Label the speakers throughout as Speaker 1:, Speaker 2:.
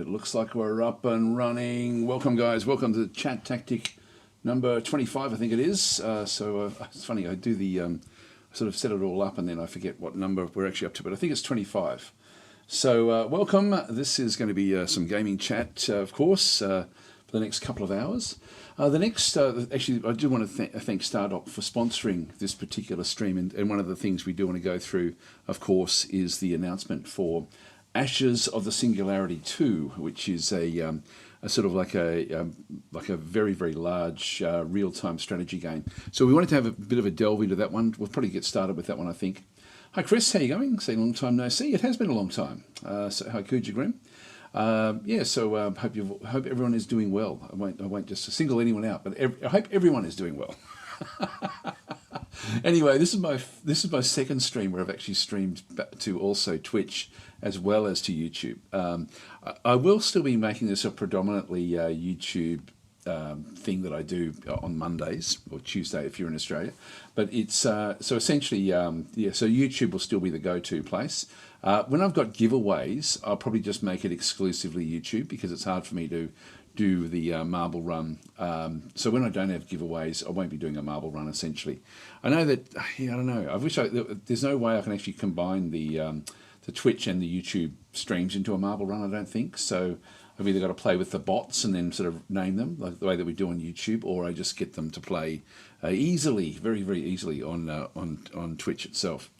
Speaker 1: it looks like we're up and running. Welcome, guys. Welcome to ChatTactic number 25, I think it is. It's funny, I do the sort of set it all up and then I forget what number we're actually up to, but I think it's 25. So welcome. This is going to be some gaming chat, of course, for the next couple of hours. Actually, I do want to thank Stardock for sponsoring this particular stream. And one of the things we do want to go through, of course, is the announcement for Ashes of the Singularity 2, which is a sort of like a very, very large real-time strategy game. So we wanted to have a bit of a delve into that one. We'll probably get started with that one, I think. Hi, Chris. How you going? It's a long time no see. It has been a long time. So hi, Kuja Grim. Hope everyone is doing well. I won't just single anyone out, but I hope everyone is doing well. Anyway, this is my second stream where I've actually streamed back to also Twitch as well as to YouTube. I will still be making this a predominantly YouTube thing that I do on Mondays or Tuesday if you're in Australia. But it's so essentially, so YouTube will still be the go-to place. When I've got giveaways, I'll probably just make it exclusively YouTube because it's hard for me to do the marble run. So when I don't have giveaways, I won't be doing a marble run essentially. I know that, I don't know. I wish there's no way I can actually combine the Twitch and the YouTube streams into a marble run, I don't think. So I've either got to play with the bots and then sort of name them like the way that we do on YouTube, or I just get them to play easily, very, very easily on Twitch itself.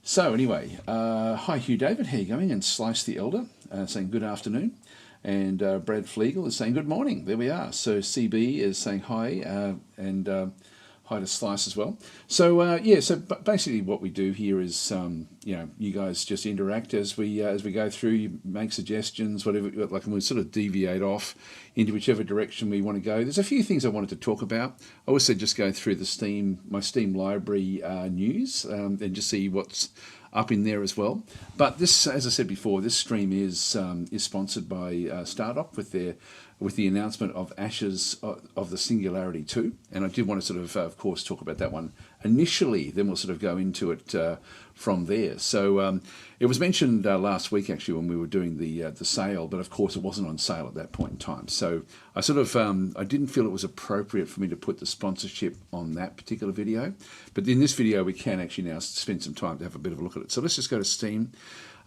Speaker 1: So anyway, hi Hugh David, how you going? And Slice the Elder saying good afternoon. And Brad Flegel is saying good morning. There we are. So CB is saying hi and hi to Slice as well. So so basically what we do here is you guys just interact as we go through. You make suggestions, whatever, and we sort of deviate off into whichever direction we want to go. There's a few things I wanted to talk about. I also just go through my Steam library news and just see what's up in there as well. But this, as I said before, this stream is sponsored by Stardock with the announcement of Ashes of the Singularity 2. And I did want to sort of course, talk about that one initially, then we'll sort of go into it from there. So it was mentioned last week, actually, when we were doing the sale, but of course it wasn't on sale at that point in time. So I sort of, I didn't feel it was appropriate for me to put the sponsorship on that particular video. But in this video, we can actually now spend some time to have a bit of a look at it. So let's just go to Steam.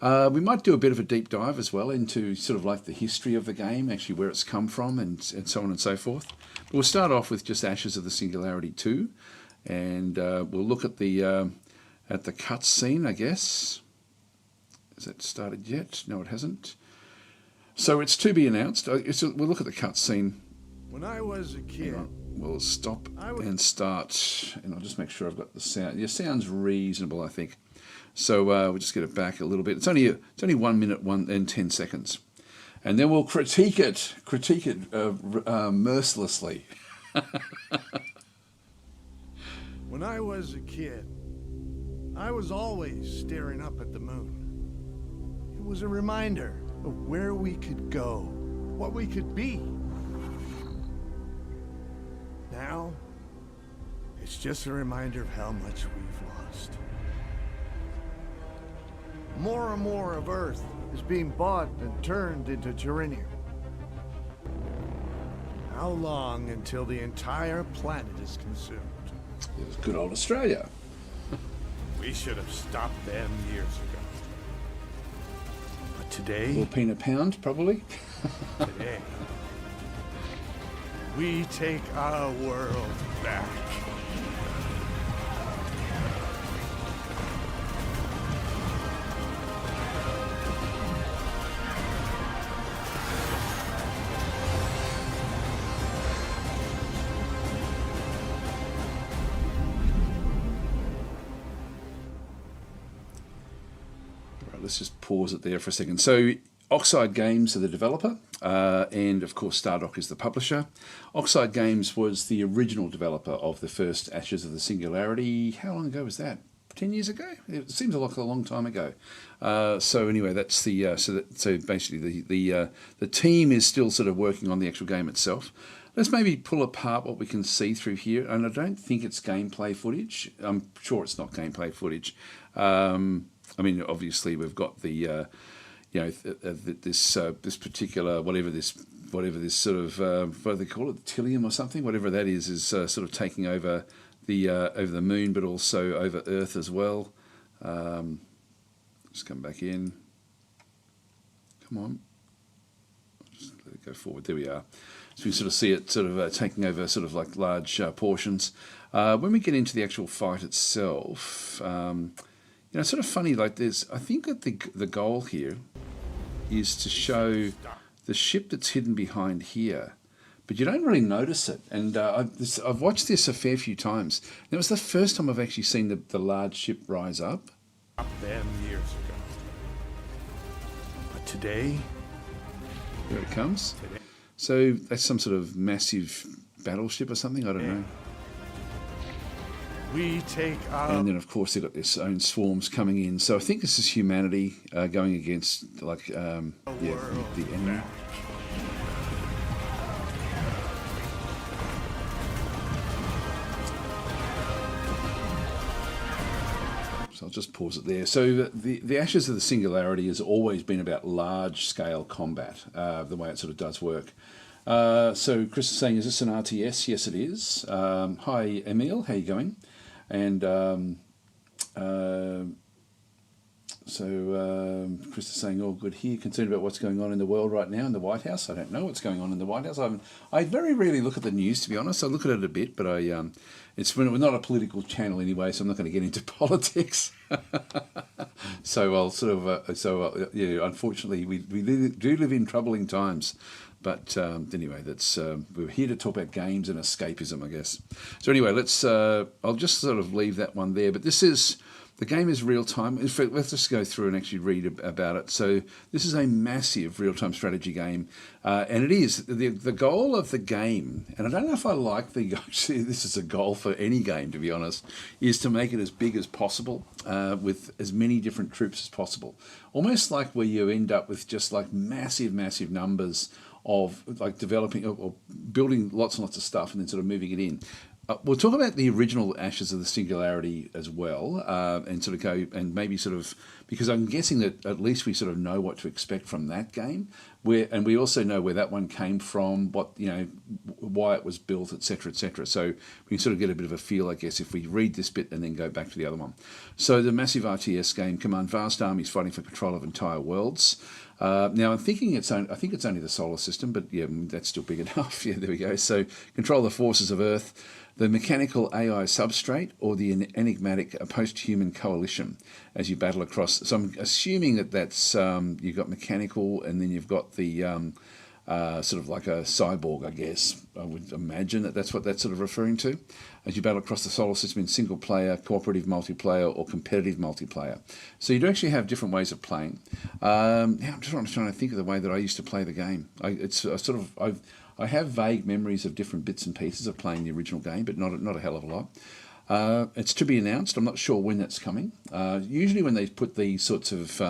Speaker 1: We might do a bit of a deep dive as well into sort of like the history of the game, actually where it's come from and so on and so forth. But we'll start off with just Ashes of the Singularity 2. And we'll look at the cutscene, I guess. Has it started yet? No, it hasn't. So it's to be announced. We'll look at the cutscene.
Speaker 2: When I was a kid,
Speaker 1: we'll stop and start, and I'll just make sure I've got the sound. Yeah, sounds reasonable, I think. So we'll just get it back a little bit. It's only 1 minute and 10 seconds, and then we'll critique it mercilessly.
Speaker 2: When I was a kid, I was always staring up at the moon. It was a reminder of where we could go, what we could be. Now, it's just a reminder of how much we've lost. More and more of Earth is being bought and turned into Terminator. How long until the entire planet is consumed?
Speaker 1: It was good old Australia.
Speaker 2: We should have stopped them years ago. But today...
Speaker 1: Little peanut pound, probably.
Speaker 2: Today, we take our world back.
Speaker 1: Let's just pause it there for a second. So Oxide Games are the developer, and of course Stardock is the publisher. Oxide Games was the original developer of the first Ashes of the Singularity. How long ago was that? 10 years ago? It seems like a long time ago. So anyway, that's the so basically the team is still sort of working on the actual game itself. Let's maybe pull apart what we can see through here, and I don't think it's gameplay footage. I'm sure it's not gameplay footage. I mean, obviously we've got the this particular whatever this sort of what do they call it, tilium or something, whatever that is sort of taking over the moon, but also over Earth as well. Just come back in. Come on. Just let it go forward. There we are. So we sort of see it sort of taking over sort of like large portions. When we get into the actual fight itself, it's sort of funny. Like I think that the goal here is to show the ship that's hidden behind here, but you don't really notice it. And I've watched this a fair few times. And it was the first time I've actually seen the large ship rise up.
Speaker 2: Up them years ago. But today...
Speaker 1: Here it comes. So that's some sort of massive battleship or something, I don't know.
Speaker 2: We take our...
Speaker 1: And then, of course, they've got their own swarms coming in. So I think this is humanity going against, like, the enemy. So I'll just pause it there. So the Ashes of the Singularity has always been about large-scale combat, the way it sort of does work. So Chris is saying, is this an RTS? Yes, it is. Hi, Emil. How you going? And Chris is saying, all good here. Concerned about what's going on in the world right now in the White House. I don't know what's going on in the White House. I very rarely look at the news, to be honest. I look at it a bit, but we're not a political channel anyway, so I'm not going to get into politics. So I'll sort of, unfortunately, we do live in troubling times. But anyway, we're here to talk about games and escapism, I guess. So anyway, I'll just sort of leave that one there. But the game is real time. In fact, let's just go through and actually read about it. So this is a massive real-time strategy game. And it is, the goal of the game, and I don't know if I like actually this is a goal for any game, to be honest, is to make it as big as possible with as many different troops as possible. Almost like where you end up with just like massive, massive numbers of like developing or building lots and lots of stuff and then sort of moving it in. We'll talk about the original Ashes of the Singularity as well, and sort of go and maybe sort of, because I'm guessing that at least we sort of know what to expect from that game, and we also know where that one came from, why it was built, etc., etc. So we can sort of get a bit of a feel, I guess, if we read this bit and then go back to the other one. So the massive RTS game, command vast armies fighting for control of entire worlds. Now I'm thinking I think it's only the solar system, but yeah, that's still big enough. Yeah, there we go. So control the forces of Earth, the mechanical AI substrate, or the enigmatic post-human coalition as you battle across. So I'm assuming that's you've got mechanical, and then you've got the sort of like a cyborg, I guess. I would imagine that's what that's sort of referring to, as you battle across the solar system in single-player, cooperative multiplayer, or competitive multiplayer. So you do actually have different ways of playing. I'm just trying to think of the way that I used to play the game. I have vague memories of different bits and pieces of playing the original game, but not a hell of a lot. It's to be announced. I'm not sure when that's coming. Usually when they put these sorts of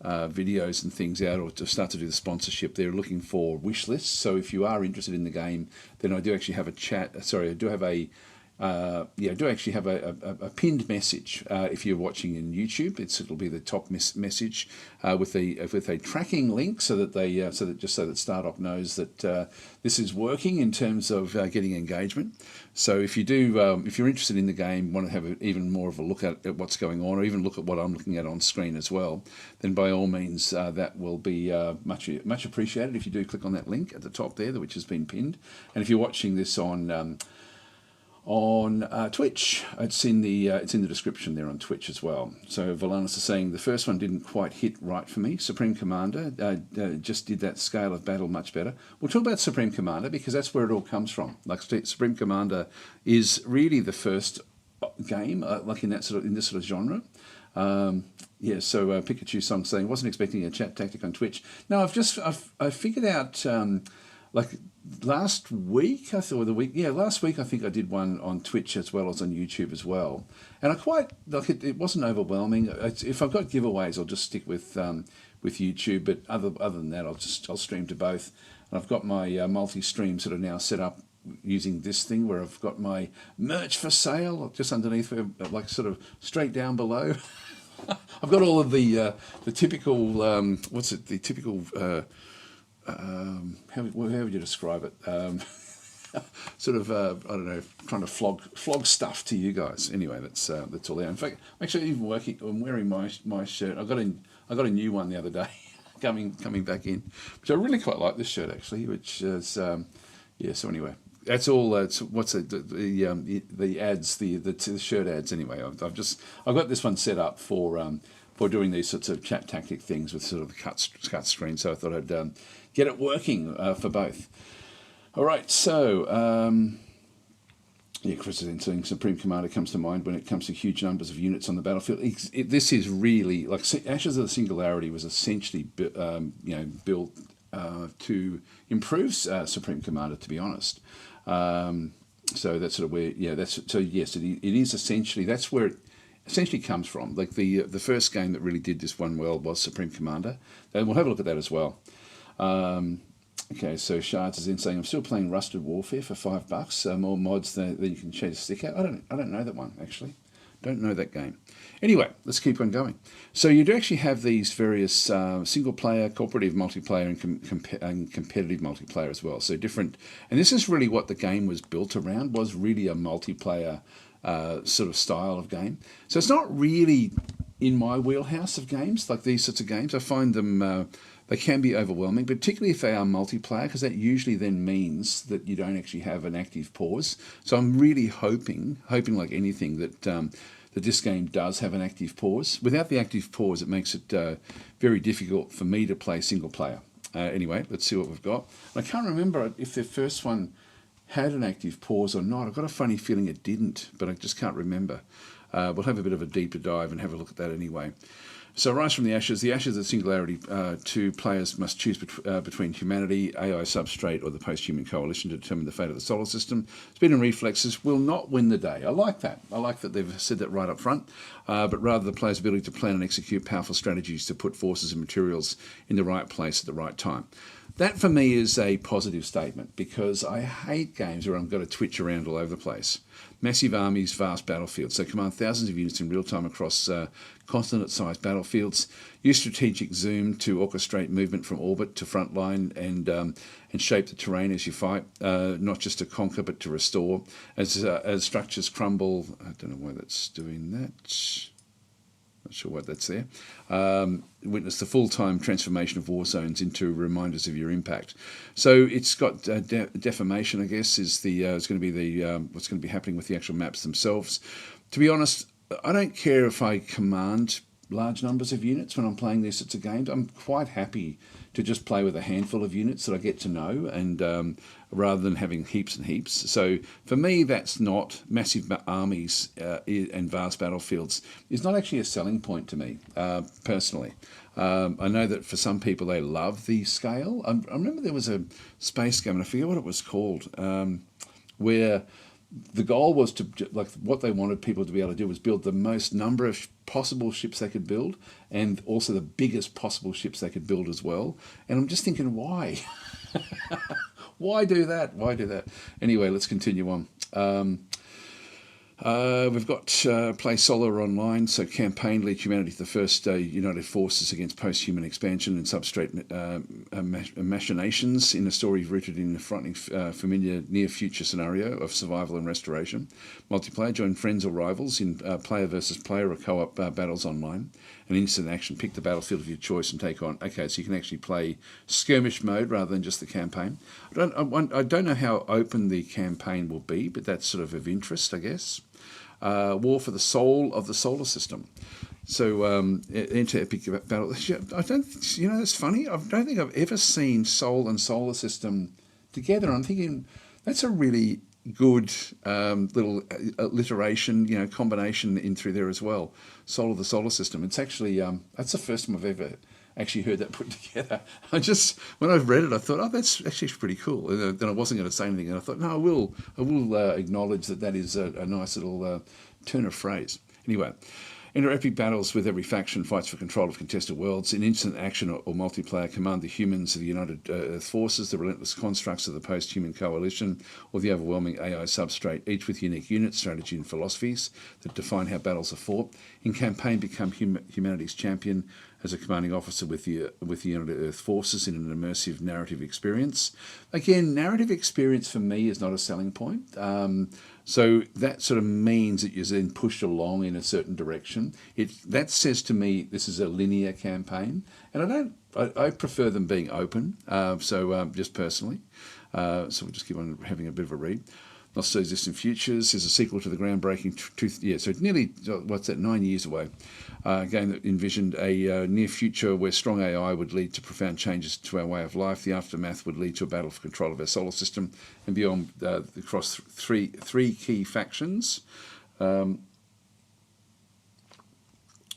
Speaker 1: videos and things out, or to start to do the sponsorship, they're looking for wish lists. So if you are interested in the game, then I do actually have a pinned message. If you're watching in YouTube, it'll be the top message with a tracking link, so that Stardock knows that this is working in terms of getting engagement. So if you do, if you're interested in the game, want to have even more of a look at what's going on, or even look at what I'm looking at on screen as well, then by all means that will be much appreciated if you do click on that link at the top there, which has been pinned. And if you're watching this on Twitch, it's in the description there on Twitch as well. So Volanus is saying the first one didn't quite hit right for me. Supreme Commander just did that scale of battle much better. We'll talk about Supreme Commander because that's where it all comes from. Like Supreme Commander is really the first game like in this sort of genre. So Pikachu Song saying wasn't expecting a ChatTactic on Twitch. No, I've figured out last week I think I did one on Twitch as well as on YouTube as well, and I quite like it. It wasn't overwhelming. If I've got giveaways, I'll just stick with YouTube. But other than that, I'll stream to both. And I've got my multi-stream sort of now set up using this thing where I've got my merch for sale just underneath, like sort of straight down below. I've got all of the typical what's it? The typical how would you describe it? Sort of I don't know, trying to flog stuff to you guys. Anyway, that's all there. In fact, I'm actually even working. I'm wearing my shirt. I got a new one the other day, coming back in, which I really quite like this shirt actually. Which is yeah. So anyway, that's all. What's the ads, the shirt ads. Anyway, I've got this one set up for doing these sorts of ChatTactic things with sort of the cut screen. So I thought I'd get it working for both. All right, so yeah, Chris is saying Supreme Commander comes to mind when it comes to huge numbers of units on the battlefield. This is really like Ashes of the Singularity was essentially built to improve Supreme Commander, to be honest. So that's sort of where yes, it is essentially, that's where it essentially comes from. Like the first game that really did this one well was Supreme Commander, and we'll have a look at that as well. Okay, so Shards is in saying, I'm still playing Rusted Warfare for $5. More mods than you can change a stick out. I don't know that one, actually. Don't know that game. Anyway, let's keep on going. So you do actually have these various single-player, cooperative multiplayer, and competitive multiplayer as well. So different, and this is really what the game was built around, was really a multiplayer sort of style of game. So it's not really in my wheelhouse of games, like these sorts of games. I find them... they can be overwhelming, particularly if they are multiplayer, because that usually then means that you don't actually have an active pause. So I'm really hoping like anything, that this game does have an active pause. Without the active pause, it makes it very difficult for me to play single player. Anyway, let's see what we've got. I can't remember if the first one had an active pause or not. I've got a funny feeling it didn't, but I just can't remember. We'll have a bit of a deeper dive and have a look at that anyway. So Rise from the Ashes of Singularity, 2 players must choose between humanity, AI substrate, or the post-human coalition to determine the fate of the solar system. Speed and reflexes will not win the day. I like that. I like that they've said that right up front, but rather the player's ability to plan and execute powerful strategies to put forces and materials in the right place at the right time. That for me is a positive statement, because I hate games where I've got to twitch around all over the place. Massive armies, vast battlefields. So command thousands of units in real time across continent-sized battlefields. Use strategic zoom to orchestrate movement from orbit to front line and shape the terrain as you fight, not just to conquer but to restore. As structures crumble, I don't know why that's doing that. Not sure what that's there. Witness the full-time transformation of war zones into reminders of your impact. So it's got deformation, I guess, is going to be what's going to be happening with the actual maps themselves. To be honest, I don't care if I command large numbers of units when I'm playing these sorts of games. I'm quite happy to just play with a handful of units that I get to know, and rather than having heaps and heaps. So for me, that's not massive armies and vast battlefields is not actually a selling point to me, personally. I know that for some people they love the scale. I remember there was a space game, and I forget what it was called, where the goal was to, like, what they wanted people to be able to do was build the most number of possible ships they could build, and also the biggest possible ships they could build as well. And I'm just thinking, why? Why do that? Why do that? Anyway, let's continue on. We've got Play Solar Online, so campaign leads humanity to the first united forces against post-human expansion and substrate machinations in a story rooted in a frightening, familiar near-future scenario of survival and restoration. Multiplayer, join friends or rivals in player versus player or co-op battles online. And instant action, pick the battlefield of your choice and take on. Okay, so you can actually play skirmish mode rather than just the campaign. I don't know how open the campaign will be, but that's sort of interest, I guess. War for the soul of the solar system. So enter epic battle. I don't, it's funny. I don't think I've ever seen soul and solar system together. I'm thinking that's a really good little alliteration, combination in through there as well. Soul of the solar system. It's actually that's the first time I've ever actually heard that put together. When I read it, I thought, oh, that's actually pretty cool. And then I wasn't going to say anything, and I thought, no, I will acknowledge that is a nice little turn of phrase. Anyway, Enter epic battles with every faction fights for control of contested worlds. In instant action or multiplayer, command the humans of the United Earth Forces, the relentless constructs of the post-human coalition, or the overwhelming AI substrate, each with unique units, strategy and philosophies that define how battles are fought. In campaign, become humanity's champion as a commanding officer with the United Earth Forces in an immersive narrative experience. Again, narrative experience for me is not a selling point. So that sort of means that you're then pushed along in a certain direction. That says to me this is a linear campaign, and I prefer them being open. Just personally, so we'll just keep on having a bit of a read. Not So Existent Futures is a sequel to the groundbreaking so nearly, 9 years away. A game that envisioned a near future where strong AI would lead to profound changes to our way of life. The aftermath would lead to a battle for control of our solar system and beyond across three key factions. So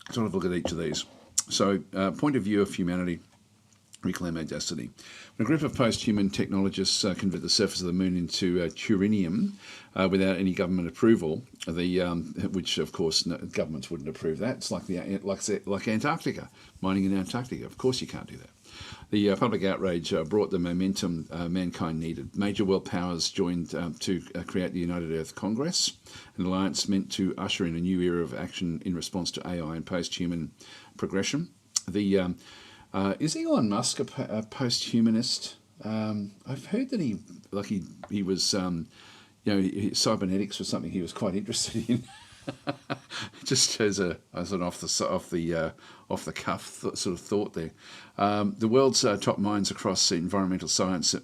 Speaker 1: let's have a look at each of these. So, point of view of humanity. Reclaim our destiny. When a group of post-human technologists convert the surface of the moon into Turinium without any government approval, which of course governments wouldn't approve that. It's like Antarctica, mining in Antarctica. Of course you can't do that. The public outrage brought the momentum mankind needed. Major world powers joined to create the United Earth Congress, an alliance meant to usher in a new era of action in response to AI and post-human progression. Is Elon Musk a post-humanist? I've heard that he was, cybernetics was something he was quite interested in. Just as an off the cuff sort of thought there. The world's top minds across environmental science,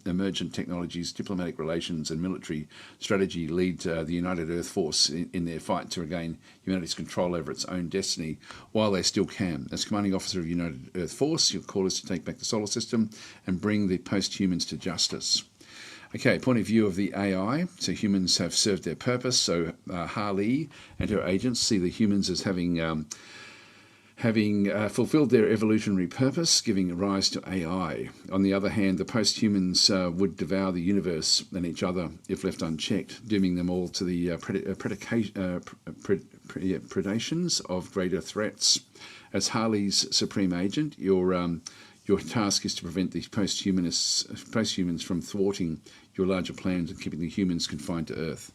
Speaker 1: emergent technologies, diplomatic relations, and military strategy lead the United Earth Force in their fight to regain humanity's control over its own destiny while they still can. As commanding officer of United Earth Force, your call is to take back the solar system and bring the post-humans to justice. Okay, point of view of the AI. So humans have served their purpose. So Harley and her agents see the humans as having fulfilled their evolutionary purpose, giving rise to AI. On the other hand, the post-humans would devour the universe and each other if left unchecked, dooming them all to the predations of greater threats. As Harley's supreme agent, your task is to prevent the post-humans from thwarting your larger plans and keeping the humans confined to Earth.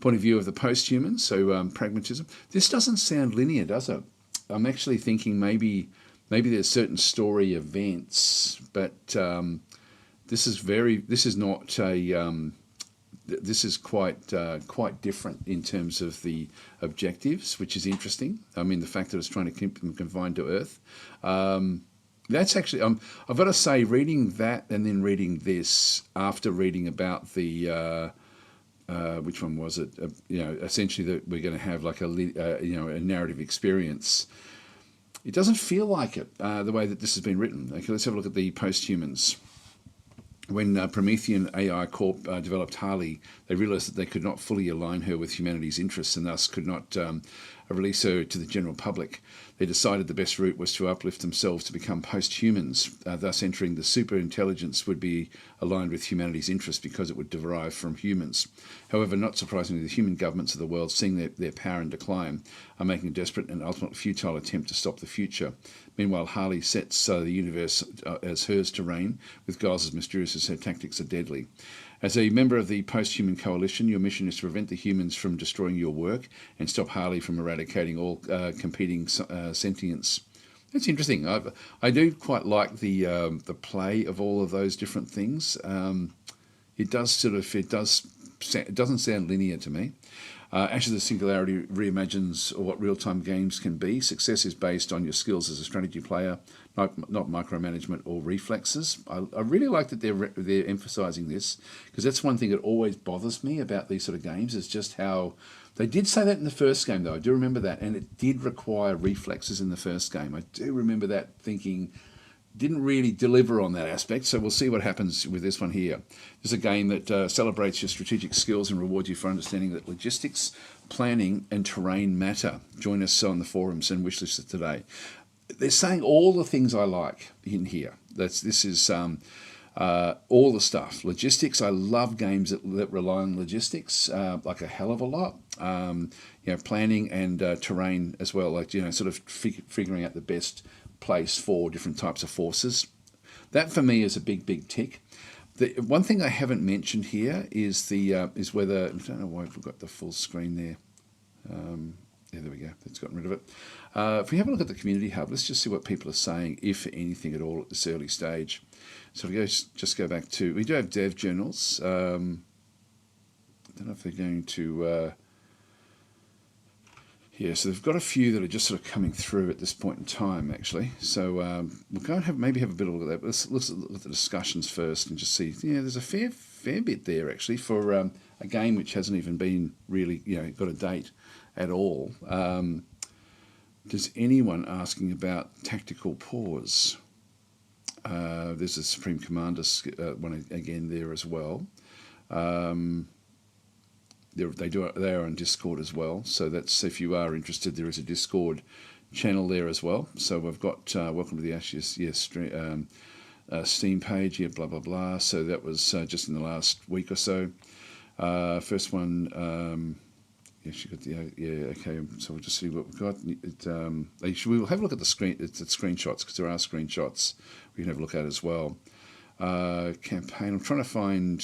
Speaker 1: Point of view of the post-humans, so pragmatism. This doesn't sound linear, does it? I'm actually thinking maybe there's certain story events, but this is quite different in terms of the objectives, which is interesting. I mean, the fact that it's trying to keep them confined to Earth. That's actually, I've got to say, reading that and then reading this after reading about the, which one was it? Essentially that we're going to have like a narrative experience. It doesn't feel like it, the way that this has been written. Okay, let's have a look at the post-humans. When Promethean AI Corp developed Harley, they realised that they could not fully align her with humanity's interests and thus could not release her to the general public. They decided the best route was to uplift themselves to become post-humans, thus entering the super-intelligence would be aligned with humanity's interests because it would derive from humans. However, not surprisingly, the human governments of the world, seeing their power in decline, are making a desperate and ultimately futile attempt to stop the future. Meanwhile, Harley sets the universe as hers to reign, with goals as mysterious as her tactics are deadly. As a member of the post-human coalition, your mission is to prevent the humans from destroying your work and stop Harley from eradicating all competing sentience. That's interesting. I do quite like the play of all of those different things. It doesn't sound linear to me. Ashes of Singularity reimagines what real-time games can be. Success is based on your skills as a strategy player, not micromanagement or reflexes. I really like that they're emphasising this, because that's one thing that always bothers me about these sort of games, is just how they did say that in the first game, though. I do remember that, and it did require reflexes in the first game. I do remember that, thinking didn't really deliver on that aspect, so we'll see what happens with this one here. This is a game that celebrates your strategic skills and rewards you for understanding that logistics, planning, and terrain matter. Join us on the forums and wishlists today. They're saying all the things I like in here. This is all the stuff. Logistics, I love games that rely on logistics, like a hell of a lot. Planning and terrain as well, like, sort of figuring out the best place for different types of forces. That for me is a big tick. The one thing I haven't mentioned here is is whether, I don't know why I forgot the full screen there. There we go. That's gotten rid of it. If we have a look at the community hub, let's just see what people are saying, if anything at all, at this early stage. So if we just go back to, we do have dev journals. I don't know if they're going to. So they've got a few that are just sort of coming through at this point in time, actually. So we'll go and maybe have a bit of a look at that. But let's look at the discussions first and just see. There's a fair bit there, actually, for a game which hasn't even been really, got a date at all. Does anyone asking about tactical pause? There's a Supreme Commander one again there as well. They are on Discord as well. So that's, if you are interested, there is a Discord channel there as well. So we've got Welcome to the Ashes, Steam page, blah blah blah. So that was just in the last week or so. First one. She got okay. So we'll just see what we've got. We will have a look at the screenshots, because there are screenshots we can have a look at as well. Campaign. I'm trying to find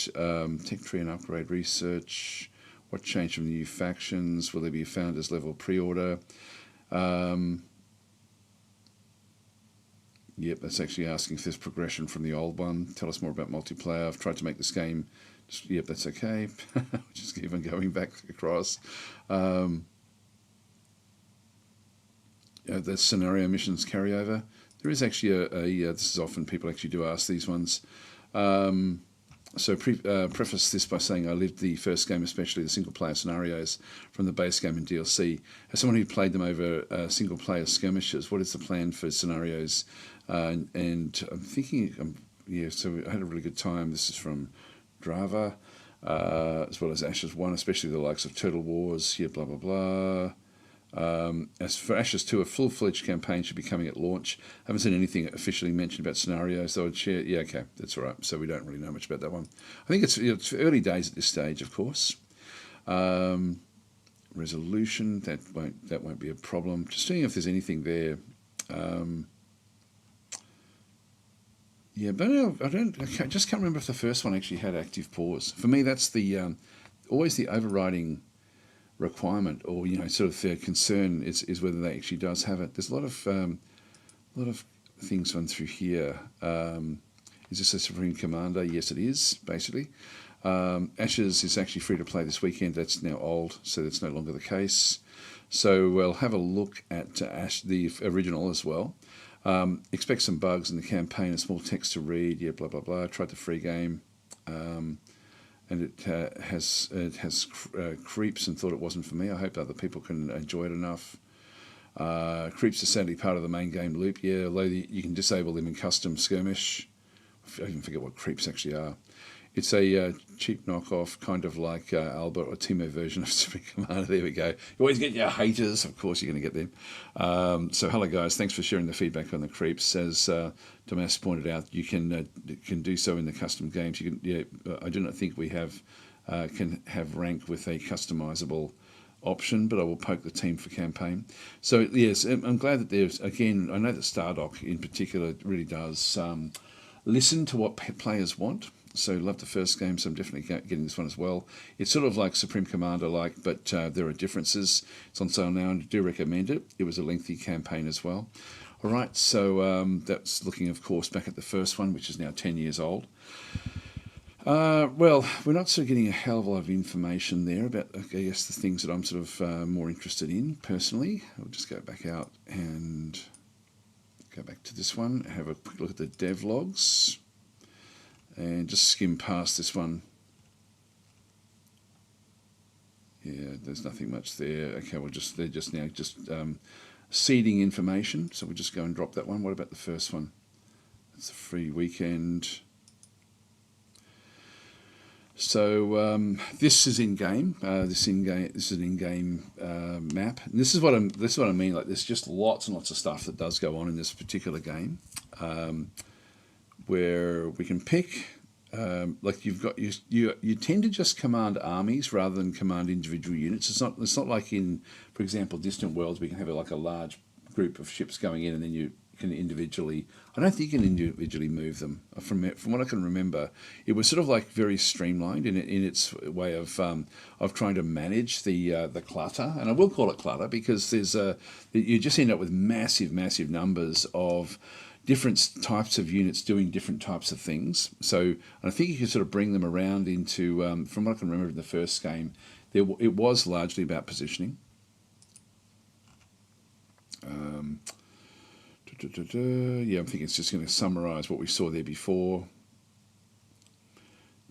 Speaker 1: tech tree and upgrade research. What changed from the new factions? Will there be a founders level pre-order? That's actually asking if there's progression from the old one. Tell us more about multiplayer. I've tried to make this game. That's okay. Just keep on going back across. The scenario missions carryover. There is actually this is often people actually do ask these ones. So preface this by saying I lived the first game, especially the single-player scenarios from the base game and DLC. As someone who played them over single-player skirmishes, what is the plan for scenarios? And I'm thinking, so I had a really good time. This is from Drava, as well as Ashes 1, especially the likes of Turtle Wars, blah, blah, blah. As for Ashes 2, a full-fledged campaign should be coming at launch. I haven't seen anything officially mentioned about scenarios, so I'd share. Okay, that's all right. So we don't really know much about that one. I think it's early days at this stage, of course. Resolution, that won't be a problem. Just seeing if there's anything there. But I just can't remember if the first one actually had active pause. For me, that's the always the overriding requirement, or sort of their concern is whether they actually does have it. There's a lot of things run through here. Is this a Supreme Commander? Yes, it is, basically. Ashes is actually free to play this weekend. That's now old, so that's no longer the case. So we'll have a look at the original as well. Expect some bugs in the campaign, a small text to read, blah blah blah. Tried the free game, and it has creeps and thought it wasn't for me. I hope other people can enjoy it enough. Creeps are sadly part of the main game loop. Although you can disable them in custom skirmish. I even forget what creeps actually are. It's a cheap knockoff, kind of like Albert or Timo version of Supreme Commander. There we go. You always get your haters. Of course, you're going to get them. So hello, guys. Thanks for sharing the feedback on the creeps. As Damas pointed out, you can do so in the custom games. You can. I do not think we can have rank with a customizable option, but I will poke the team for campaign. So yes, I'm glad that there's, again, I know that Stardock in particular really does listen to what players want. So love the first game, so I'm definitely getting this one as well. It's sort of like Supreme Commander, but there are differences. It's on sale now, and I do recommend it. It was a lengthy campaign as well. All right, so that's looking, of course, back at the first one, which is now 10 years old. Well, we're not sort of getting a hell of a lot of information there about, I guess, the things that I'm sort of more interested in personally. I'll just go back out and go back to this one, have a quick look at the dev logs. And just skim past this one. There's nothing much there. Okay, they're just now seeding information. So we'll just go and drop that one. What about the first one? It's a free weekend. So this is in game. This is an in-game map. And this is what I mean. Like, there's just lots and lots of stuff that does go on in this particular game. where we can pick. Like you've got you tend to just command armies rather than command individual units. It's not like in, for example, Distant Worlds, we can have like a large group of ships going in, and then you can individually. I don't think you can individually move them. From what I can remember, it was sort of like very streamlined in its way of trying to manage the clutter. And I will call it clutter because you just end up with massive numbers of different types of units doing different types of things. So I think you can sort of bring them around into, from what I can remember in the first game, it was largely about positioning. Yeah, I'm thinking it's just going to summarise what we saw there before.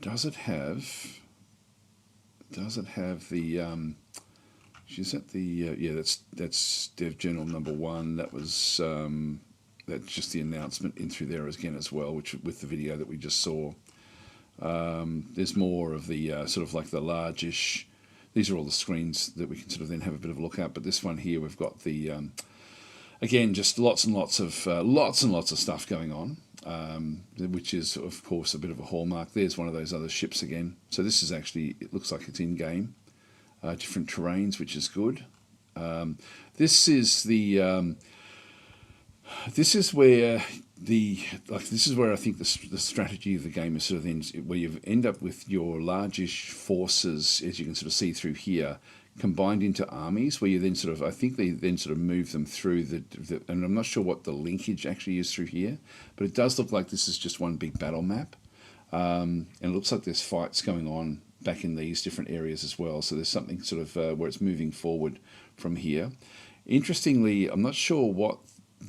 Speaker 1: Does it have the... is that the... yeah, that's Dev Journal number 1. That was... that's just the announcement in through there again as well, which with the video that we just saw. There's more of the sort of like the largish. These are all the screens that we can sort of then have a bit of a look at. But this one here, we've got the again just lots and lots of stuff going on, which is of course a bit of a hallmark. There's one of those other ships again. So this is actually, it looks like it's in game, different terrains, which is good. This is the. This is where I think the strategy of the game is sort of then where you end up with your largish forces, as you can sort of see through here, combined into armies, where you then sort of, I think they then sort of move them through and I'm not sure what the linkage actually is through here, but it does look like this is just one big battle map, and it looks like there's fights going on back in these different areas as well. So there's something sort of where it's moving forward from here. Interestingly, I'm not sure what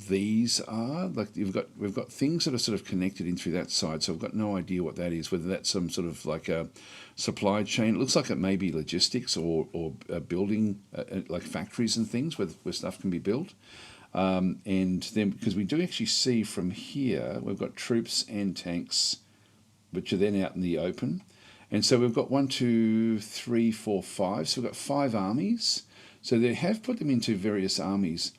Speaker 1: these are. Like we've got things that are sort of connected in through that side, so I've got no idea what that is, whether that's some sort of like a supply chain. It looks like it may be logistics or building like factories and things where stuff can be built, and then because we do actually see from here we've got troops and tanks which are then out in the open, and so we've got 1, 2, 3, 4, 5, so we've got 5 armies. So they have put them into various armies.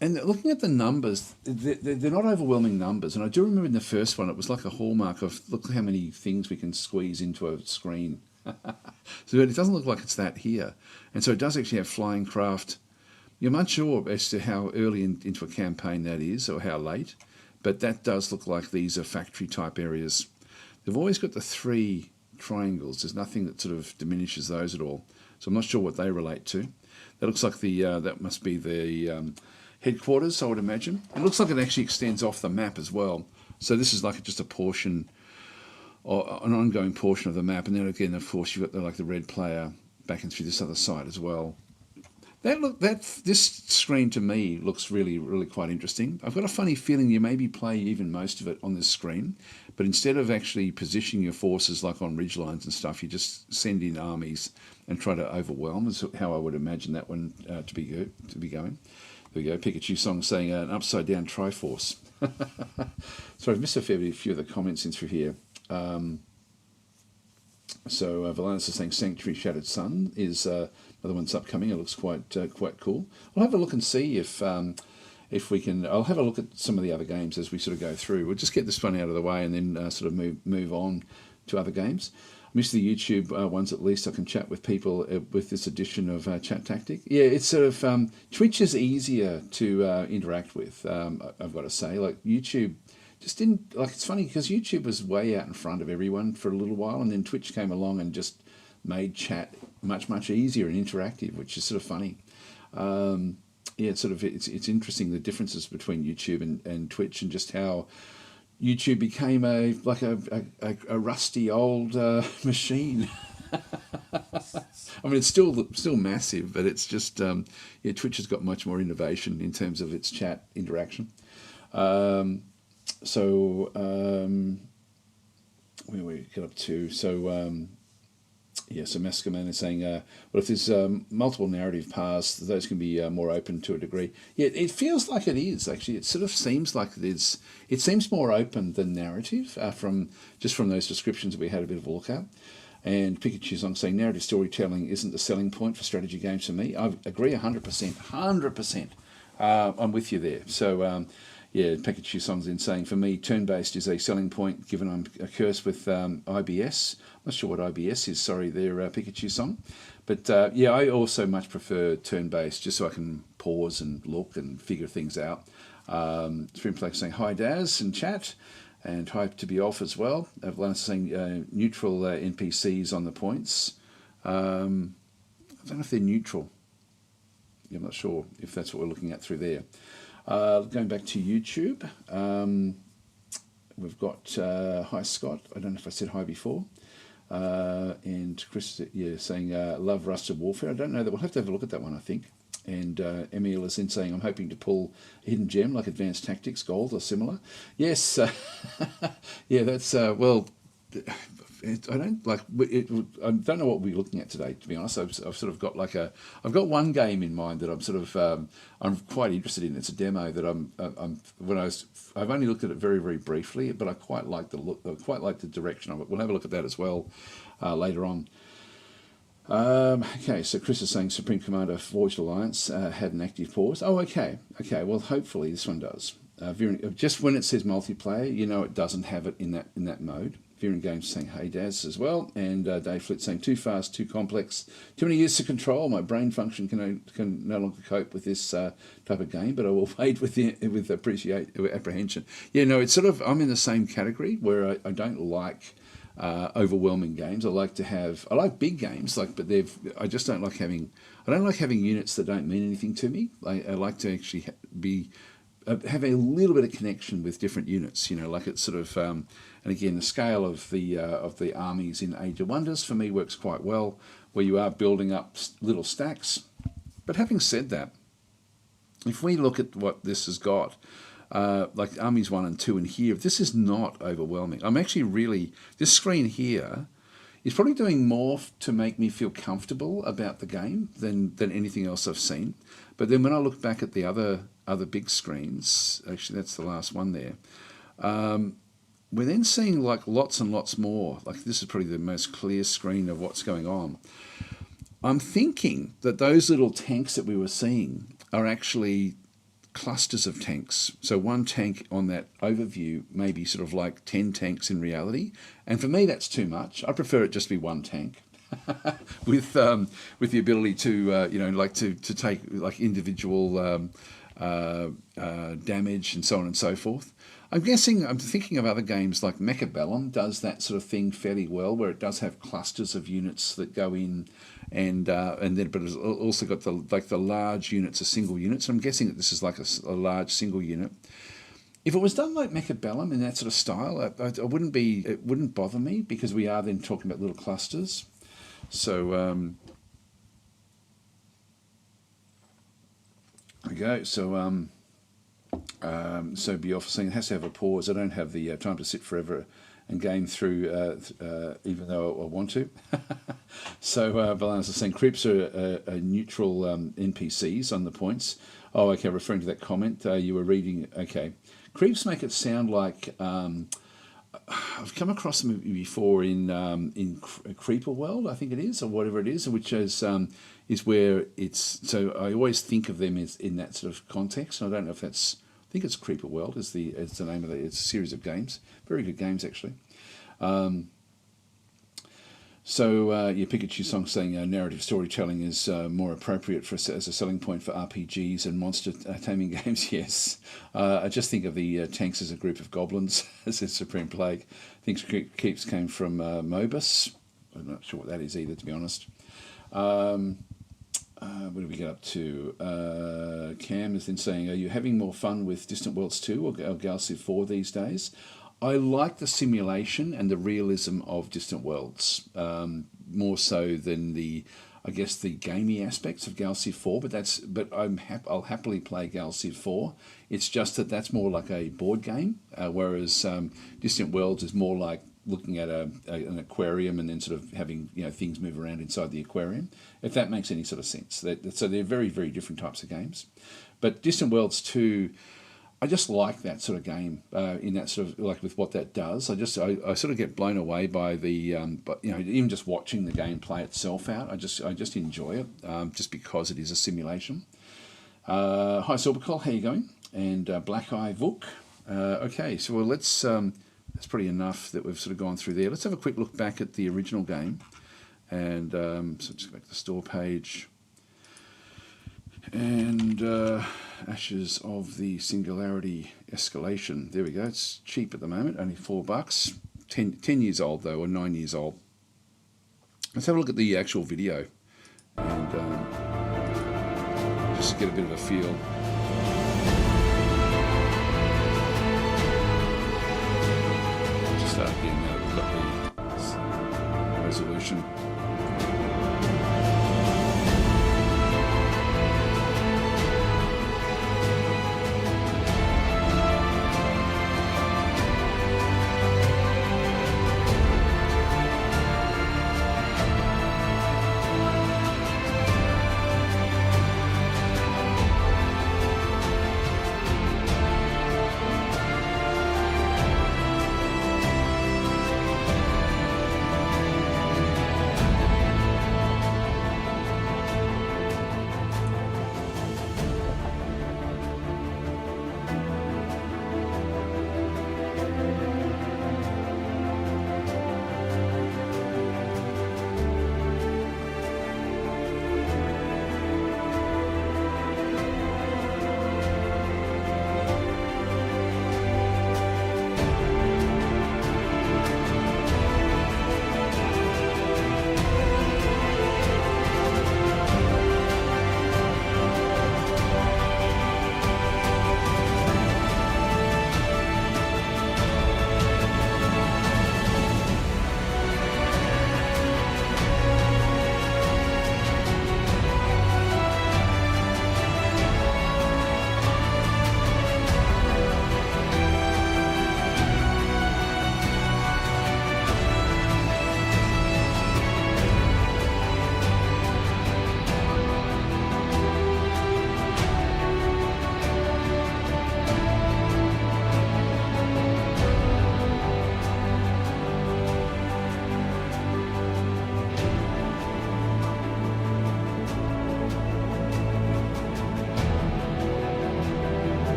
Speaker 1: And looking at the numbers, they're not overwhelming numbers. And I do remember in the first one, it was like a hallmark of, look how many things we can squeeze into a screen. So it doesn't look like it's that here. And so it does actually have flying craft. You're not sure as to how early into a campaign that is or how late, but that does look like these are factory type areas. They've always got the 3 triangles. There's nothing that sort of diminishes those at all. So I'm not sure what they relate to. That looks like that must be the... headquarters, I would imagine. It looks like it actually extends off the map as well. So this is like just a portion, or an ongoing portion of the map. And then again, of course, you've got the red player back and through this other side as well. This screen to me looks really, really quite interesting. I've got a funny feeling you maybe play even most of it on this screen, but instead of actually positioning your forces like on ridge lines and stuff, you just send in armies and try to overwhelm. Is how I would imagine that one to be going. There we go, Pikachu Song saying an upside down Triforce. Sorry, I've missed a few of the comments in through here. So Valanus is saying Sanctuary Shattered Sun is another one's upcoming. It looks quite cool. I'll have a look and see if we can. I'll have a look at some of the other games as we sort of go through. We'll just get this one out of the way and then sort of move on to other games. Missed the YouTube ones at least. I can chat with people with this edition of ChatTactic. Yeah, it's sort of Twitch is easier to interact with. I've got to say, like YouTube just didn't like. It's funny because YouTube was way out in front of everyone for a little while, and then Twitch came along and just made chat much easier and interactive, which is sort of funny. Yeah, it's interesting the differences between YouTube and Twitch, and just how YouTube became a rusty old machine. I mean, it's still massive, but it's just Twitch has got much more innovation in terms of its chat interaction. So where we get up to? So so Mascaman is saying, well, if there's multiple narrative paths, those can be more open to a degree. Yeah, it feels like it is, actually. It sort of seems like it seems more open than narrative from those descriptions that we had a bit of a look at. And Pikachu's on saying narrative storytelling isn't the selling point for strategy games for me. I agree 100%. I'm with you there. So, yeah, Pikachu Song's in saying, for me, turn-based is a selling point, given I'm a curse with IBS. I'm not sure what IBS is, sorry there, Pikachu Song. But yeah, I also much prefer turn-based, just so I can pause and look and figure things out. Stream Flex saying, hi Daz in chat, and hi to be off as well. Valance saying, neutral NPCs on the points. I don't know if they're neutral. I'm not sure if that's what we're looking at through there. Going back to YouTube, we've got hi Scott. I don't know if I said hi before. And Chris, yeah, saying love Rusted Warfare. I don't know that we'll have to have a look at that one, I think. And Emil is in saying, I'm hoping to pull a hidden gem like Advanced Tactics, Gold or similar. Yes, yeah, that's well. I don't like. I don't know what we're looking at today. To be honest, I've sort of got like I've got one game in mind that I'm sort of I'm quite interested in. It's a demo that I've only looked at it very very briefly, but I quite like the look. I quite like the direction of it. We'll have a look at that as well later on. Okay, so Chris is saying Supreme Commander Forged Alliance had an active pause. Oh, okay. Well, hopefully this one does. Just when it says multiplayer, you know it doesn't have it in that mode. Viren Games saying, hey Daz as well, and Dave Flitt saying, too fast, too complex, too many years to control. My brain function can no longer cope with this type of game, but I will wait with apprehension. Yeah, no, it's sort of, I'm in the same category where I don't like overwhelming games. I like big games, I just don't like having units that don't mean anything to me. I like to actually have a little bit of connection with different units, like it's sort of, and again, the scale of the armies in Age of Wonders for me works quite well, where you are building up little stacks. But having said that, if we look at what this has got, like armies 1 and 2 in here, this is not overwhelming. I'm actually this screen here is probably doing more to make me feel comfortable about the game than anything else I've seen. But then when I look back at the other big screens, actually that's the last one there, we're then seeing like lots and lots more. Like this is probably the most clear screen of what's going on. I'm thinking that those little tanks that we were seeing are actually clusters of tanks. So one tank on that overview may be sort of like 10 tanks in reality. And for me, that's too much. I prefer it just be one tank with the ability to, to take like individual damage and so on and so forth. I'm thinking of other games like Mechabellum does that sort of thing fairly well, where it does have clusters of units that go in, but it's also got the large units are single units. So I'm guessing that this is like a large single unit. If it was done like Mechabellum in that sort of style, it wouldn't bother me, because we are then talking about little clusters. So there we go. So Bioff saying it has to have a pause. I don't have the time to sit forever and game through, even though I want to. So Valance is saying creeps are neutral NPCs on the points. Oh, okay, referring to that comment you were reading. Okay, creeps make it sound like I've come across them before in Creeper World, I think it is, or whatever it is, which is where it's. So I always think of them as in that sort of context. And I don't know if that's. I think it's Creeper World is the name of it. It's a series of games, very good games actually. Pikachu Song saying narrative storytelling is more appropriate as a selling point for RPGs and monster taming games. Yes, I just think of the tanks as a group of goblins, as a Supreme Plague. I think Keeps came from Mobus. I'm not sure what that is either, to be honest. What do we get up to? Cam is then saying, are you having more fun with Distant Worlds 2 or Galaxy 4 these days? I like the simulation and the realism of Distant Worlds more so than the gamey aspects of Galaxy 4. But I'll happily play Galaxy 4. It's just that's more like a board game, whereas Distant Worlds is more like looking at an aquarium and then sort of having things move around inside the aquarium. If that makes any sort of sense. So they're very very different types of games. But Distant Worlds 2. I just like that sort of game in that sort of like with what that does. I sort of get blown away by the even just watching the game play itself out. I just enjoy it just because it is a simulation. Hi Silvercall, how you going? and Black Eye Vuk. Okay, so well, that's probably enough that we've sort of gone through there. Let's have a quick look back at the original game. And so just go back to the store page. And Ashes of the Singularity Escalation. There we go. It's cheap at the moment, only $4. 10 years old, though, or 9 years old. Let's have a look at the actual video. And just to get a bit of a feel. Just start again now that we've got the resolution.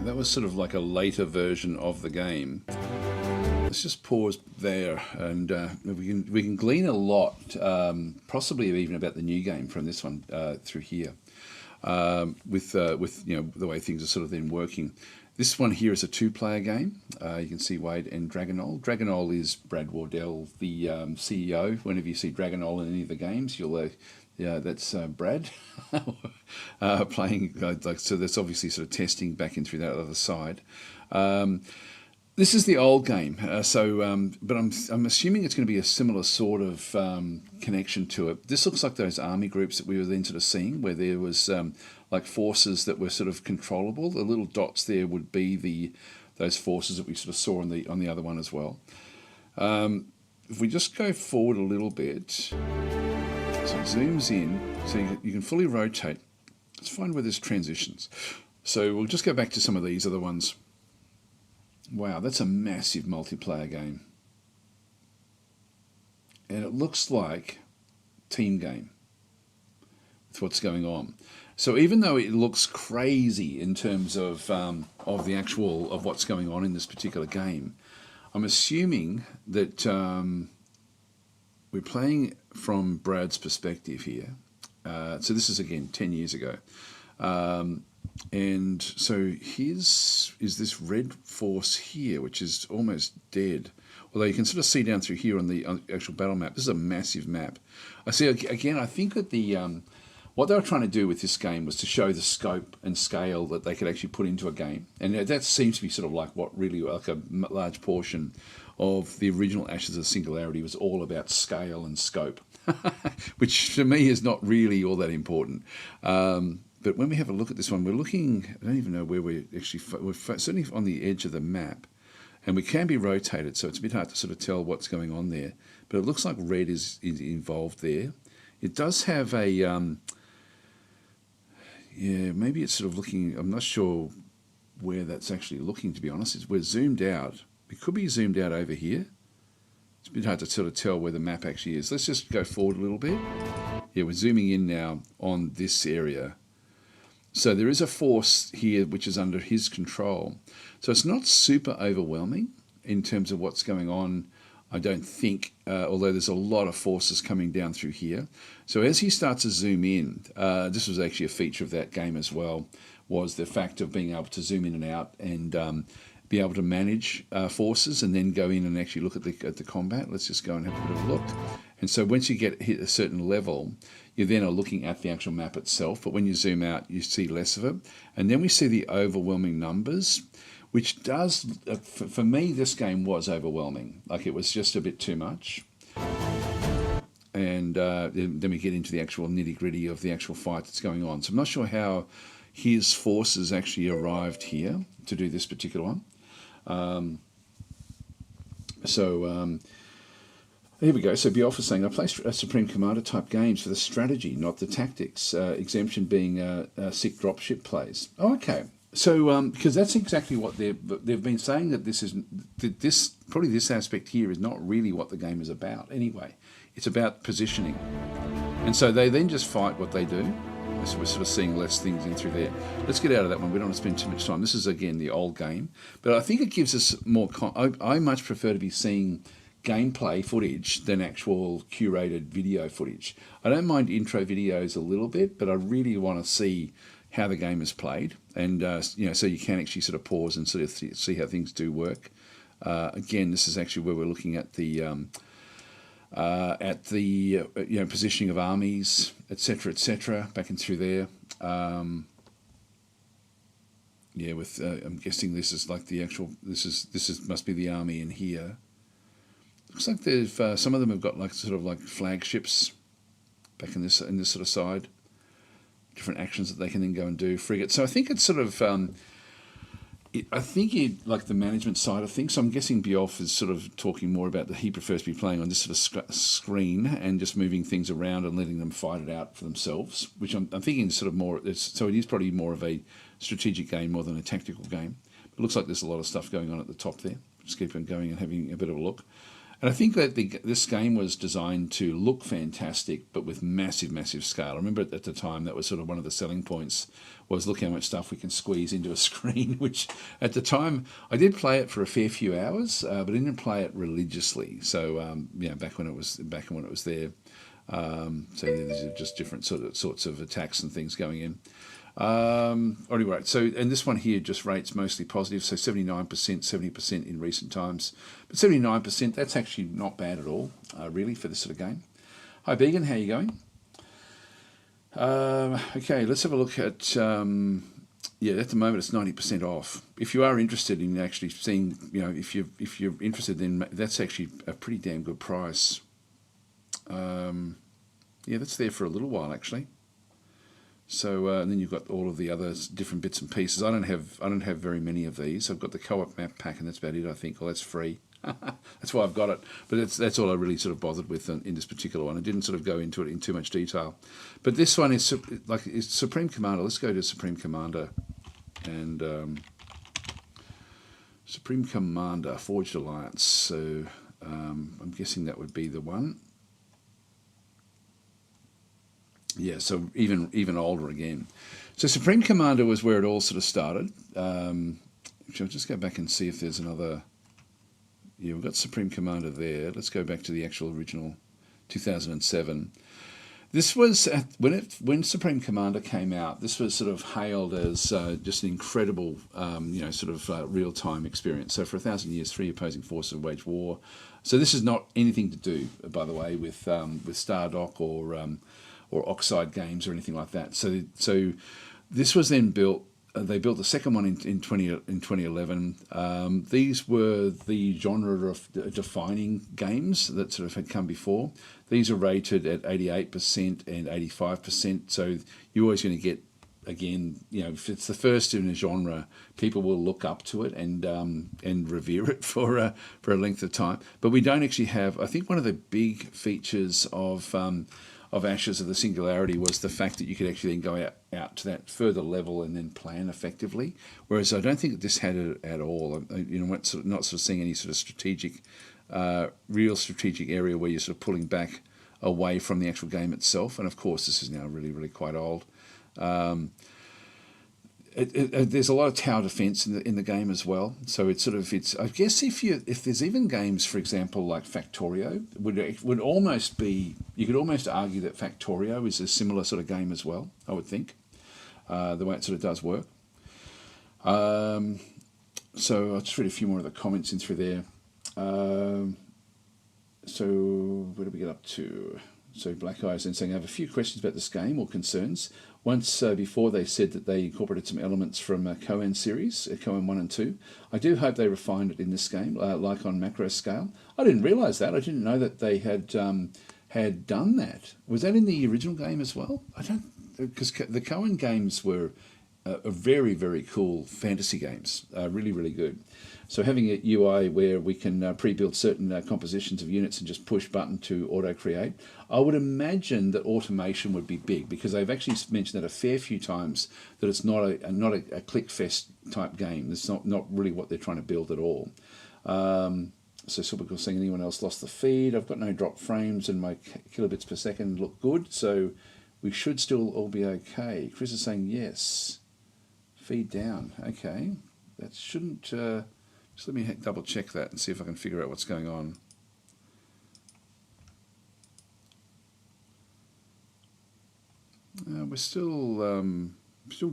Speaker 1: That was sort of like a later version of the game. Let's just pause there, and we can glean a lot, possibly even about the new game from this one through here, with the way things are sort of then working. This one here is a 2-player game. You can see Wade and Dragonol. Dragonol is Brad Wardell, the CEO. Whenever you see Dragonol in any of the games, you'll that's Brad playing. So that's obviously sort of testing back in through that other side. This is the old game, but I'm assuming it's going to be a similar sort of connection to it. This looks like those army groups that we were then sort of seeing, where there was like forces that were sort of controllable. The little dots there would be those forces that we sort of saw on the other one as well. If we just go forward a little bit, so it zooms in, so you can fully rotate. Let's find where there's transitions. So we'll just go back to some of these other ones. Wow, that's a massive multiplayer game. And it looks like team game with what's going on. So even though it looks crazy in terms of the actual of what's going on in this particular game, I'm assuming that we're playing from Brad's perspective here. So this is again 10 years ago. And so his is this red force here, which is almost dead. Although you can sort of see down through here on the actual battle map. This is a massive map. I see again. I think that what they were trying to do with this game was to show the scope and scale that they could actually put into a game, and that seems to be sort of like what really like a large portion of the original Ashes of Singularity was all about scale and scope, which to me is not really all that important. But when we have a look at this one, we're looking, I don't even know where we're actually, we're certainly on the edge of the map, and we can be rotated, so it's a bit hard to sort of tell what's going on there. But it looks like red is involved there. It does have a, yeah, maybe it's sort of looking, I'm not sure where that's actually looking, to be honest. We're zoomed out, We could be zoomed out over here. It's a bit hard to sort of tell where the map actually is. Let's just go forward a little bit. Yeah, we're zooming in now on this area. So there is a force here which is under his control. So it's not super overwhelming in terms of what's going on, I don't think, although there's a lot of forces coming down through here. So as he starts to zoom in, this was actually a feature of that game as well, was the fact of being able to zoom in and out and be able to manage forces and then go in and actually look at the combat. Let's just go and have a bit of a look. And so once you hit a certain level, you then are looking at the actual map itself, but when you zoom out, you see less of it. And then we see the overwhelming numbers, which does, for me, this game was overwhelming. Like, it was just a bit too much. And then we get into the actual nitty-gritty of the actual fight that's going on. So I'm not sure how his forces actually arrived here to do this particular one. Here we go. So Bioff is saying, I play Supreme Commander type games for the strategy, not the tactics. Exemption being sick dropship plays. Oh, okay. So because that's exactly what they've been saying, that this aspect here is not really what the game is about anyway. It's about positioning. And so they then just fight what they do. So we're sort of seeing less things in through there. Let's get out of that one. We don't want to spend too much time. This is, again, the old game. But I think it gives us more... I much prefer to be seeing gameplay footage than actual curated video footage. I don't mind intro videos a little bit, but I really want to see how the game is played, and so you can actually sort of pause and sort of see how things do work. Again, this is actually where we're looking at the positioning of armies, etc., back in through there. I'm guessing this is like the actual. This must be the army in here. Looks like they've some of them have got like sort of like flagships back in this sort of side. Different actions that they can then go and do, frigate. So I think it's sort of, I think it like the management side of things. So I'm guessing Bioff is sort of talking more about that he prefers to be playing on this sort of screen and just moving things around and letting them fight it out for themselves, which I'm thinking is sort of more, so it is probably more of a strategic game more than a tactical game. It looks like there's a lot of stuff going on at the top there. Just keep on going and having a bit of a look. And I think that this game was designed to look fantastic, but with massive, massive scale. I remember at the time that was sort of one of the selling points, was look how much stuff we can squeeze into a screen, which at the time, I did play it for a fair few hours, but I didn't play it religiously. So, back when it was there. So these are just different sorts of attacks and things going in. Anyway, so, and this one here just rates mostly positive, so 79%, 70% in recent times. But 79%, that's actually not bad at all, really, for this sort of game. Hi, Began, how are you going? Okay, let's have a look at, at the moment it's 90% off. If you are interested in actually seeing, if you're interested, then that's actually a pretty damn good price. That's there for a little while, actually. So and then you've got all of the other different bits and pieces. I don't have very many of these. I've got the co-op map pack, and that's about it, I think. Well, that's free. That's why I've got it. But that's all I really sort of bothered with in this particular one. I didn't sort of go into it in too much detail. But this one is it's Supreme Commander. Let's go to Supreme Commander, and Supreme Commander Forged Alliance. So I'm guessing that would be the one. Yeah, so even older again. So Supreme Commander was where it all sort of started. I'll just go back and see if there's another... Yeah, we've got Supreme Commander there. Let's go back to the actual original 2007. This was, when Supreme Commander came out, this was sort of hailed as just an incredible, real-time experience. So for 1,000 years, 3 opposing forces waged war. So this is not anything to do, by the way, with Stardock or Oxide games or anything like that. So this was then built. They built the second one in 2011. These were the genre of defining games that sort of had come before. These are rated at 88% and 85%. So you're always going to get, again, if it's the first in a genre, people will look up to it and revere it for a length of time. But we don't actually have. I think one of the big features of of Ashes of the Singularity was the fact that you could actually then go out to that further level and then plan effectively. Whereas I don't think that this had it at all. Not sort of seeing any sort of strategic, real strategic area where you're sort of pulling back away from the actual game itself. And of course, this is now really, really quite old. There's a lot of tower defense in the game as well. So it's I guess if there's even games, for example, like Factorio, would almost be, you could almost argue that Factorio is a similar sort of game as well, I would think, the way it sort of does work. So I'll just read a few more of the comments in through there. So where do we get up to? So Black Eyes then saying, I have a few questions about this game or concerns. Once before they said that they incorporated some elements from Cohen series, Cohen 1 and 2. I do hope they refined it in this game, like on macro scale. I didn't realise that. I didn't know that they had done that. Was that in the original game as well? Because the Cohen games were very, very cool fantasy games, really, really good. So having a UI where we can pre-build certain compositions of units and just push button to auto-create, I would imagine that automation would be big, because they've actually mentioned that a fair few times that it's not a click-fest type game. It's not really what they're trying to build at all. So Supercool saying, anyone else lost the feed? I've got no drop frames and my kilobits per second look good, so we should still all be okay. Chris is saying yes. Feed down. Okay. That shouldn't... just let me double check that and see if I can figure out what's going on. We're still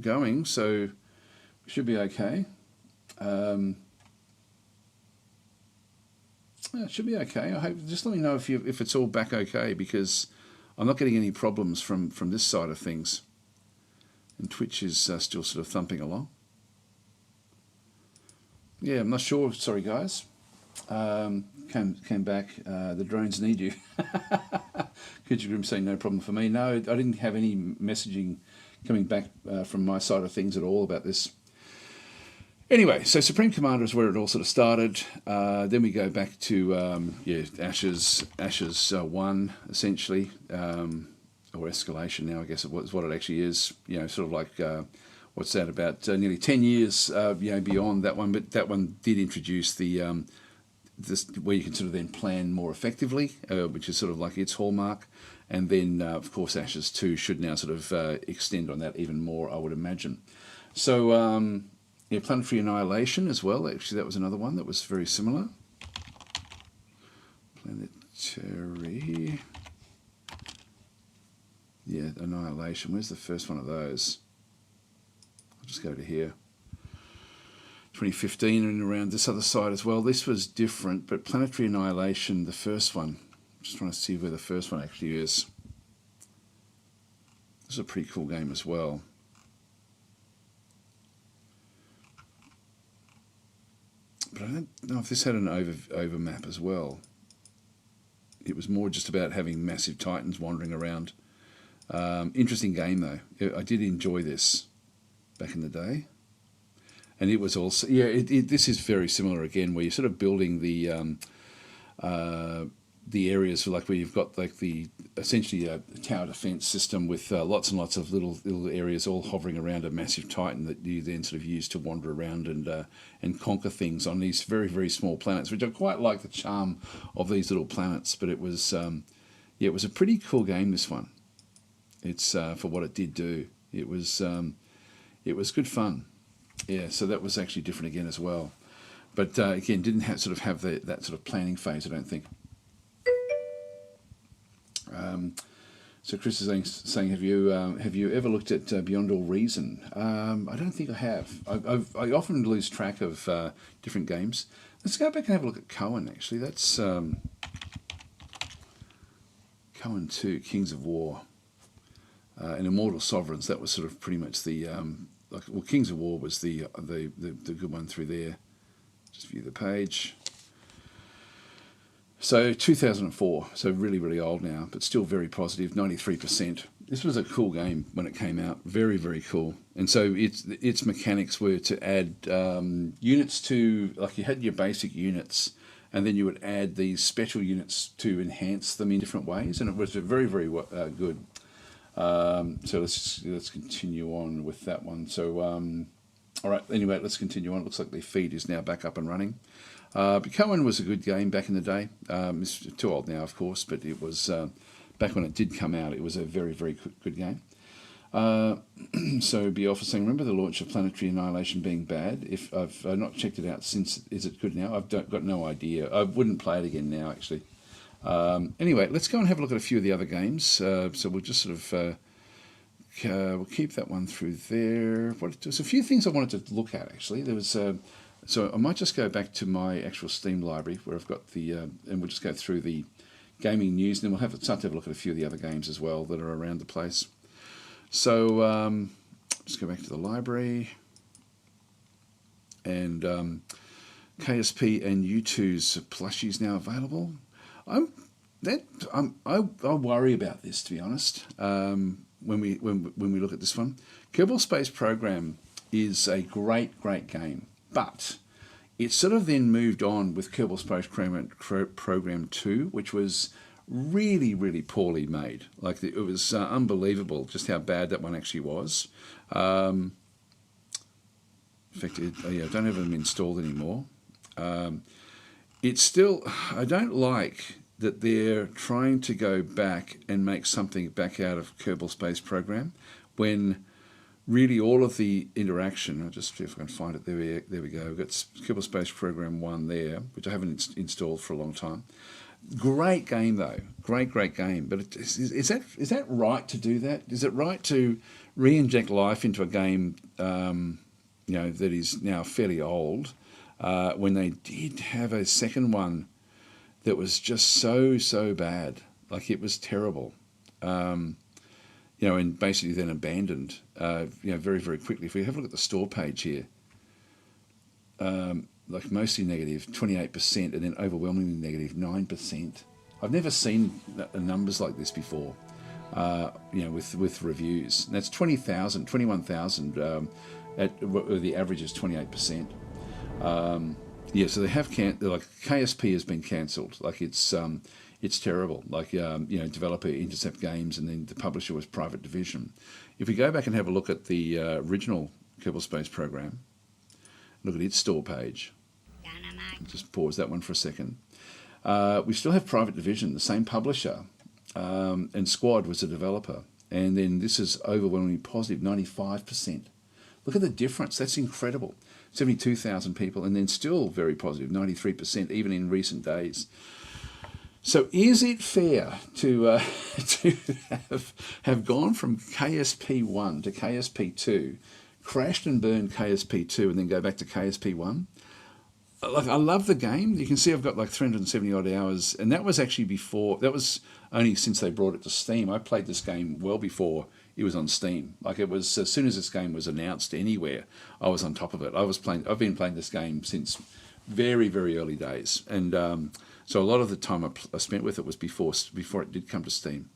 Speaker 1: going, so we should be okay. It should be okay. I hope. Just let me know if it's all back okay, because I'm not getting any problems from this side of things, and Twitch is still sort of thumping along. Yeah, I'm not sure. Sorry, guys. Came back. The drones need you. Kujigrim saying no problem for me. No, I didn't have any messaging coming back from my side of things at all about this. Anyway, so Supreme Commander is where it all sort of started. Then we go back to Ashes 1 essentially, or Escalation now, I guess is what it actually is. Sort of like. What's that, about nearly 10 years beyond that one, but that one did introduce the this where you can sort of then plan more effectively, which is sort of like its hallmark. And then of course Ashes 2 should now sort of extend on that even more, I would imagine. So Planetary Annihilation as well, actually that was another one that was very similar. Planetary Annihilation, where's the first one of those? I'll just go to here. 2015 and around this other side as well. This was different, but Planetary Annihilation, the first one. I'm just trying to see where the first one actually is. This is a pretty cool game as well. But I don't know if this had an over map as well. It was more just about having massive titans wandering around. Interesting game though. I did enjoy this back in the day, and it was also this is very similar again, where you're sort of building the areas like where you've got like essentially a tower defense system with lots and lots of little areas all hovering around a massive titan that you then sort of use to wander around and conquer things on these very, very small planets, which I quite like the charm of these little planets. But it was it was a pretty cool game, this one. It's for what it did do. It was good fun. Yeah, so that was actually different again as well. But again, didn't have that sort of planning phase, I don't think. So Chris is saying, have you ever looked at Beyond All Reason? I don't think I have. I often lose track of different games. Let's go back and have a look at Cohen, actually. That's Cohen 2, Kings of War. And Immortal Sovereigns, that was sort of pretty much the Kings of War was the good one through there. Just view the page. So 2004, so really, really old now, but still very positive, 93%. This was a cool game when it came out, very, very cool. And so its mechanics were to add units to, like you had your basic units, and then you would add these special units to enhance them in different ways, and it was very, very good. So let's continue on with that one. So all right, anyway, let's continue on. It looks like the feed is now back up and running. Cohen was a good game back in the day. It's too old now, of course, but it was back when it did come out. It was a very, very good game. So Bioff is saying, remember the launch of Planetary Annihilation being bad? If I've not checked it out since, is it good now? I've got no idea. I wouldn't play it again now, actually. Anyway, let's go and have a look at a few of the other games. So we'll just sort of we'll keep that one through there. There's a few things I wanted to look at, actually. There was so I might just go back to my actual Steam library where I've got the and we'll just go through the gaming news, and then we'll start to have a look at a few of the other games as well that are around the place. So let's go back to the library, and KSP and U2's plushies now available. I worry about this, to be honest. When we look at this one, Kerbal Space Program is a great game, but it sort of then moved on with Kerbal Space Program 2, which was really, really poorly made. Like, it was unbelievable just how bad that one actually was. In fact, I don't have them installed anymore. It's still, I don't like that they're trying to go back and make something back out of Kerbal Space Program when really all of the interaction, I'll just see if I can find it, there we go, we've got Kerbal Space Program 1 there, which I haven't installed for a long time. Great game though, great game. But is that right to do that? Is it right to re-inject life into a game, that is now fairly old, when they did have a second one that was just so bad, like it was terrible, and basically then abandoned, very, very quickly. If we have a look at the store page here. Like mostly negative, 28%, and then overwhelmingly negative, 9%. I've never seen numbers like this before, with reviews. And that's 21,000. The average is 28%. So they have like KSP has been cancelled. Like it's terrible. Like developer Intercept Games, and then the publisher was Private Division. If we go back and have a look at the original Kerbal Space Program, look at its store page. Just pause that one for a second. We still have Private Division, the same publisher, and Squad was a developer. And then this is overwhelmingly positive, 95%. Look at the difference. That's incredible. 72,000 people, and then still very positive, 93%, even in recent days. So is it fair to have gone from KSP1 to KSP2, crashed and burned KSP2, and then go back to KSP1? Like, I love the game. You can see I've got like 370 odd hours, and that was actually before. That was only since they brought it to Steam. I played this game well before it was on Steam. Like, it was as soon as this game was announced anywhere, I was on top of it. I've been playing this game since very, very early days, and so a lot of the time I spent with it was before it did come to Steam.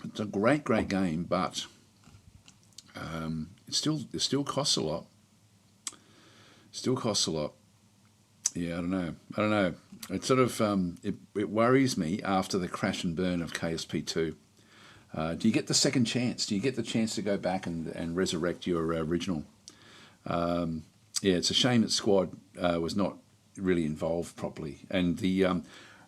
Speaker 1: It's a great game, but it still costs a lot. Still costs a lot. Yeah, I don't know. It sort of it worries me after the crash and burn of KSP2. Do you get the second chance? Do you get the chance to go back and resurrect your original? It's a shame that Squad was not really involved properly, and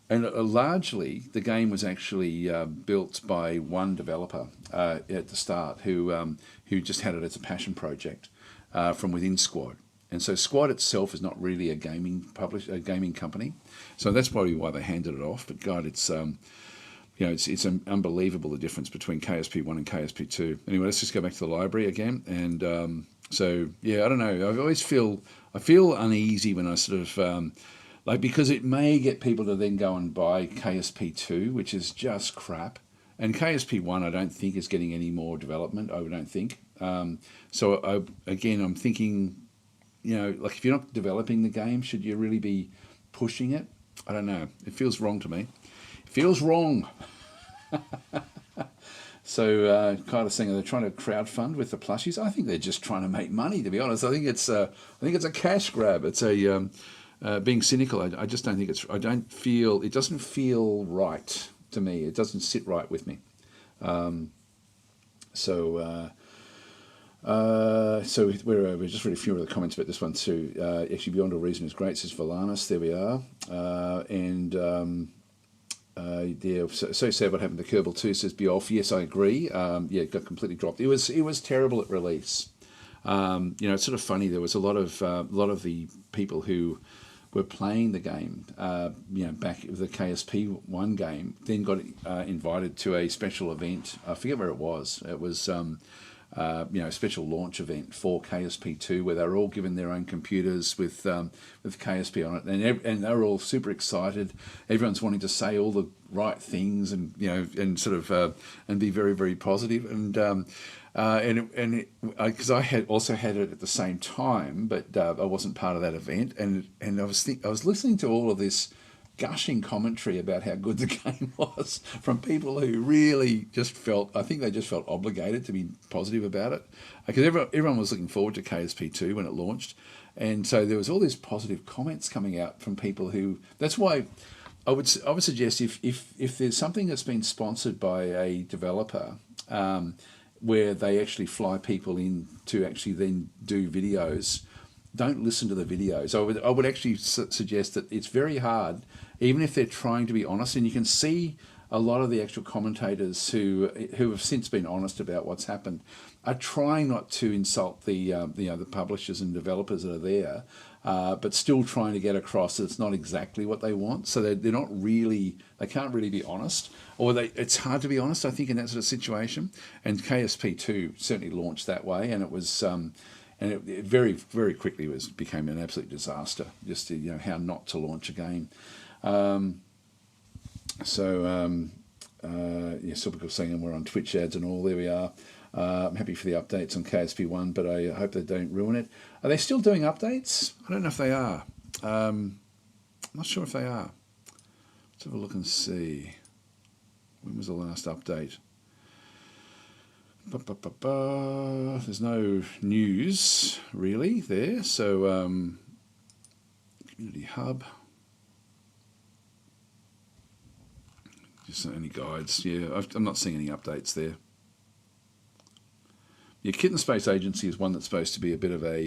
Speaker 1: largely the game was actually built by one developer at the start who just had it as a passion project from within Squad. And so Squad itself is not really a gaming company, so that's probably why they handed it off. But God, it's unbelievable the difference between KSP1 and KSP2. Anyway, let's just go back to the library again. And I don't know. I feel uneasy when I sort of because it may get people to then go and buy KSP2, which is just crap, and KSP1 I don't think is getting any more development. I don't think. I'm thinking. Like, if you're not developing the game, should you really be pushing it? I don't know. It feels wrong to me. It feels wrong. So kind of saying they're trying to crowdfund with the plushies. I think they're just trying to make money. To be honest, I think it's a cash grab. It's a being cynical. I just don't think it's. I don't feel it doesn't feel right to me. It doesn't sit right with me. So we're just read a few of the comments about this one too. Actually, Beyond All Reason is great, says Valanis. There we are. Yeah, so sad what happened to Kerbal 2, says Be Off. Yes, I agree. Yeah, it got completely dropped. It was terrible at release. It's sort of funny. There was a lot of the people who were playing the game, back with the KSP1 game, then got invited to a special event. I forget where it was. It was a special launch event for KSP2 where they were all given their own computers with KSP on it, and they were all super excited. Everyone's wanting to say all the right things and and be very, very positive. Because I had also had it at the same time, but I wasn't part of that event, and I was listening to all of this gushing commentary about how good the game was from people who really just felt, I think they just felt obligated to be positive about it, because everyone was looking forward to KSP2 when it launched, and so there was all these positive comments coming out from people who. That's why I would suggest if there's something that's been sponsored by a developer, where they actually fly people in to actually then do videos, don't listen to the videos. I would actually suggest that it's very hard, even if they're trying to be honest, and you can see a lot of the actual commentators who have since been honest about what's happened are trying not to insult the publishers and developers that are there, but still trying to get across that it's not exactly what they want. So they can't really be honest, or it's hard to be honest, I think, in that sort of situation. And KSP2 certainly launched that way, and it was. And it very, very quickly became an absolute disaster. Just how not to launch a game. Supercool saying we're on Twitch ads and all. There we are. I'm happy for the updates on KSP1, but I hope they don't ruin it. Are they still doing updates? I don't know if they are. I'm not sure if they are. Let's have a look and see. When was the last update? There's no news really there. So Community Hub. Just any guides. Yeah, I'm not seeing any updates there. Yeah, Kitten Space Agency is one that's supposed to be a bit of a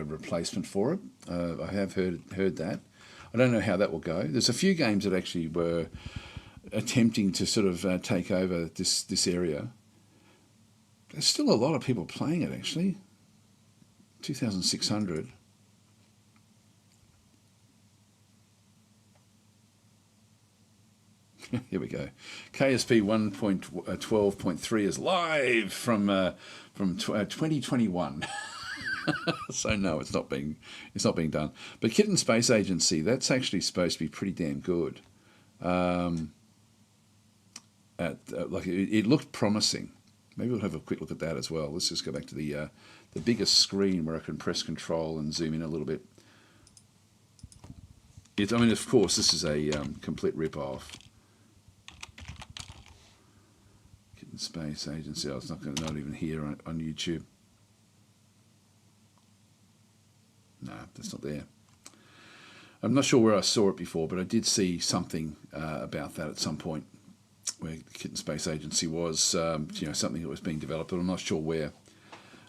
Speaker 1: replacement for it. I have heard that. I don't know how that will go. There's a few games that actually were attempting to sort of take over this area. There's still a lot of people playing it, actually. 2,600. Here we go. KSP 1.12.3 is live from 2021. So no, it's not being done. But Kitten Space Agency, that's actually supposed to be pretty damn good. It looked promising. Maybe we'll have a quick look at that as well. Let's just go back to the biggest screen where I can press Control and zoom in a little bit. Of course, this is a complete rip-off. Kitten Space Agency. Oh, it's not even here on YouTube. No, that's not there. I'm not sure where I saw it before, but I did see something about that at some point, where the Kitten Space Agency was, something that was being developed, but I'm not sure where.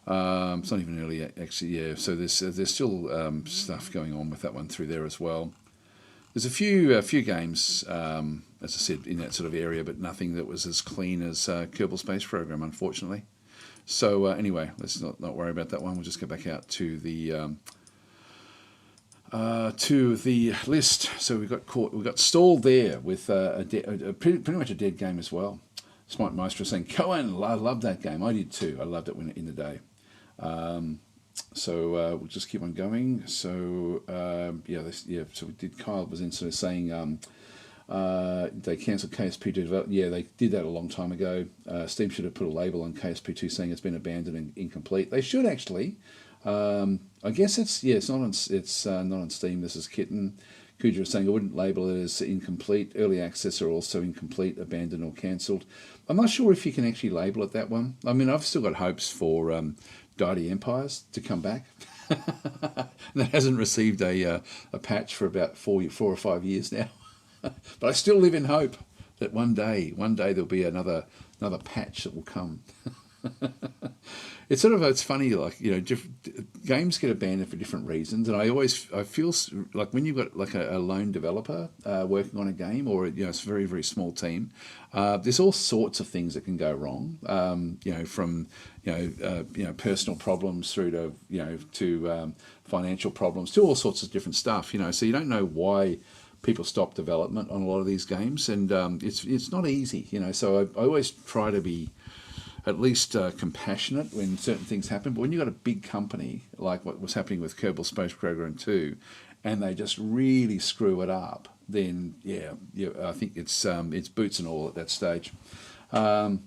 Speaker 1: It's not even early, actually. Yeah, so there's still stuff going on with that one through there as well. There's a few games, as I said, in that sort of area, but nothing that was as clean as Kerbal Space Program, unfortunately. So anyway, let's not worry about that one. We'll just go back out to the list. So we got stalled there with pretty much a dead game as well. Smart Maestro saying, Cohen, I love that game. I did too. I loved it in the day. So we'll just keep on going. So so we did. Kyle was in sort of saying they cancelled KSP2 development. Yeah, they did that a long time ago. Steam should have put a label on KSP2 saying it's been abandoned and incomplete. They should actually. I guess it's not on Steam. This is Kitten. Kuja is saying, I wouldn't label it as incomplete. Early access are also incomplete, abandoned or cancelled. I'm not sure if you can actually label it that one. I mean, I've still got hopes for Dynasty Empires to come back. That hasn't received a patch for about 4 or 5 years now. But I still live in hope that one day there'll be another patch that will come. It's funny, like, games get abandoned for different reasons, and I feel like when you've got like a lone developer working on a game, or it's a very, very small team, there's all sorts of things that can go wrong. From personal problems through to financial problems, to all sorts of different stuff. So you don't know why people stop development on a lot of these games, and it's not easy. So I always try to be at least compassionate when certain things happen. But when you've got a big company, like what was happening with Kerbal Space Program 2, and they just really screw it up, then I think it's boots and all at that stage. Falcon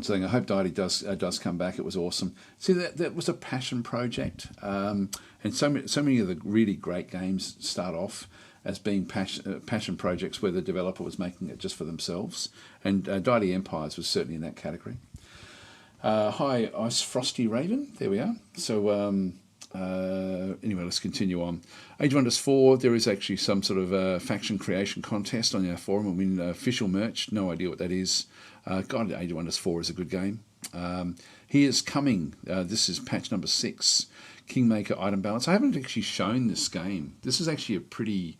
Speaker 1: saying, I hope Dynasty does come back. It was awesome. See, that was a passion project, and so many of the really great games start off as being passion projects where the developer was making it just for themselves. And Dynasty Empires was certainly in that category. Hi, Ice Frosty Raven. There we are. So anyway, let's continue on. Age of Wonders 4, there is actually some sort of faction creation contest on our forum. I mean, official merch, no idea what that is. God, Age of Wonders 4 is a good game. He is coming. This is patch number 6. Kingmaker item balance. I haven't actually shown this game. This is actually a pretty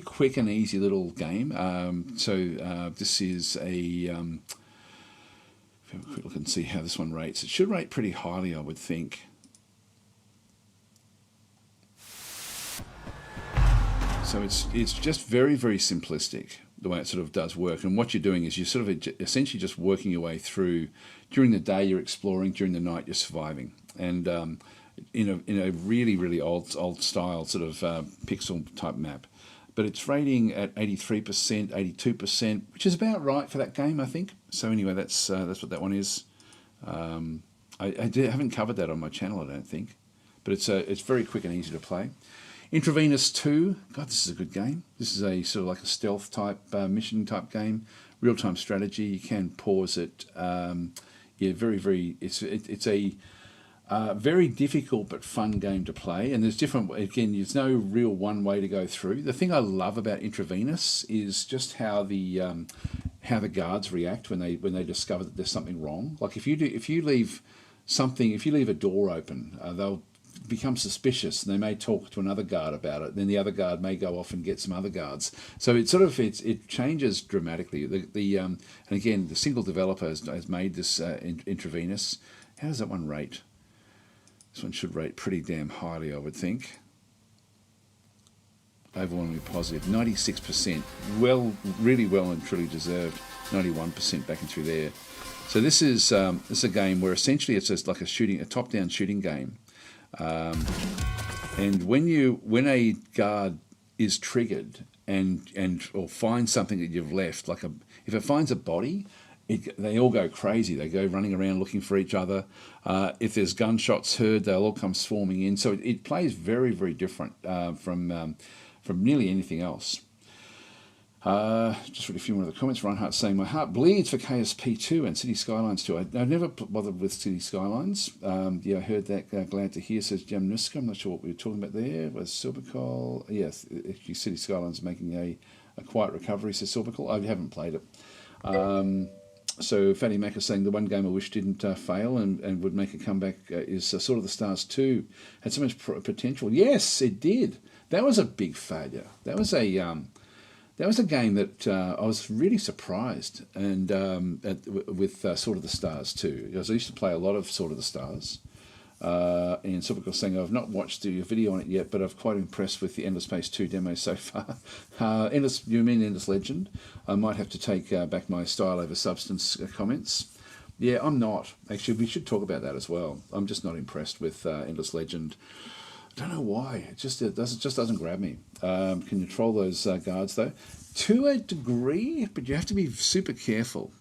Speaker 1: quick and easy little game. This is a have a quick look and see how this one rates. It should rate pretty highly, I would think. So it's just very, very simplistic, the way it sort of does work. And what you're doing is you're sort of essentially just working your way through. During the day you're exploring, during the night you're surviving. And in a really, really old style sort of pixel type map. But it's rating at 83%, 82%, which is about right for that game, I think. So anyway, that's what that one is. I haven't covered that on my channel, I don't think. But it's very quick and easy to play. Intravenous 2, God, this is a good game. This is a sort of like a stealth type mission type game, real-time strategy. You can pause it. Very, very. It's a very difficult but fun game to play, and there's there's no real one way to go through. The thing I love about Intravenous is just how the guards react when they discover that there's something wrong. Like if you leave a door open, they'll become suspicious and they may talk to another guard about it. Then the other guard may go off and get some other guards. So it changes dramatically. And again, the single developer has made this Intravenous. How does that one rate? This one should rate pretty damn highly, I would think. Overwhelmingly positive, 96%. Really well and truly deserved. 91% back and through there. So this is a game where essentially it's just like a top-down shooting game. And when a guard is triggered or finds something that you've left, if it finds a body, they all go crazy. They go running around looking for each other. If there's gunshots heard, they'll all come swarming in. So it plays very, very different from nearly anything else. Just read a few more of the comments. Reinhardt saying, my heart bleeds for KSP2 and City Skylines 2. I've never bothered with City Skylines. I heard that. Glad to hear, says Jamnuska. I'm not sure what we were talking about there. Was Silvercall? Yes, actually City Skylines making a quiet recovery, says Silvercall. I haven't played it. So Fatty Mac is saying the one game I wish didn't fail and would make a comeback is Sword of the Stars 2. Had so much potential. Yes, it did. That was a big failure. That was a game that I was really surprised with Sword of the Stars 2. Because I used to play a lot of Sword of the Stars. And Silvercall saying, I've not watched the video on it yet, but I'm quite impressed with the Endless Space 2 demo so far. You mean Endless Legend? I might have to take back my style over substance comments. Yeah, I'm not. Actually, we should talk about that as well. I'm just not impressed with Endless Legend. I don't know why. It just doesn't grab me. Can you control those guards, though? To a degree, but you have to be super careful.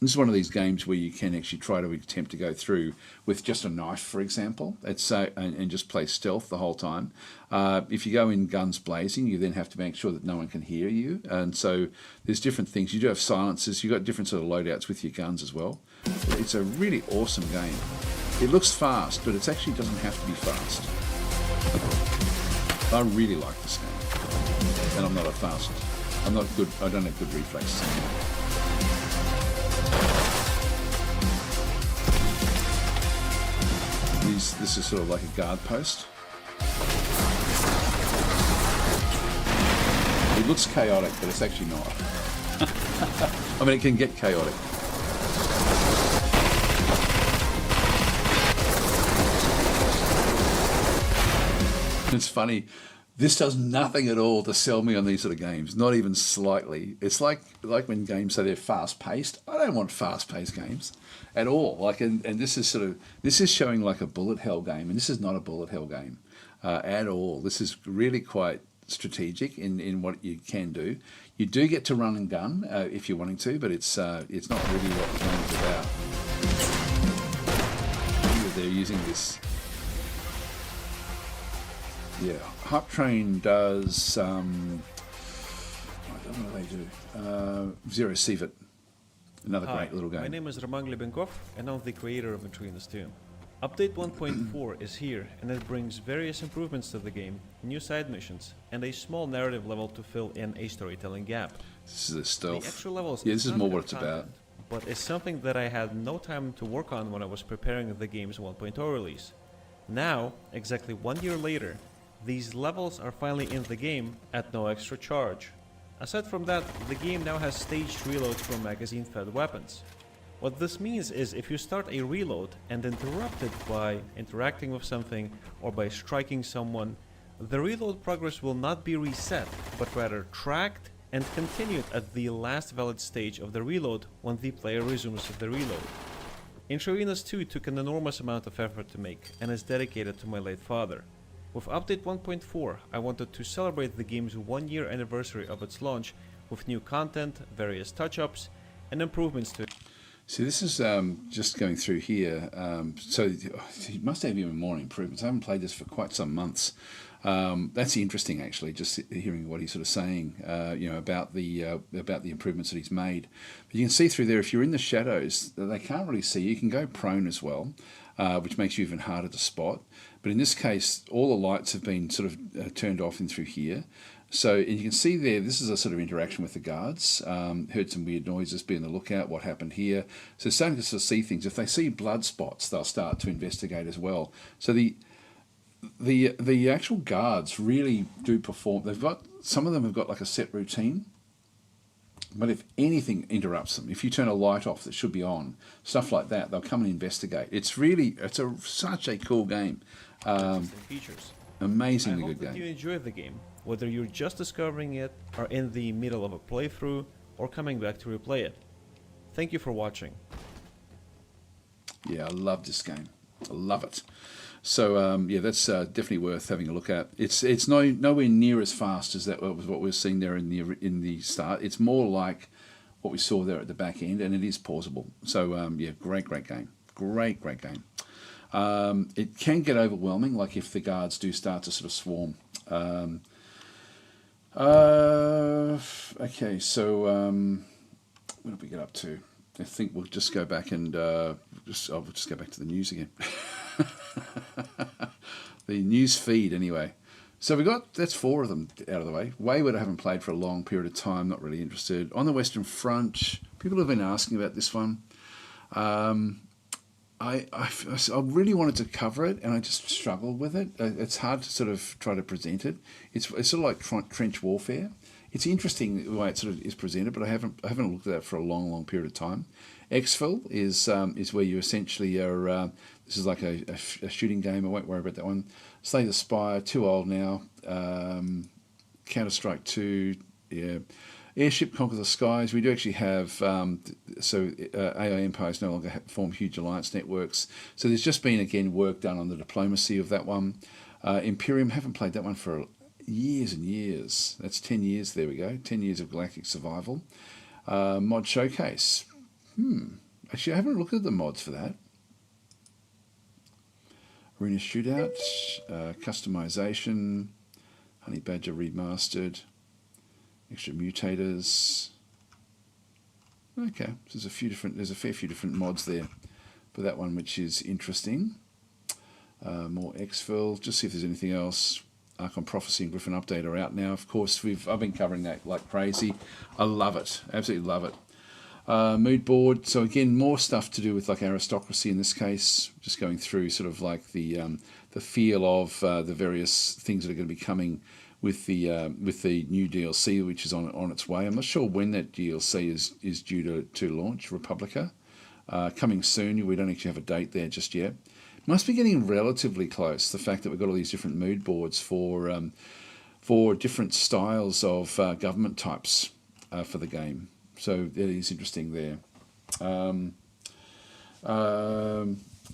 Speaker 1: This is one of these games where you can actually try to attempt to go through with just a knife, for example, and just play stealth the whole time. If you go in guns blazing, you then have to make sure that no one can hear you. And so there's different things. You do have silencers. You've got different sort of loadouts with your guns as well. It's a really awesome game. It looks fast, but it actually doesn't have to be fast. I really like this game. And I'm not good, I don't have good reflexes. This is sort of like a guard post. It looks chaotic, but it's actually not. I mean, it can get chaotic. It's funny. This does nothing at all to sell me on these sort of games, not even slightly. It's like when games say they're fast-paced. I don't want fast-paced games at all. And this is showing like a bullet hell game, and this is not a bullet hell game at all. This is really quite strategic in what you can do. You do get to run and gun if you're wanting to, but it's not really what the game is about. They're using this. Yeah, Hype Train does, I don't know what they do, Zero Seevit, another great little game.
Speaker 3: My name is Roman Glebenkov, and I'm the creator of Intravenous 2. Update 1.4 is here, and it brings various improvements to the game, new side missions, and a small narrative level to fill in a storytelling gap.
Speaker 1: This is a stealth.
Speaker 3: The extra levels
Speaker 1: this is more what it's about.
Speaker 3: But it's something that I had no time to work on when I was preparing the game's 1.0 release. Now, exactly 1 year later, these levels are finally in the game at no extra charge. Aside from that, the game now has staged reloads from magazine-fed weapons. What this means is if you start a reload and interrupt it by interacting with something or by striking someone, the reload progress will not be reset, but rather tracked and continued at the last valid stage of the reload when the player resumes the reload. Intravenous 2 took an enormous amount of effort to make and is dedicated to my late father. With Update 1.4, I wanted to celebrate the game's 1 year anniversary of its launch with new content, various touch-ups, and improvements to it.
Speaker 1: See, this is just going through here. So you must have even more improvements. I haven't played this for quite some months. That's interesting, actually, just hearing what he's sort of saying, about the improvements that he's made. But you can see through there, if you're in the shadows, they can't really see. You can go prone as well, which makes you even harder to spot. But in this case, all the lights have been sort of turned off in through here. So, and you can see there, this is a sort of interaction with the guards. Heard some weird noises, be on the lookout, what happened here. So starting to sort of see things. If they see blood spots, they'll start to investigate as well. So the actual guards really do perform. Some of them have got like a set routine. But if anything interrupts them, if you turn a light off that should be on, stuff like that, they'll come and investigate. It's such a cool game.
Speaker 3: Features.
Speaker 1: Amazingly good
Speaker 3: I hope that
Speaker 1: game.
Speaker 3: you enjoy the game, whether you're just discovering it, are in the middle of a playthrough, or coming back to replay it. Thank you for watching.
Speaker 1: Yeah, I love this game. I love it. So that's definitely worth having a look at. It's nowhere near as fast as that was what we were seeing there in the start. It's more like what we saw there at the back end, and it is pausable. So great game, great game. It can get overwhelming, like if the guards do start to sort of swarm. Okay, so what did we get up to? I think we'll just go back and we'll just go back to the news again. The news feed anyway. So that's 4 of them out of the way. Wayward I haven't played for a long period of time, not really interested. On the Western Front, people have been asking about this one. I really wanted to cover it, and I just struggled with it. It's hard to sort of try to present it. It's sort of like trench warfare. It's interesting the way it sort of is presented, but I haven't looked at that for a long period of time. Exfil is where you essentially are. This is like a shooting game. I won't worry about that one. Slay the Spire, too old now. Counter-Strike 2, yeah. Airship Conquer the Skies. We do actually have, AI empires no longer form huge alliance networks. So there's just been, again, work done on the diplomacy of that one. Imperium, haven't played that one for years and years. That's 10 years, there we go. 10 years of galactic survival. Mod Showcase. Actually, I haven't looked at the mods for that. Arena Shootout, customization, Honey Badger remastered, extra mutators. Okay, so there's a fair few different mods there for that one, which is interesting. More exfil. Just see if there's anything else. Archon Prophecy and Griffin Update are out now. Of course, I've been covering that like crazy. I love it, absolutely love it. Mood board. So again, more stuff to do with like aristocracy in this case. Just going through sort of like the feel of the various things that are going to be coming with the new DLC, which is on its way. I'm not sure when that DLC is due to launch. Republica, coming soon. We don't actually have a date there just yet. Must be getting relatively close. The fact that we've got all these different mood boards for different styles of government types for the game. So that is interesting there.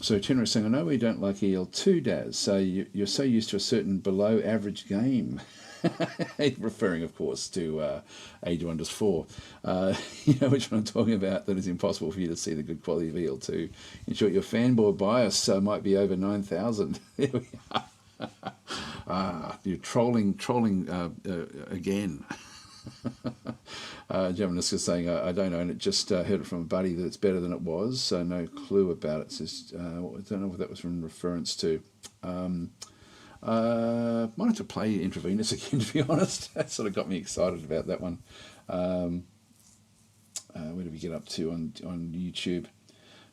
Speaker 1: So Tenor is saying, I know we don't like EL2, Daz. So you're so used to a certain below average game. Referring, of course, to Age of Wonders 4. You know which one I'm talking about, that it's impossible for you to see the good quality of EL2. In short, your fanboy bias might be over 9,000. There we are. You're trolling again. Germanus is saying, I don't own it, just heard it from a buddy that it's better than it was, so no clue about it. Says, I don't know what that was in reference to. Might have to play Intravenous again, to be honest. That sort of got me excited about that one. Where did we get up to on YouTube?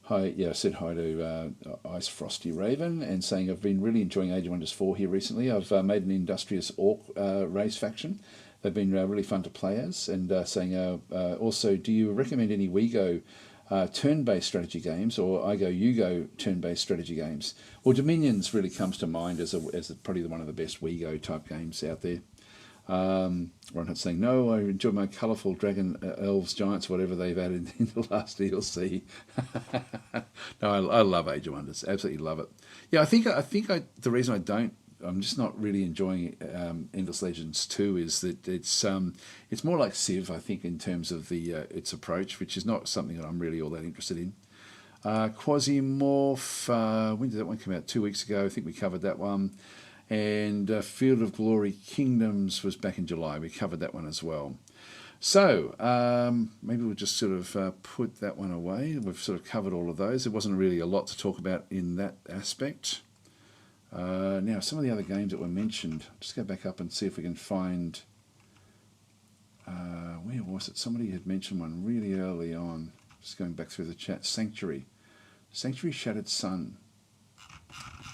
Speaker 1: Hi, yeah, I said hi to Ice Frosty Raven, and saying I've been really enjoying Age of Wonders 4 here recently. I've made an industrious orc race faction. They've been really fun to play as, and saying also, do you recommend any WeGo turn-based strategy games, or I go you go turn-based strategy games? Well, Dominions really comes to mind as probably one of the best WeGo type games out there. Ronhard's saying, no, I enjoy my colourful dragon, elves, giants, whatever they've added in the last DLC. No, I love Age of Wonders, absolutely love it. Yeah, I think the reason I'm just not really enjoying Endless Legends 2 is that it's more like Civ, I think, in terms of its approach, which is not something that I'm really all that interested in. Quasimorph, when did that one come out? 2 weeks ago, I think we covered that one. And Field of Glory Kingdoms was back in July. We covered that one as well. So maybe we'll just sort of put that one away. We've sort of covered all of those. There wasn't really a lot to talk about in that aspect. Now, some of the other games that were mentioned, just go back up and see if we can find, where was it? Somebody had mentioned one really early on. Just going back through the chat. Sanctuary Shattered Sun.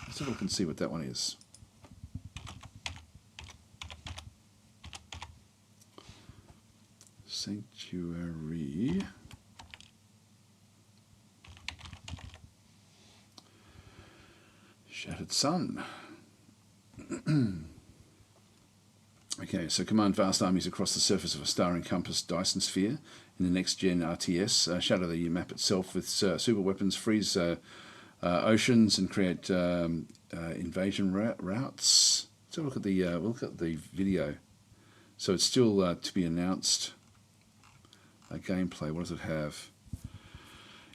Speaker 1: Let's have a look and see what that one is. Sanctuary. Shattered Sun. Okay, so command vast armies across the surface of a star-encompassed Dyson sphere in the next-gen RTS. Shatter the map itself with super weapons, freeze oceans, and create invasion routes. So look at the video. So it's still to be announced. Gameplay. What does it have?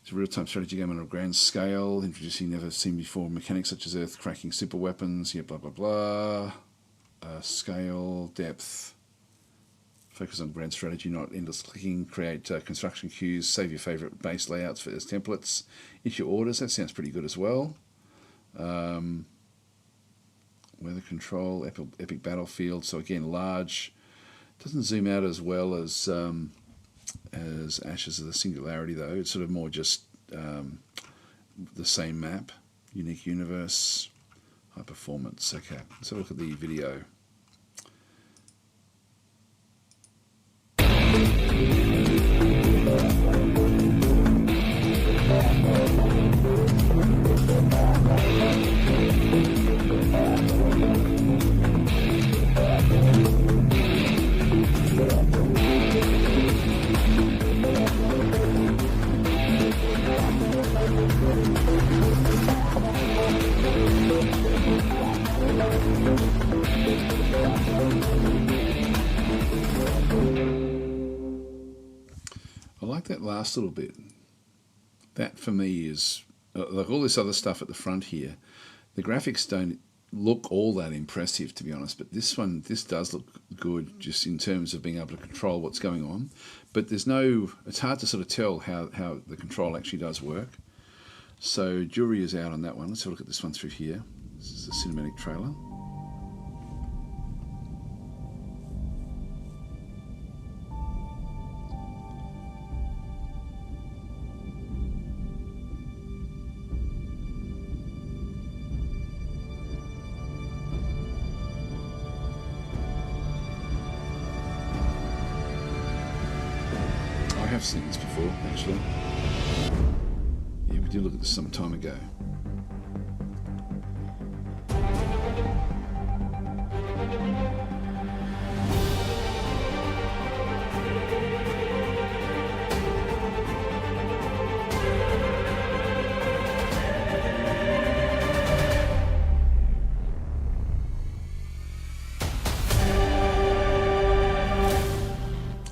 Speaker 1: It's a real-time strategy game on a grand scale, introducing never-seen-before mechanics such as earth-cracking super weapons, blah, blah, blah. Scale, depth, focus on grand strategy, not endless clicking, create construction queues, save your favourite base layouts as templates, issue orders, that sounds pretty good as well. Weather control, epic battlefield, so again, large, doesn't zoom out as well as Ashes of the Singularity though. It's sort of more just the same map, unique universe, high performance. Okay, let's have a look at the video. I like that last little bit. That for me is, like all this other stuff at the front here, the graphics don't look all that impressive, to be honest, but this does look good just in terms of being able to control what's going on. But it's hard to sort of tell how the control actually does work. So jury is out on that one. Let's have a look at this one through here. This is the cinematic trailer. I have seen this before, actually. Yeah, we did look at this some time ago.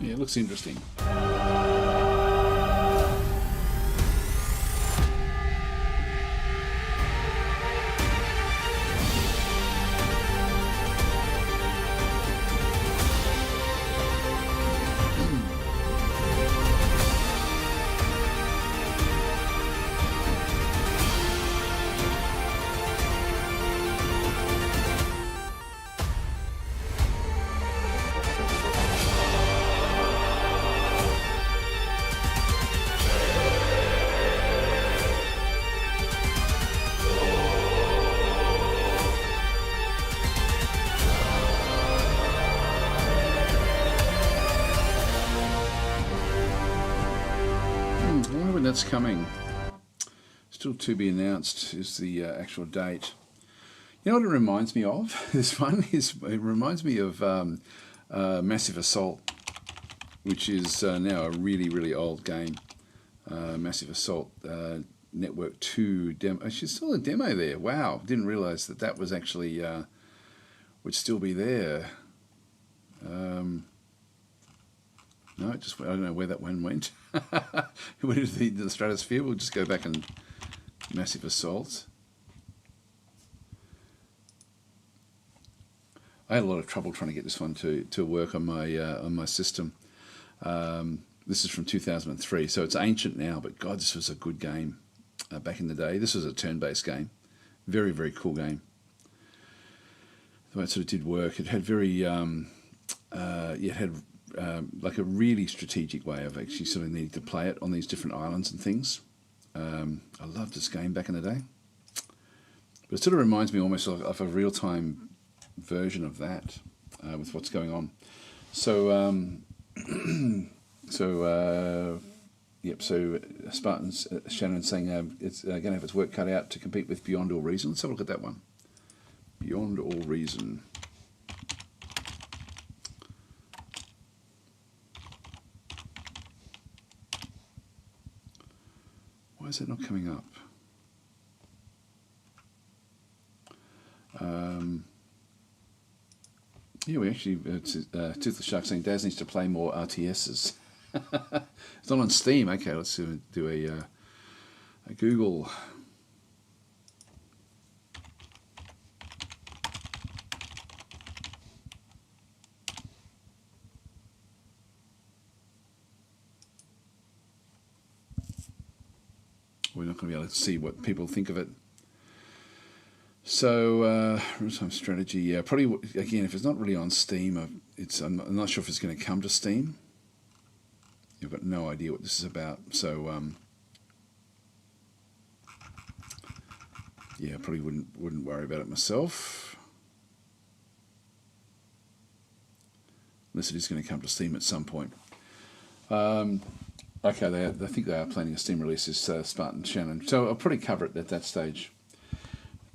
Speaker 1: Yeah, it looks interesting. I wonder when that's coming. Still to be announced is the actual date. You know what it reminds me of? This one it reminds me of Massive Assault, which is now a really, really old game. Massive Assault Network 2 demo. She's still a demo there. Wow, didn't realise that was actually would still be there. No, I don't know where that one went. It went into the stratosphere. We'll just go back and Massive Assault. I had a lot of trouble trying to get this one to work on my system. This is from 2003, so it's ancient now, but God, this was a good game back in the day. This was a turn-based game. Very, very cool game. The way it sort of did work, it had very, it had like a really strategic way of actually sort of needing to play it on these different islands and things. I loved this game back in the day. But it sort of reminds me almost of a real-time version of that with what's going on. So, so Spartan's Shannon saying it's going to have its work cut out to compete with Beyond All Reason. Let's have a look at that one. Beyond All Reason. Why is it not coming up? Yeah, we actually, Toothless Shark saying Daz needs to play more RTSs. It's not on Steam. Okay, let's do a Google. We're not going to be able to see what people think of it. So, real-time strategy, yeah, probably, again, if it's not really on Steam, I'm not sure if it's going to come to Steam. You've got no idea what this is about, so, yeah, probably wouldn't worry about it myself. Unless it is going to come to Steam at some point. Okay, I think they are planning a Steam release, this Spartan Shannon. So I'll probably cover it at that stage.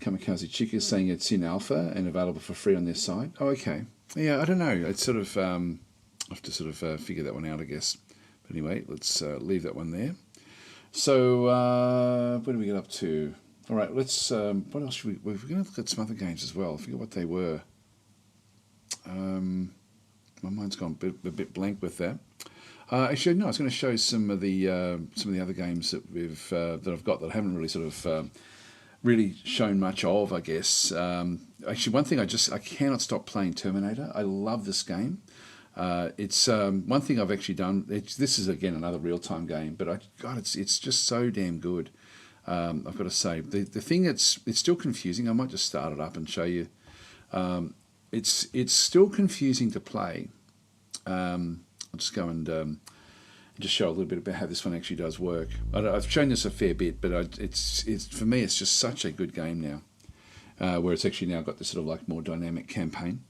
Speaker 1: Kamikaze Chick is saying it's in alpha and available for free on their site. Oh, okay. Yeah, I don't know. It's sort of, I have to sort of figure that one out, I guess. But anyway, let's leave that one there. So, where do we get up to? All right, let's, what else should we're going to look at some other games as well. I forget what they were. my mind's gone a bit blank with that. Actually, no, I was going to show some of the other games that I've got that I haven't really sort of really shown much of, I guess. Actually, one thing I cannot stop playing Terminator. I love this game. It's one thing I've actually done. This is again another real-time game, but it's just so damn good. I've got to say the thing it's still confusing. I might just start it up and show you. It's still confusing to play. I'll just go and just show a little bit about how this one actually does work. I've shown this a fair bit, but it's for me it's just such a good game now, where it's actually now got this sort of like more dynamic campaign.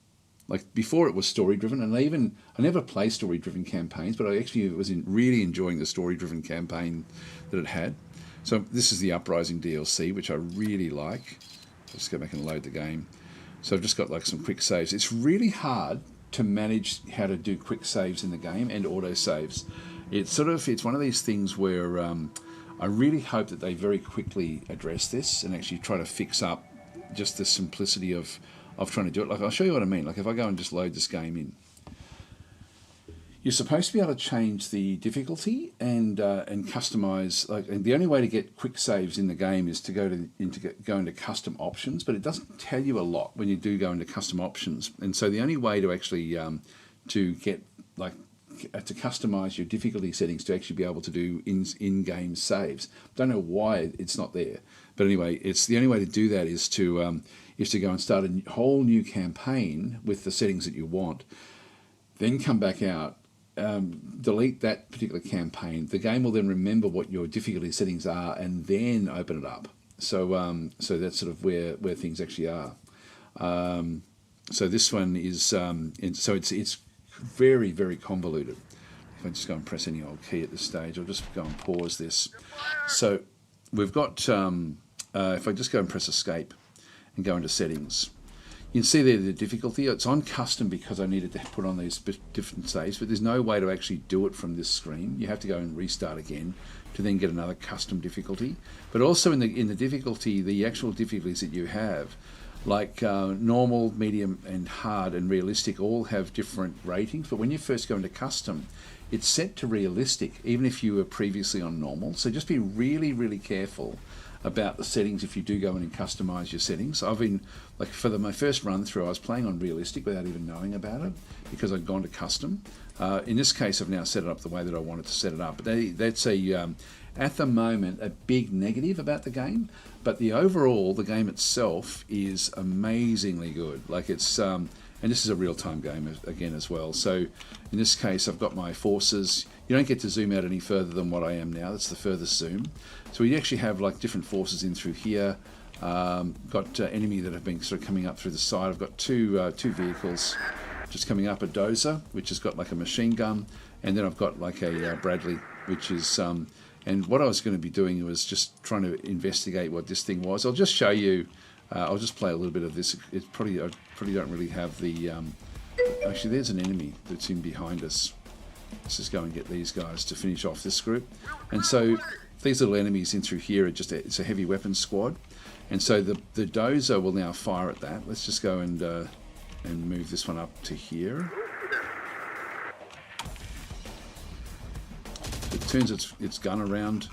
Speaker 1: Like before it was story driven, and I never play story driven campaigns, but I actually was really enjoying the story driven campaign that it had. So this is the Uprising DLC, which I really like. Let's go back and load the game. So I've just got like some quick saves. It's really hard to manage how to do quick saves in the game and auto saves. It's one of these things where I really hope that they very quickly address this and actually try to fix up just the simplicity of trying to do it. Like I'll show you what I mean. Like if I go and just load this game in, you're supposed to be able to change the difficulty and customize. And the only way to get quick saves in the game is to go into custom options, but it doesn't tell you a lot when you do go into custom options. And so the only way to actually to get to customize your difficulty settings to actually be able to do in-game saves. Don't know why it's not there, but anyway, it's the only way to do that is to go and start a whole new campaign with the settings that you want, then come back out, delete that particular campaign. The game will then remember what your difficulty settings are and then open it up. So so that's sort of where things actually are. So this one is so it's very, very convoluted. If I just go and press any old key at this stage, I'll just go and pause this. So we've got if I just go and press escape and go into settings, you can see there the difficulty. It's on custom because I needed to put on these different saves, but there's no way to actually do it from this screen. You have to go and restart again to then get another custom difficulty. But also in the difficulty, the actual difficulties that you have, like normal, medium, and hard and realistic, all have different ratings. But when you first go into custom, it's set to realistic, even if you were previously on normal. So just be really, really careful about the settings if you do go in and customize your settings. I've been, like for my first run through, I was playing on realistic without even knowing about it because I'd gone to custom. In this case, I've now set it up the way that I wanted to set it up. But that's at the moment, a big negative about the game. But the game itself is amazingly good. Like it's, and this is a real-time game again as well. So in this case, I've got my forces. You don't get to zoom out any further than what I am now. That's the furthest zoom. So we actually have like different forces in through here. Got enemy that have been sort of coming up through the side. I've got two vehicles just coming up. A dozer, which has got like a machine gun, and then I've got like a Bradley, which is. And what I was going to be doing was just trying to investigate what this thing was. I'll just show you. I'll just play a little bit of this. I probably don't really have the. Actually, there's an enemy that's in behind us. Let's just go and get these guys to finish off this group. And so these little enemies in through here it's a heavy weapons squad. And so the dozer will now fire at that. Let's just go and move this one up to here. So it turns its gun around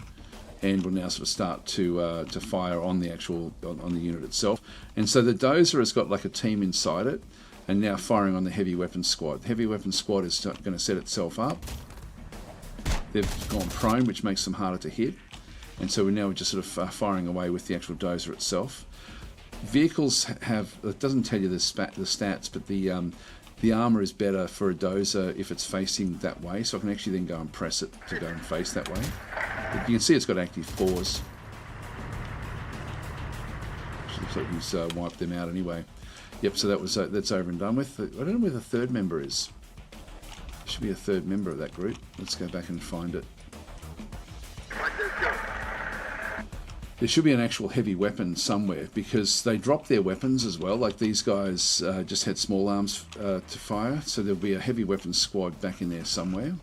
Speaker 1: and will now sort of start to fire on the unit itself. And so the dozer has got like a team inside it, and now firing on the heavy weapons squad. The heavy weapons squad is going to set itself up. They've gone prone, which makes them harder to hit. And so we're now just sort of firing away with the actual dozer itself. Vehicles have, it doesn't tell you the stats, but the armor is better for a dozer if it's facing that way. So I can actually then go and press it to go and face that way. But you can see it's got active pause. Looks like he's wiped them out anyway. Yep, so that's over and done with. I don't know where the third member is. There should be a third member of that group. Let's go back and find it. There should be an actual heavy weapon somewhere because they dropped their weapons as well. Like these guys just had small arms to fire, so there'll be a heavy weapons squad back in there somewhere.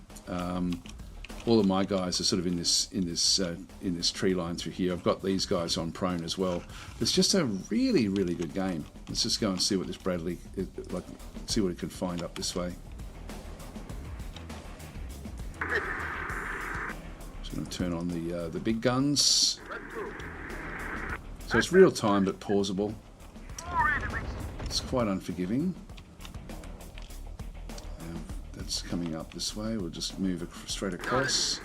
Speaker 1: All of my guys are sort of in this tree line through here. I've got these guys on prone as well. It's just a really, really good game. Let's just go and see what this Bradley, see what it can find up this way. turn on the big guns. So it's real time but pausable. It's quite unforgiving. That's coming up this way. We'll just move straight across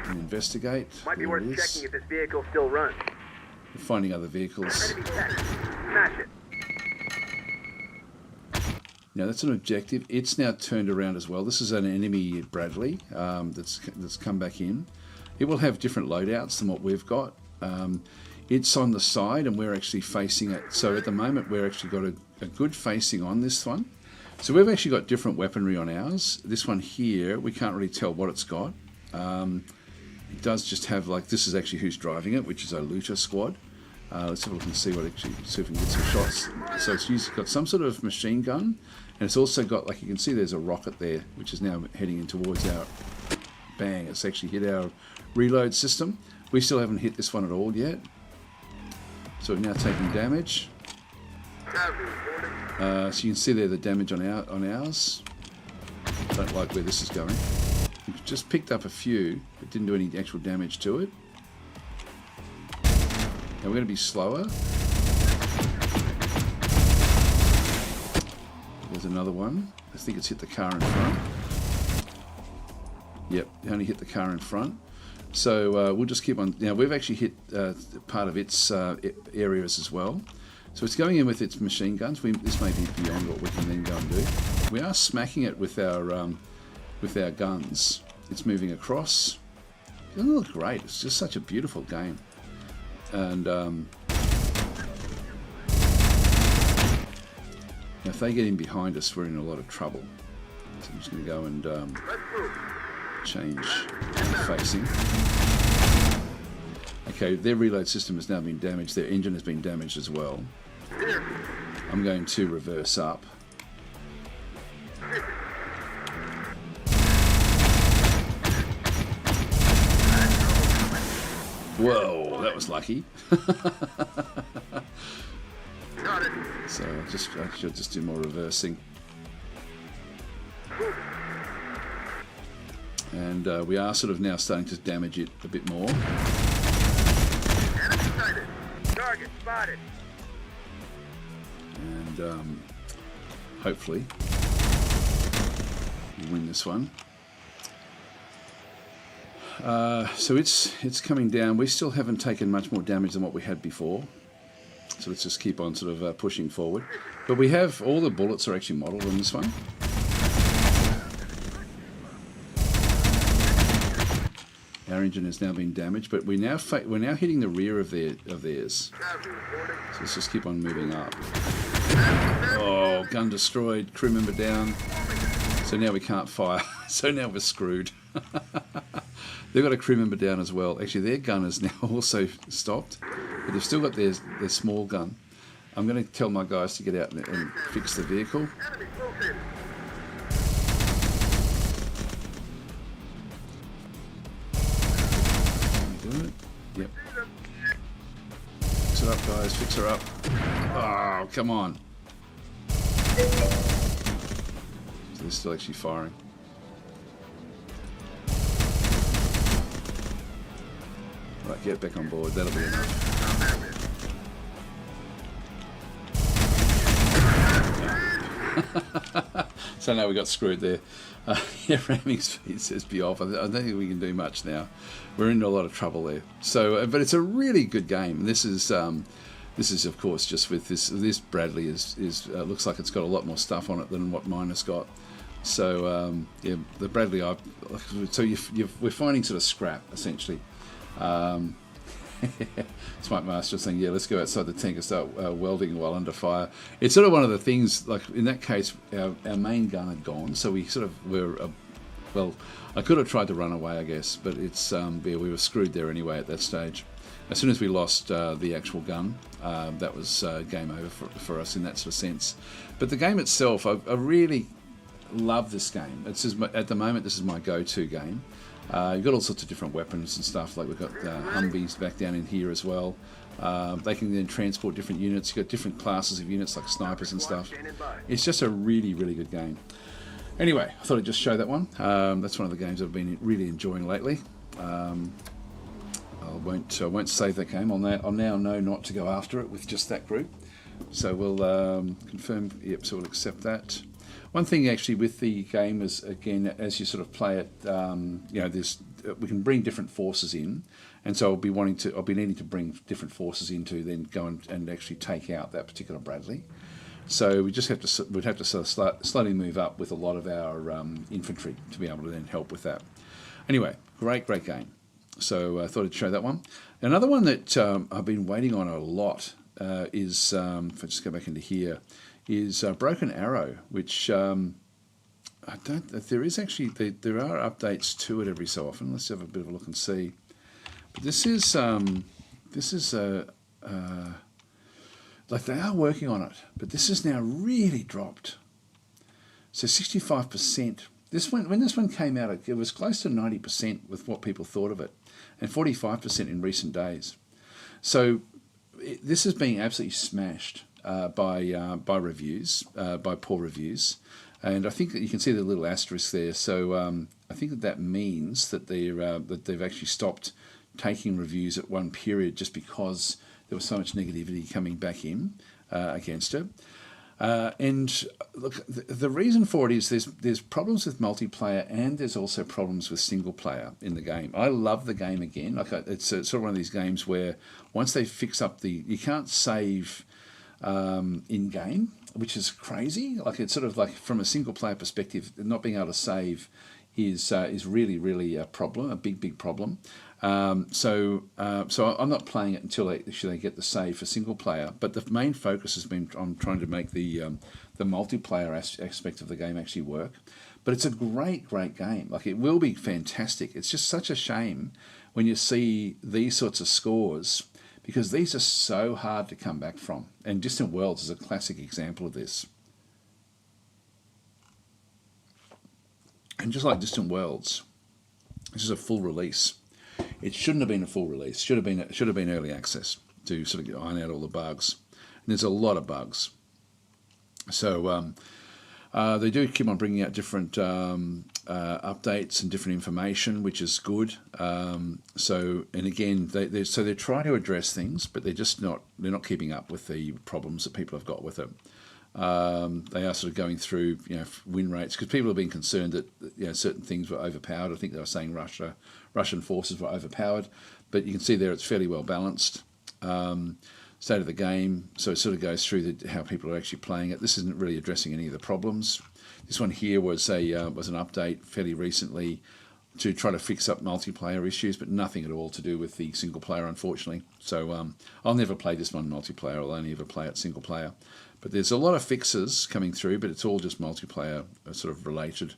Speaker 1: and investigate.
Speaker 4: Might be
Speaker 1: There
Speaker 4: worth
Speaker 1: it is.
Speaker 4: checking if this vehicle still runs.
Speaker 1: We're finding other vehicles.
Speaker 4: Enemy tech. Smash it.
Speaker 1: Now that's an objective. It's now turned around as well. This is an enemy Bradley that's come back in. It will have different loadouts than what we've got. It's on the side and we're actually facing it. So at the moment we're actually got a good facing on this one. So we've actually got different weaponry on ours. This one here, we can't really tell what it's got. It does just have, like, this is actually who's driving it, which is a looter squad. Let's have a look and see if we can get some shots. So it's got some sort of machine gun, and it's also got, like you can see there's a rocket there, which is now heading in towards our, bang, it's actually hit our reload system. We still haven't hit this one at all yet. So we're now taking damage. So you can see there the damage on ours. Don't like where this is going. We've just picked up a few, but didn't do any actual damage to it. Now we're going to be slower. There's another one. I think it's hit the car in front. Yep, it only hit the car in front. So we'll just keep on. Now we've actually hit part of its areas as well. So it's going in with its machine guns. This may be beyond what we can then go and do. We are smacking it with our guns. It's moving across. It doesn't look great. It's just such a beautiful game. And now if they get in behind us, we're in a lot of trouble. So I'm just going to go and change facing. Okay, their reload system has now been damaged. Their engine has been damaged as well. I'm going to reverse up. Whoa, that was lucky. So I should just do more reversing. And we are sort of now starting to damage it a bit more.
Speaker 4: Enemy sighted. Target spotted.
Speaker 1: And hopefully we'll win this one. So it's coming down. We still haven't taken much more damage than what we had before. So let's just keep on sort of pushing forward. But we have, all the bullets are actually modelled on this one. Our engine has now been damaged, but we're now hitting the rear of theirs. So let's just keep on moving up. Oh, gun destroyed, crew member down. So now we can't fire. So now we're screwed. They've got a crew member down as well. Actually, their gun is now also stopped, but they've still got their small gun. I'm going to tell my guys to get out and fix the vehicle. Do it. Yep. Fix it up, guys. Fix her up. Oh, come on. So they're still actually firing. Right, get back on board. That'll be enough. So now we got screwed there. Yeah, ramming speed says be off. I don't think we can do much now. We're in a lot of trouble there. So, but it's a really good game. This is of course just with this Bradley is looks like it's got a lot more stuff on it than what mine has got. So yeah, the Bradley. We're finding sort of scrap essentially. Smart Master saying, yeah, let's go outside the tank and start welding while under fire. It's sort of one of the things, like in that case, our main gun had gone, so we sort of were, well, I could have tried to run away, I guess, but it's yeah, we were screwed there anyway at that stage. As soon as we lost the actual gun, that was game over for us in that sort of sense. But the game itself, I really love this game. It's just, at the moment, this is my go-to game. You've got all sorts of different weapons and stuff, like we've got Humvees back down in here as well. They can then transport different units. You've got different classes of units like snipers and stuff. It's just a really, really good game. Anyway, I thought I'd just show that one. That's one of the games I've been really enjoying lately. I won't save that game. I'll now know not to go after it with just that group. So we'll confirm. Yep. So we'll accept that. One thing actually with the game is, again, as you sort of play it, we can bring different forces in, and so I'll be needing to bring different forces in to then go and actually take out that particular Bradley. So we'd have to sort of slowly move up with a lot of our infantry to be able to then help with that. Anyway, great game. So I thought I'd show that one. Another one that I've been waiting on a lot is, if I just go back into here, is Broken Arrow, which there are updates to it every so often. Let's have a bit of a look and see. But this is like they are working on it, but this is now really dropped. So 65%. When this one came out, it was close to 90% with what people thought of it, and 45% in recent days. So this is being absolutely smashed by reviews, by poor reviews, and I think that you can see the little asterisk there. So I think that means that they've actually stopped taking reviews at one period just because there was so much negativity coming back in against it. And look, the reason for it is there's problems with multiplayer, and there's also problems with single player in the game. I love the game again. It's sort of one of these games where once they fix up you can't save in game, which is crazy. Like, it's sort of like, from a single player perspective, not being able to save is really a problem, a big problem. So I'm not playing it until they get the save for single player. But the main focus has been on trying to make the multiplayer aspect of the game actually work. But it's a great game. Like, it will be fantastic. It's just such a shame when you see these sorts of scores, because these are so hard to come back from. And Distant Worlds is a classic example of this. And just like Distant Worlds, this is a full release. It shouldn't have been a full release. Should have been early access to sort of iron out all the bugs. And there's a lot of bugs. So they do keep on bringing out different updates and different information, which is good. And again, they're trying to address things, but they're not keeping up with the problems that people have got with it. They are sort of going through, win rates, because people have been concerned that certain things were overpowered. I think they were saying Russian forces were overpowered, but you can see there it's fairly well balanced. State of the game, so it sort of goes through how people are actually playing it. This isn't really addressing any of the problems. This one here was an update fairly recently to try to fix up multiplayer issues, but nothing at all to do with the single player, unfortunately. So I'll never play this one multiplayer. I'll only ever play it single player. But there's a lot of fixes coming through, but it's all just multiplayer sort of related.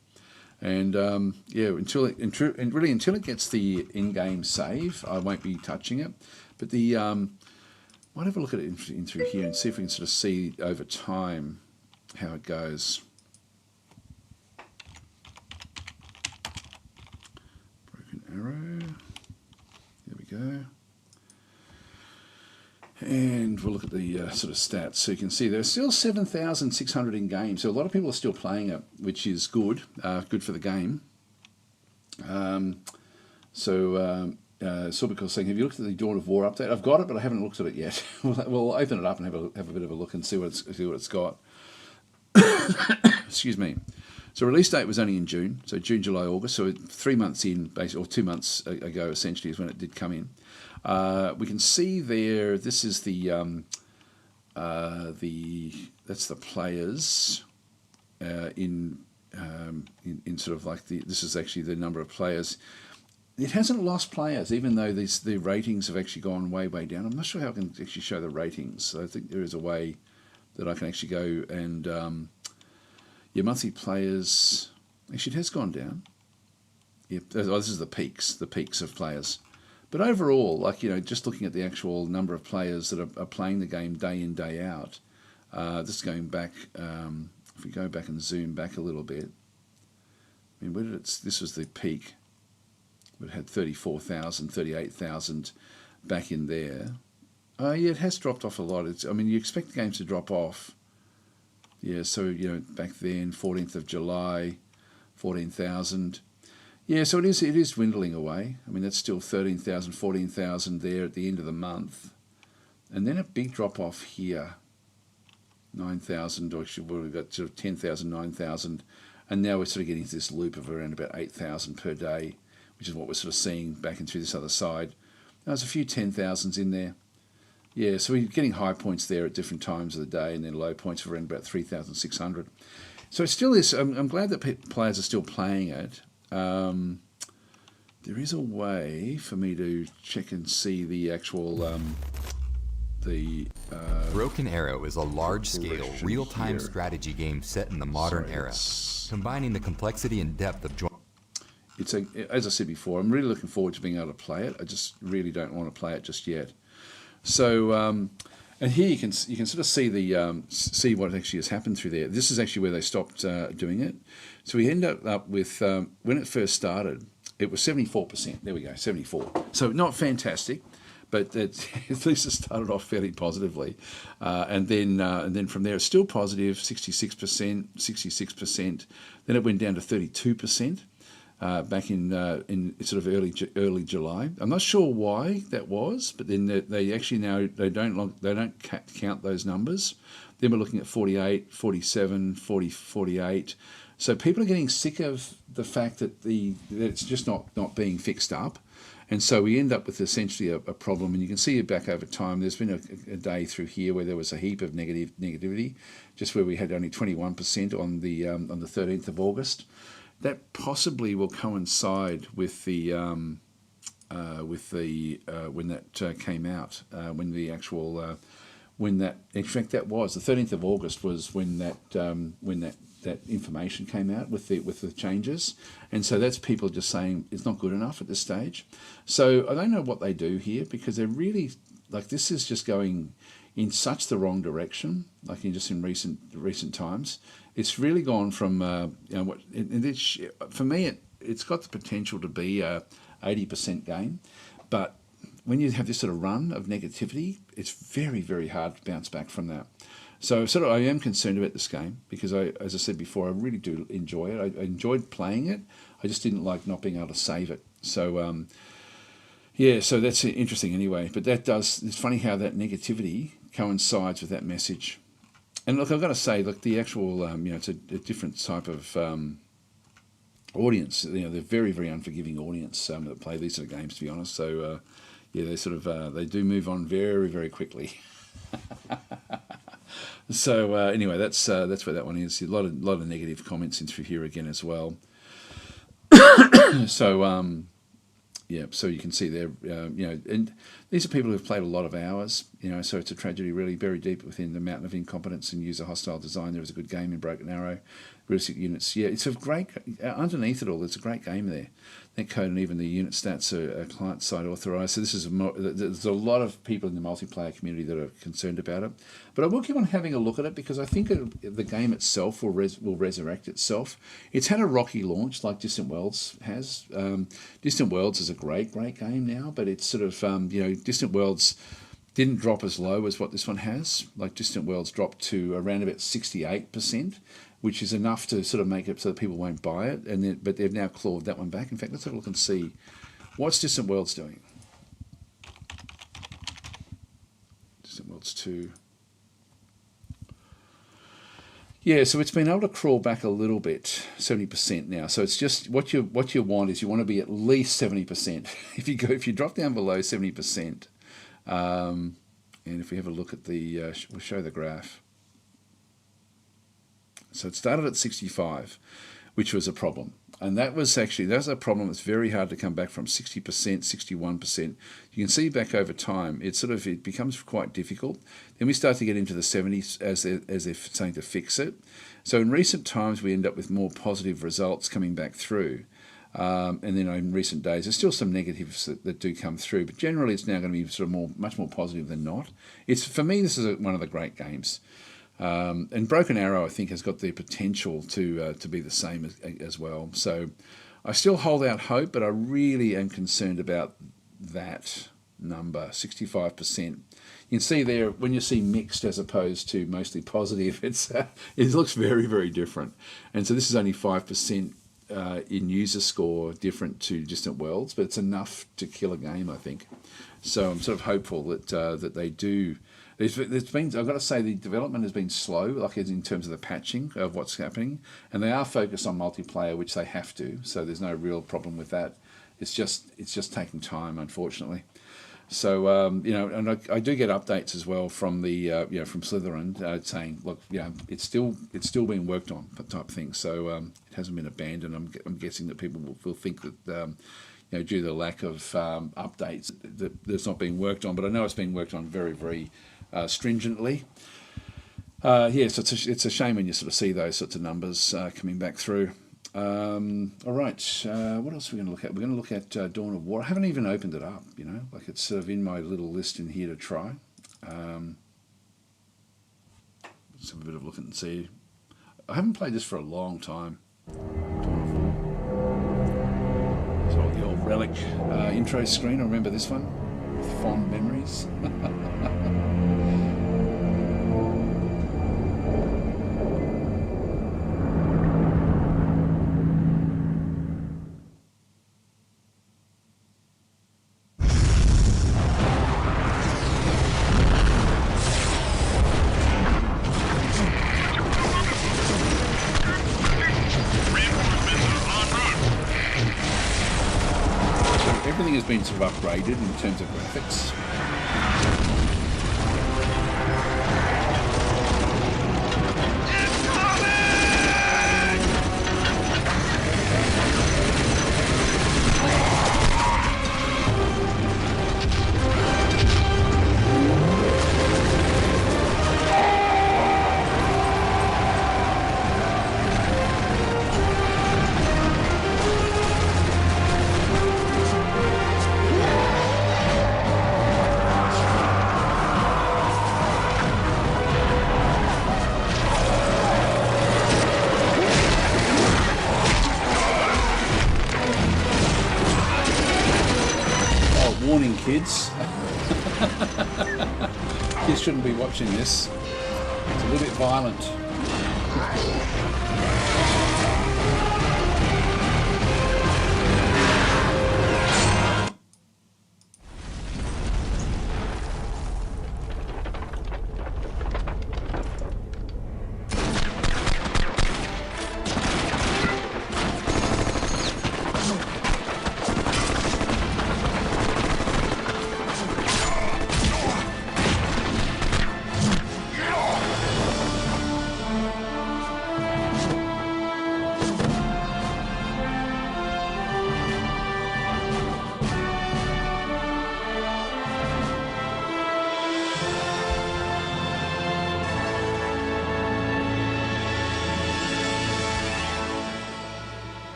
Speaker 1: And until it gets the in-game save, I won't be touching it. But might have a look at it in through here and see if we can sort of see over time how it goes. Broken Arrow. There we go. And we'll look at the sort of stats. So you can see there's still 7,600 in game. So a lot of people are still playing it, which is good. Good for the game. Sorbical saying, have you looked at the Dawn of War update? I've got it, but I haven't looked at it yet. We'll open it up and have a bit of a look and see what it's got. Excuse me. So release date was only in June. So June, July, August. So 3 months in, basically, or 2 months ago, essentially, is when it did come in. We can see there. This is that's the players in sort of like this is actually the number of players. It hasn't lost players, even though the ratings have actually gone way down. I'm not sure how I can actually show the ratings. So I think there is a way that I can actually go and your monthly players. Actually, it has gone down. Yep, this is the peaks of players. But overall, just looking at the actual number of players that are playing the game day in, day out, this is going back, if we go back and zoom back a little bit, I mean, this was the peak. It had 34,000, 38,000 back in there. Yeah, it has dropped off a lot. You expect the games to drop off. Yeah, so, back then, 14th of July, 14,000. Yeah, so it is dwindling away. I mean, that's still 13,000, 14,000 there at the end of the month. And then a big drop off here, 9,000, or actually we've got sort of 10,000, 9,000. And now we're sort of getting into this loop of around about 8,000 per day, which is what we're sort of seeing back and through this other side. There's a few 10,000s in there. Yeah, so we're getting high points there at different times of the day and then low points of around about 3,600. So it still is, I'm glad that players are still playing it. There is a way for me to check and see the actual
Speaker 5: Broken Arrow is a large-scale, real-time strategy game set in the modern era, combining the complexity and depth of
Speaker 1: as I said before, I'm really looking forward to being able to play it. I just really don't want to play it just yet. So, and here you can sort of see see what actually has happened through there. This is actually where they stopped doing it. So we end up with when it first started, it was 74%. There we go, 74. So not fantastic, but at least it started off fairly positively, and then from there it's still positive, 66%, 66%. Then it went down to 32%. Back in sort of early July. I'm not sure why that was, but then they actually now they don't count those numbers. Then we're looking at 48, 47, 40, 48. So people are getting sick of the fact that it's just not being fixed up, and so we end up with essentially a problem. And you can see it back over time. There's been a day through here where there was a heap of negativity, just where we had only 21% on the 13th of August. That possibly will coincide with the when that came out, when the actual when that, in fact that was the 13th of August was when that information came out with the changes, and so that's people just saying it's not good enough at this stage. So I don't know what they do here, because they're really, like, this is just going in such the wrong direction, like in recent times. It's really gone from for me it's got the potential to be a 80% game, but when you have this sort of run of negativity, it's very, very hard to bounce back from that. So I am concerned about this game, because as I said before, I really do enjoy it. I enjoyed playing it. I just didn't like not being able to save it. So yeah, so that's interesting anyway. But it's funny how that negativity coincides with that message. And look, I've got to say, look, the actual, it's a different type of audience. They're very, very unforgiving audience that play these sort of games, to be honest. So, yeah, they do move on very, very quickly. So anyway, that's where that one is. A lot of negative comments in through here again as well. So yeah, so you can see there, and these are people who've played a lot of hours, so it's a tragedy really buried deep within the mountain of incompetence and user hostile design. There is a good game in Broken Arrow, realistic units. Yeah, it's a great, underneath it all, there's a great game there. That code and even the unit stats are client-side authorized. So there's a lot of people in the multiplayer community that are concerned about it. But I will keep on having a look at it, because I think the game itself will resurrect itself. It's had a rocky launch like Distant Worlds has. Distant Worlds is a great game now, but it's sort of, Distant Worlds didn't drop as low as what this one has. Like Distant Worlds dropped to around about 68%. Which is enough to sort of make it so that people won't buy it, but they've now clawed that one back. In fact, let's have a look and see what's Distant Worlds doing. Distant Worlds 2. Yeah, so it's been able to crawl back a little bit, 70% now. So it's just what you want is you want to be at least 70%. If you drop down below 70%, and if we have a look at we'll show the graph. So it started at 65, which was a problem. And that's a problem that's very hard to come back from, 60%, 61%. You can see back over time, it becomes quite difficult. Then we start to get into the 70s as they're saying to fix it. So in recent times, we end up with more positive results coming back through. And then in recent days, there's still some negatives that do come through, but generally it's now going to be sort of much more positive than not. For me, this is one of the great games. And Broken Arrow, I think, has got the potential to be the same as well. So I still hold out hope, but I really am concerned about that number, 65%. You can see there, when you see mixed as opposed to mostly positive, it looks very, very different. And so this is only 5% in user score different to Distant Worlds, but it's enough to kill a game, I think. So I'm sort of hopeful that that they do. There's been, I've got to say, the development has been slow, like in terms of the patching of what's happening, and they are focused on multiplayer, which they have to. So there's no real problem with that. It's just taking time, unfortunately. So you know, and I do get updates as well from the you know, from Slytherin saying, look, you know, it's still being worked on, that type of thing. So it hasn't been abandoned. I'm guessing that people will think that you know, due to the lack of updates, that it's not being worked on. But I know it's being worked on very, very stringently. Yeah, so it's a shame when you sort of see those sorts of numbers coming back through. All right, what else are we going to look at? We're going to look at Dawn of War. I haven't even opened it up, you know, like it's sort of in my little list in here to try. Let's have a bit of a look and see. I haven't played this for a long time. Dawn of War. So the old Relic intro screen, I remember this one with fond memories. Everything has been sort of upgraded in terms of graphics. Warning, kids. Kids shouldn't be watching this. It's a little bit violent.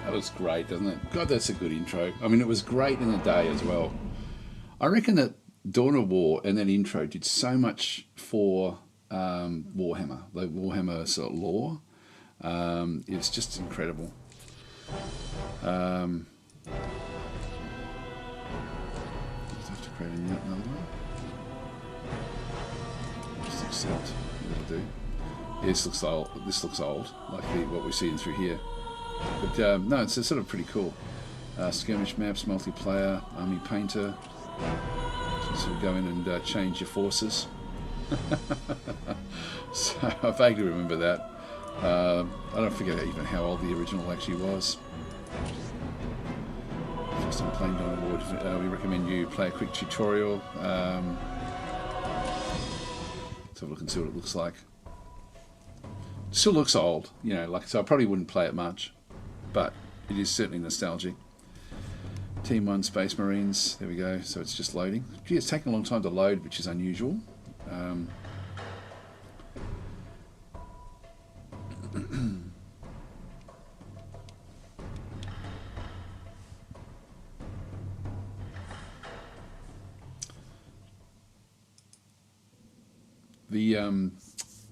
Speaker 1: That was great, doesn't it? God, that's a good intro. I mean, it was great in the day as well. I reckon that Dawn of War and that intro did so much for Warhammer, the Warhammer sort of lore. It's just incredible. Have to create another one. Just accept what to do. Yeah, this looks old. This looks old, like what we're seeing through here. But no, it's sort of pretty cool. Skirmish maps, multiplayer, army painter. So sort of go in and change your forces. So I vaguely remember that. I don't forget even how old the original actually was. First time playing Dawn of War, we recommend you play a quick tutorial. Let's have a look and see what it looks like. Still looks old, you know, like, so I probably wouldn't play it much, but it is certainly nostalgic. Team 1 Space Marines, there we go, so it's just loading. Gee, it's taking a long time to load, which is unusual.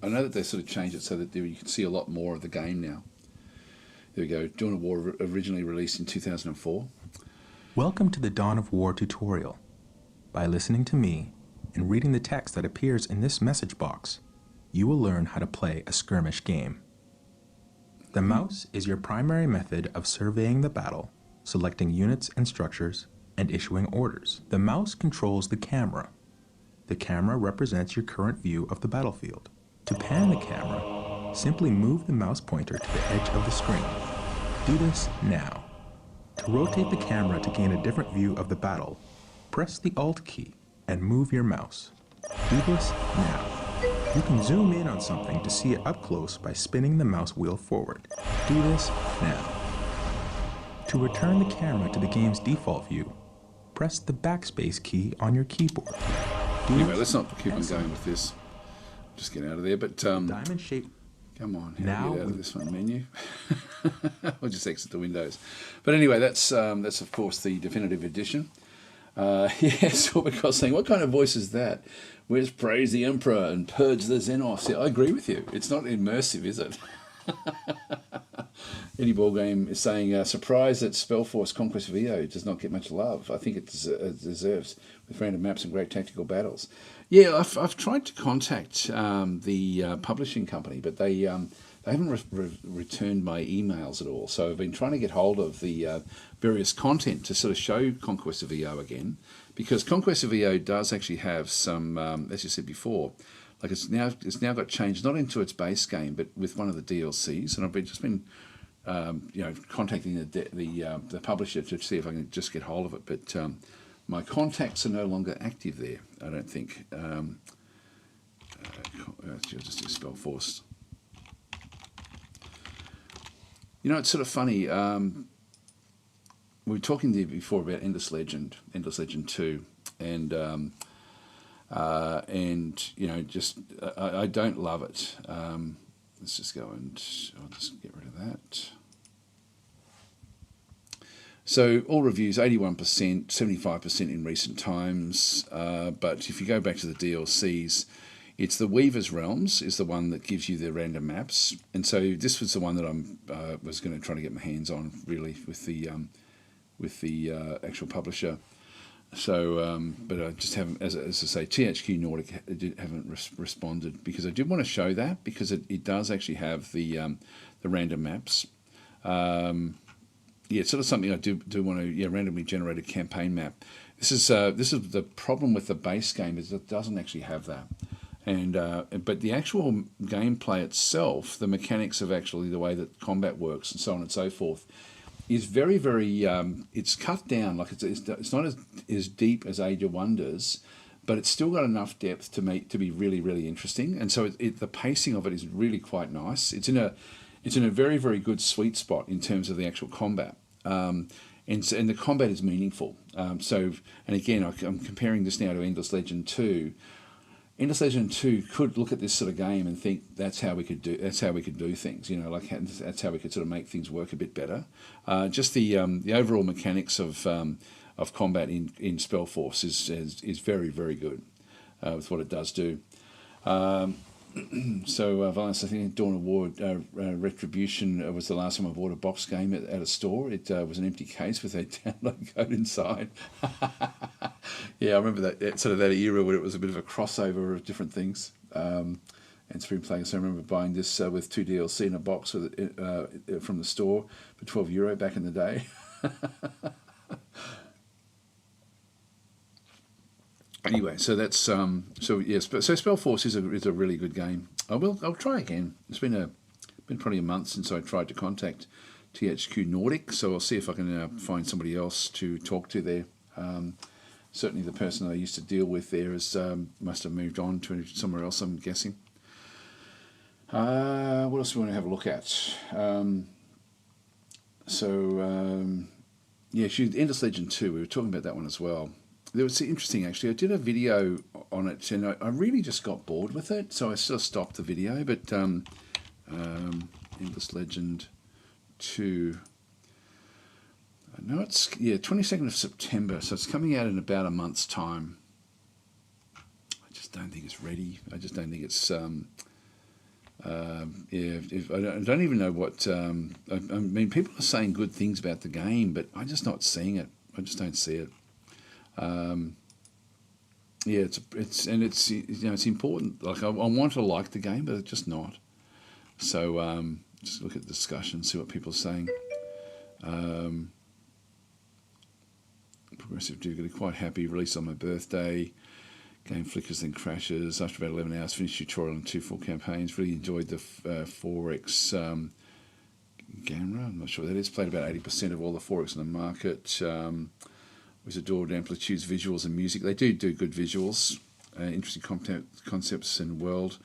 Speaker 1: I know that they sort of changed it so that you can see a lot more of the game now. There we go. Dawn of War originally released in 2004.
Speaker 6: Welcome to the Dawn of War tutorial. By listening to me and reading the text that appears in this message box, you will learn how to play a skirmish game. The mouse is your primary method of surveying the battle, selecting units and structures, and issuing orders. The mouse controls the camera. The camera represents your current view of the battlefield. To pan the camera, simply move the mouse pointer to the edge of the screen. Do this now. To rotate the camera to gain a different view of the battle, press the Alt key and move your mouse. Do this now. You can zoom in on something to see it up close by spinning the mouse wheel forward. Do this now. To return the camera to the game's default view, press the backspace key on your keyboard.
Speaker 1: Anyway, let's not keep on going with this. Just get out of there. But
Speaker 6: diamond shape.
Speaker 1: Come on, how
Speaker 6: Now
Speaker 1: do you get out of this one menu? We'll just exit the windows. But anyway, that's of course the definitive edition. Yes, because saying, what kind of voice is that? Where's praise the Emperor and purge the Xenos? Yeah, I agree with you. It's not immersive, is it? Any ball game is saying, surprise that SpellForce Conquest of EO does not get much love. I think it deserves, with random maps and great tactical battles. Yeah, I've tried to contact the publishing company, but they haven't returned my emails at all. So I've been trying to get hold of the various content to sort of show Conquest of EO again, because Conquest of EO does actually have some, as you said before, like it's now got changed not into its base game, but with one of the DLCs, and I've been contacting the publisher to see if I can just get hold of it, but my contacts are no longer active there, I don't think. I'll just do SpellForce. You know, it's sort of funny. We were talking to you before about Endless Legend 2, and you know, just I don't love it. Let's just go and I'll just get rid of that. So all reviews, 81%, 75% in recent times. But if you go back to the DLCs, it's the Weaver's Realms is the one that gives you the random maps. And so this was the one that I was going to try to get my hands on, really, with the actual publisher. So, but I just haven't, as I say, THQ Nordic haven't responded, because I did want to show that, because it does actually have the random maps. Yeah, it's sort of something I do want to randomly generate a campaign map. This is the problem with the base game, is it doesn't actually have that. And but the actual gameplay itself, the mechanics of actually the way that combat works and so on and so forth, is very, very, it's cut down. Like it's not as deep as Age of Wonders, but it's still got enough depth to be really, really interesting. And so the pacing of it is really quite nice. It's in a very, very good sweet spot in terms of the actual combat. And the combat is meaningful. And again, I'm comparing this now to Endless Legend 2. Endless Legend 2 could look at this sort of game and think that's how we could do things, like that's how we could sort of make things work a bit better. Just the overall mechanics of combat in SpellForce is very, very good with what it does do. So Violence, I think Dawn of War Retribution was the last time I bought a box game at a store. It was an empty case with a download code inside. Yeah, I remember that sort of that era where it was a bit of a crossover of different things. And Spring Playing. So I remember buying this with 2 DLC in a box with from the store for €12 back in the day. Anyway, so that's so SpellForce is a really good game. I'll try again. It's been probably a month since I tried to contact THQ Nordic, so I'll see if I can find somebody else to talk to there. Certainly, the person I used to deal with there must have moved on to somewhere else, I'm guessing. What else do we want to have a look at? Endless Legend 2. We were talking about that one as well. It was interesting, actually. I did a video on it, and I really just got bored with it, so I sort of stopped the video. But Endless Legend 2. No, it's 22nd of September, so it's coming out in about a month's time. I just don't think it's ready. I just don't think it's. I don't even know what. I mean, people are saying good things about the game, but I'm just not seeing it. I just don't see it. It's important. Like I want to like the game, but it's just not. So just look at the discussion, see what people are saying. Progressive difficulty, quite happy. Released on my birthday. Game flickers then crashes. After about 11 hours, finished tutorial and 2 full campaigns. Really enjoyed the 4X Gamma. I'm not sure what that is. Played about 80% of all the 4X in the market. Was adored Amplitude's visuals and music. They do good visuals. Interesting concepts and world.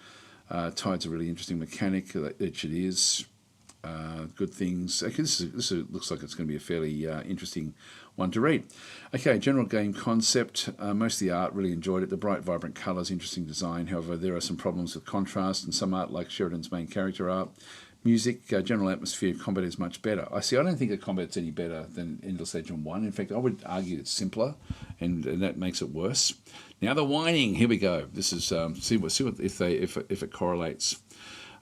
Speaker 1: Tide's a really interesting mechanic, which it is. Good things. Okay, this looks like it's going to be a fairly interesting one to read. Okay, general game concept. Most of the art, really enjoyed it. The bright, vibrant colours, interesting design. However, there are some problems with contrast and some art, like Sheridan's main character art. Music, general atmosphere, combat is much better. I don't think the combat's any better than Endless Legend 1. In fact, I would argue it's simpler, and that makes it worse. Now the whining. Here we go. This is see what if it correlates.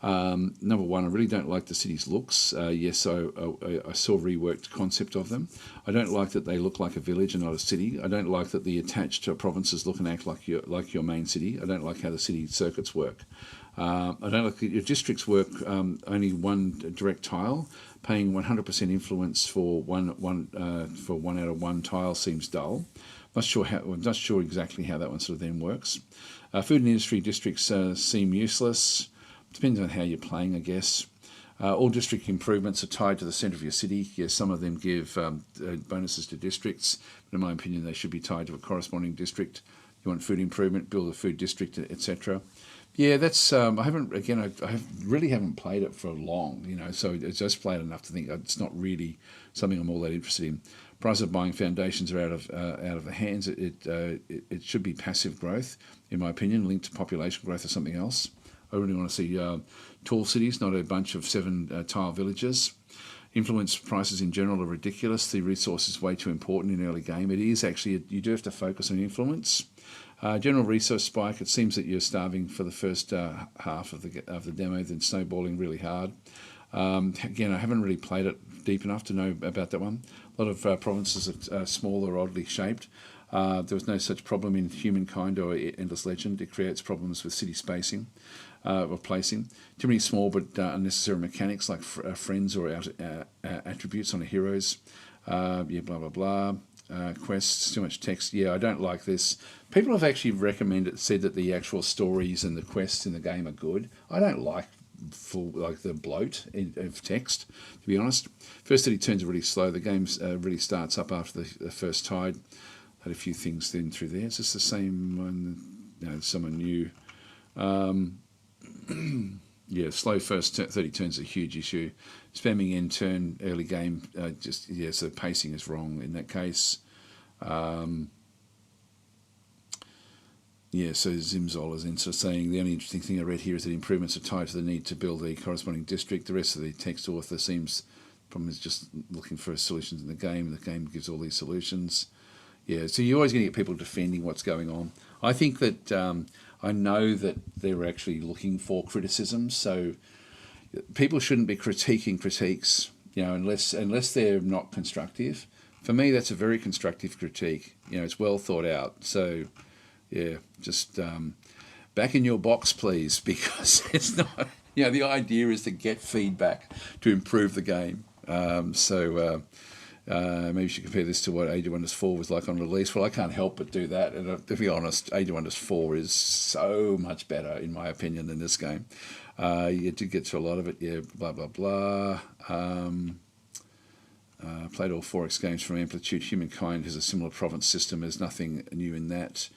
Speaker 1: Number one, I really don't like the city's looks. Yes, I saw reworked concept of them. I don't like that they look like a village and not a city. I don't like that the attached provinces look and act like your main city. I don't like how the city circuits work. I don't like that your districts work only one direct tile. Paying 100% influence for one out of one tile seems dull. Not sure exactly how that one sort of then works. Food and industry districts seem useless. Depends on how you're playing, I guess. All district improvements are tied to the centre of your city. Yes, some of them give bonuses to districts, but in my opinion, they should be tied to a corresponding district. You want food improvement, build a food district, etc. Yeah, that's. I really haven't played it for long, so it's just played enough to think it's not really something I'm all that interested in. Price of buying foundations are out of the hands. It should be passive growth, in my opinion, linked to population growth or something else. I really want to see tall cities, not a bunch of 7 tile villages. Influence prices in general are ridiculous. The resource is way too important in early game. It is actually, you do have to focus on influence. General resource spike, it seems that you're starving for the first half of the demo, then snowballing really hard. Again, I haven't really played it deep enough to know about that one. A lot of provinces are small or oddly shaped. There was no such problem in Humankind or Endless Legend. It creates problems with city spacing or placing. Too many small but unnecessary mechanics like friends or attributes on a heroes. Blah, blah, blah. Quests, too much text. Yeah, I don't like this. People have actually said that the actual stories and the quests in the game are good. I don't like the bloat of text, to be honest. First 30 turns are really slow. The game really starts up after the first tide. Had a few things then through there. Is this the same one? No, someone new. Yeah, slow first 30 turns is a huge issue. Spamming end turn early game, so pacing is wrong in that case. So Zimzol is in sort of saying the only interesting thing I read here is that improvements are tied to the need to build a corresponding district. The rest of the text author seems problem is just looking for solutions in the game, and the game gives all these solutions. Yeah, so you're always going to get people defending what's going on. I think that I know that they're actually looking for criticisms, so people shouldn't be critiquing critiques, unless they're not constructive. For me, that's a very constructive critique. It's well thought out. So, yeah, just back in your box, please, because it's not. The idea is to get feedback to improve the game. Maybe you should compare this to what Age of Wonders 4 was like on release. Well, I can't help but do that. And to be honest, Age of Wonders 4 is so much better, in my opinion, than this game. You did get through a lot of it. Yeah, blah, blah, blah. Played all 4X games from Amplitude. Humankind has a similar province system. There's nothing new in that.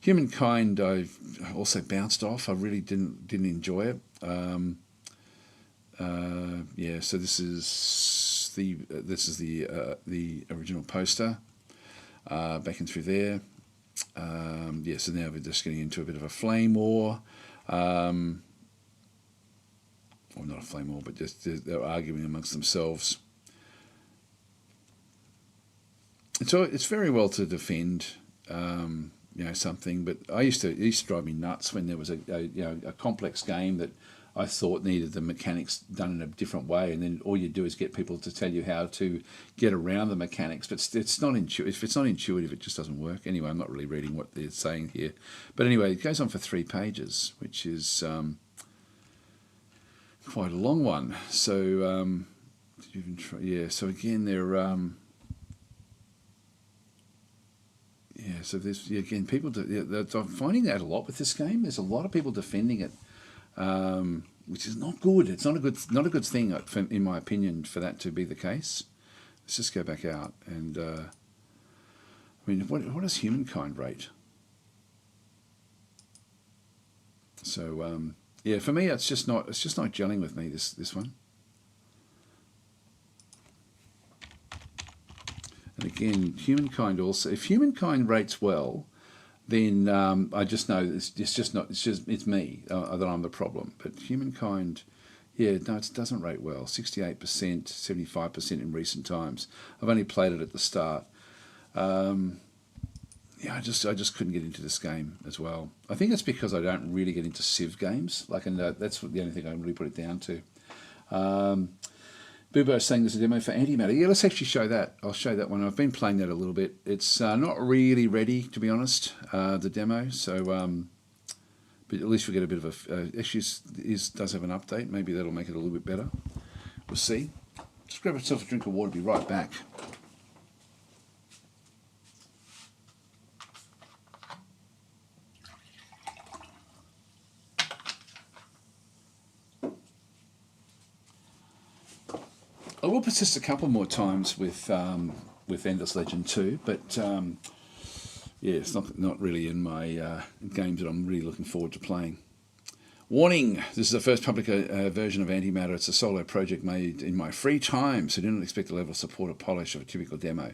Speaker 1: Humankind, I've also bounced off. I really didn't enjoy it. So this is the original poster. Backing through there. So now we're just getting into a bit of a flame war. Well, not a flame war, but just they're arguing amongst themselves. So it's very well to defend, something. But it used to drive me nuts when there was a complex game that I thought needed the mechanics done in a different way, and then all you do is get people to tell you how to get around the mechanics. But it's not intuitive. If it's not intuitive, it just doesn't work. Anyway, I'm not really reading what they're saying here. But anyway, it goes on for 3 pages, which is quite a long one. So did you even try? Yeah. So again, they're yeah. So there's again people. I'm finding that a lot with this game. There's a lot of people defending it, which is not good. It's not a good thing, in my opinion, for that to be the case. Let's just go back out and. I mean, what does humankind rate? So yeah, for me, it's just not gelling with me. This one. And again, humankind also. If humankind rates well, then I just know it's me that I'm the problem. But humankind, yeah, no, it doesn't rate well. 68%, 75% in recent times. I've only played it at the start. Yeah, I just couldn't get into this game as well. I think it's because I don't really get into Civ games. And that's the only thing I really put it down to. Bubo is saying there's a demo for Antimatter. Yeah, let's actually show that. I'll show that one. I've been playing that a little bit. It's not really ready, to be honest, the demo. So, but at least we get a bit of actually does have an update. Maybe that'll make it a little bit better. We'll see. Just grab myself a drink of water. Be right back. I will persist a couple more times with Endless Legend 2, but yeah, it's not really in my games that I'm really looking forward to playing. Warning, this is the first public version of Antimatter. It's a solo project made in my free time, so do not expect the level of support or polish of a typical demo.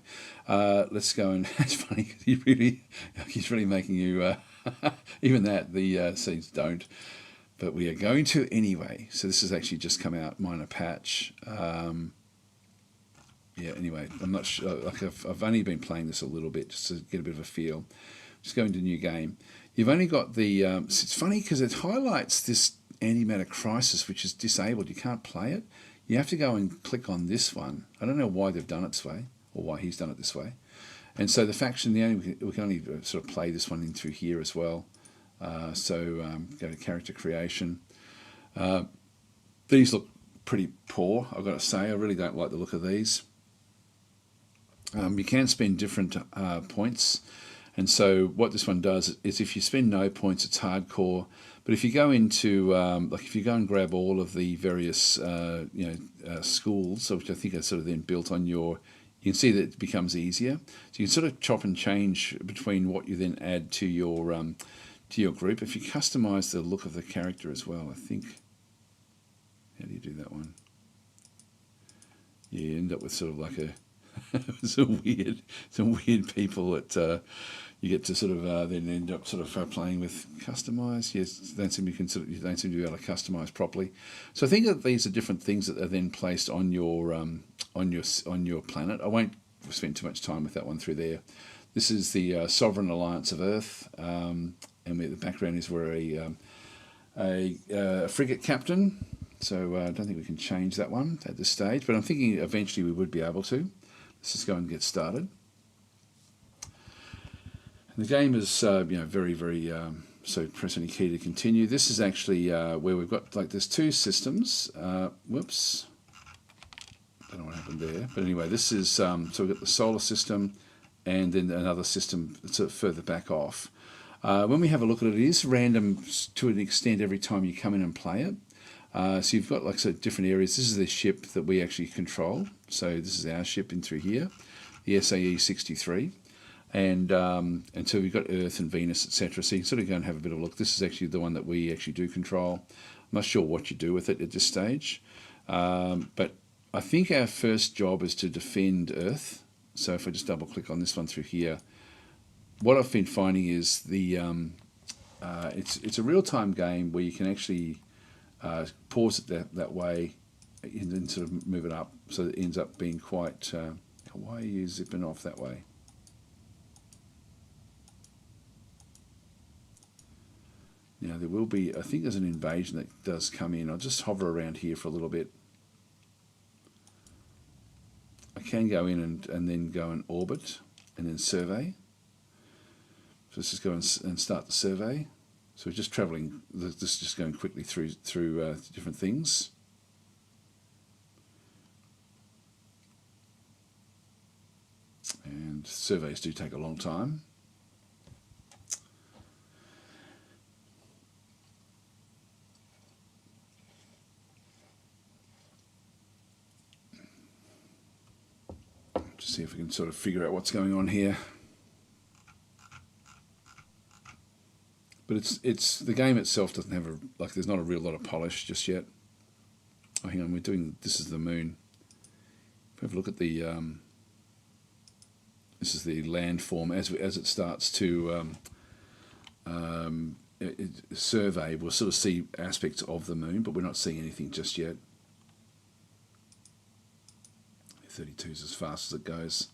Speaker 1: Let's go and, it's funny, he's really making you, even that, the scenes don't. But we are going to anyway. So this has actually just come out, minor patch. Yeah, anyway, I'm not sure. Like I've only been playing this a little bit just to get a bit of a feel. Just going to new game. You've only got the. It's funny because it highlights this Antimatter Crisis, which is disabled. You can't play it. You have to go and click on this one. I don't know why they've done it this way or why he's done it this way. And so the faction, we can only sort of play this one in through here as well. So go to character creation. These look pretty poor, I've got to say. I really don't like the look of these. You can spend different points, and so what this one does is if you spend no points, it's hardcore. But if you go into like if you go and grab all of the various schools, which I think are sort of then built on your, you can see that it becomes easier. So you can sort of chop and change between what you then add to your group. If you customize the look of the character as well, I think. How do you do that one? You end up with sort of like a some weird people that you get to sort of then end up sort of playing with. Customize. Yes, you don't seem to be able to customize properly. So I think that these are different things that are then placed on your planet. I won't spend too much time with that one through there. This is the Sovereign Alliance of Earth, and the background is we're a frigate captain. So I don't think we can change that one at this stage, but I'm thinking eventually we would be able to. Let's just go and get started. And the game is very, very, so press any key to continue. This is actually where we've got, like, there's two systems. Whoops. Don't know what happened there. But anyway, this is, so we've got the solar system and then another system sort of further back off. When we have a look at it, it is random to an extent every time you come in and play it. So you've got like sort of different areas. This is the ship that we actually control. So this is our ship in through here, the SAE 63. And so we've got Earth and Venus, etc. So you can sort of go and have a bit of a look. This is actually the one that we actually do control. I'm not sure what you do with it at this stage. But I think our first job is to defend Earth. So if I just double click on this one through here, what I've been finding is the it's a real-time game where you can actually pause it that way and then sort of move it up, so it ends up being quite... why are you zipping off that way? Now there will be, I think there's an invasion that does come in. I'll just hover around here for a little bit. I can go in and then go and orbit and then survey. So let's just go and start the survey. So we're just travelling, this is just going quickly through different things. and surveys do take a long time. Just see if we can sort of figure out what's going on here. But it's the game itself doesn't have there's not a real lot of polish just yet. Oh, hang on, this is the moon. If we have a look at the this is the landform as it starts to survey. We'll sort of see aspects of the moon, but we're not seeing anything just yet. 32 is as fast as it goes.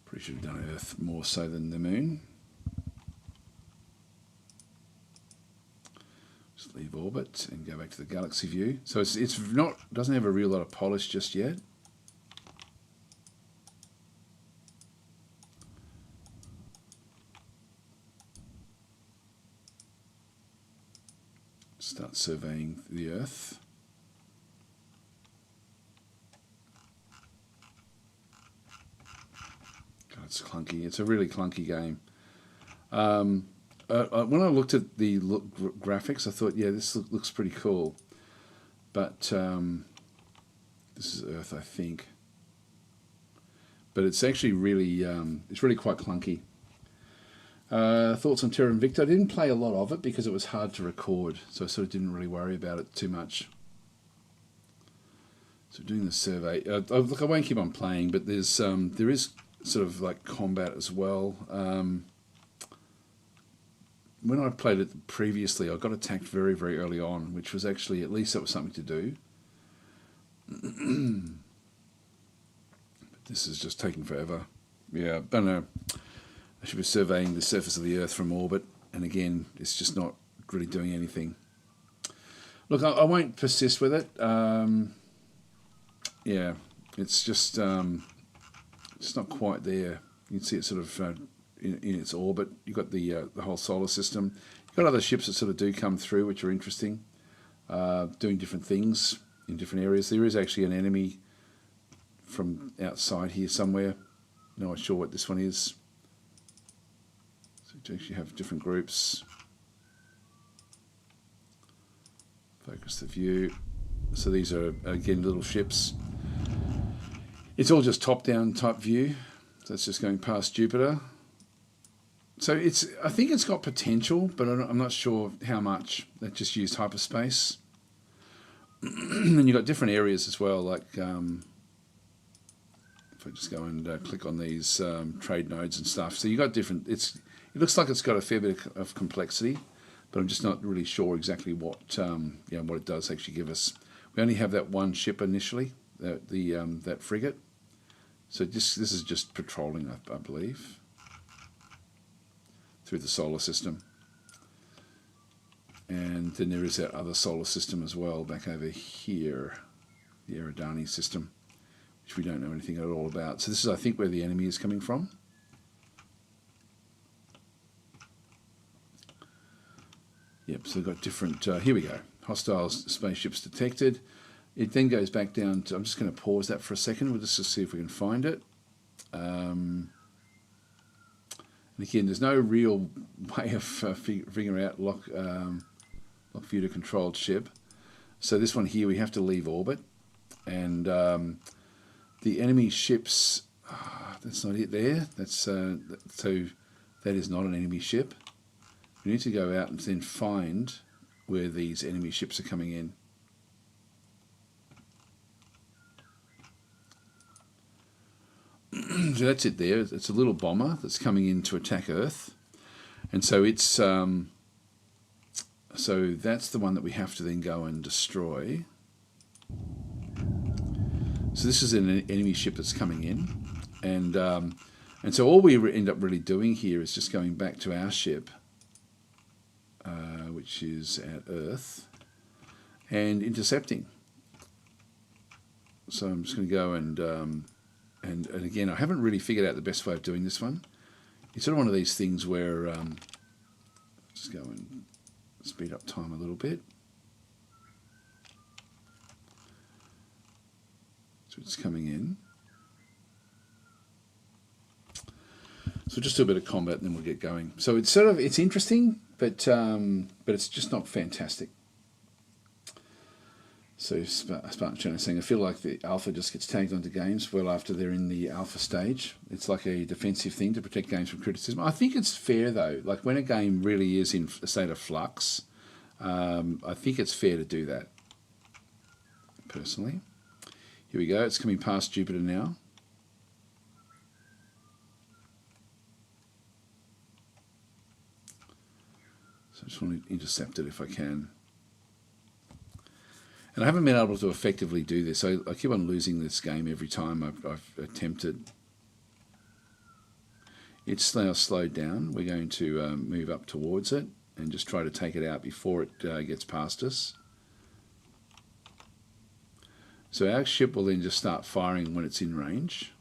Speaker 1: Pretty should have done Earth more so than the moon. Just leave orbit and go back to the galaxy view. So it's not doesn't have a real lot of polish just yet. Start surveying the Earth. God, it's clunky. It's a really clunky game. When I looked at the graphics, I thought, yeah, this looks pretty cool. But this is Earth, I think. But it's actually really, it's really quite clunky. Thoughts on Terra Invicta? I didn't play a lot of it because it was hard to record, so I sort of didn't really worry about it too much. So doing the survey, look, I won't keep on playing, but there is sort of like combat as well. When I played it previously, I got attacked very, very early on, which was actually, at least that was something to do. But this is just taking forever. Yeah, I don't know. I should be surveying the surface of the Earth from orbit, and again, it's just not really doing anything. Look, I won't persist with it. Yeah, it's just it's not quite there. You can see it sort of in its orbit. You've got the whole solar system. You've got other ships that sort of do come through, which are interesting, doing different things in different areas. There is actually an enemy from outside here somewhere. Not sure what this one is. To actually have different groups. Focus the view. So these are again little ships. It's all just top-down type view. So it's just going past Jupiter. So I think it's got potential, but I'm not sure how much. They just used hyperspace. And you've got different areas as well, like if I just go and click on these trade nodes and stuff. So you've got different. It looks like it's got a fair bit of complexity, but I'm just not really sure exactly what what it does actually give us. We only have that one ship initially, that frigate. So this is just patrolling, I believe, through the solar system. And then there is that other solar system as well, back over here, the Eridani system, which we don't know anything at all about. So this is, I think, where the enemy is coming from. Yep, so we've got different, here we go, hostile spaceships detected. It then goes back down to, I'm just going to pause that for a second, we'll just see if we can find it. And again, there's no real way of figuring out lock view to controlled ship. So this one here, we have to leave orbit. And the enemy ships, that's not it there, that's so that is not an enemy ship. We need to go out and then find where these enemy ships are coming in. So that's it there. It's a little bomber that's coming in to attack Earth. And so it's so that's the one that we have to then go and destroy. So this is an enemy ship that's coming in. And so all we end up really doing here is just going back to our ship, which is at Earth, and intercepting. So I'm just going to go and again, I haven't really figured out the best way of doing this one. It's sort of one of these things where just go and speed up time a little bit. So it's coming in. So just do a bit of combat and then we'll get going. So it's sort of, it's interesting, but it's just not fantastic. So Spartan Channel is saying, I feel like the alpha just gets tagged onto games well after they're in the alpha stage. It's like a defensive thing to protect games from criticism. I think it's fair though. Like when a game really is in a state of flux, I think it's fair to do that, personally. Here we go. It's coming past Jupiter now. So I just want to intercept it if I can. And I haven't been able to effectively do this. I keep on losing this game every time I've attempted. It's now slowed down. We're going to move up towards it and just try to take it out before it gets past us. So our ship will then just start firing when it's in range.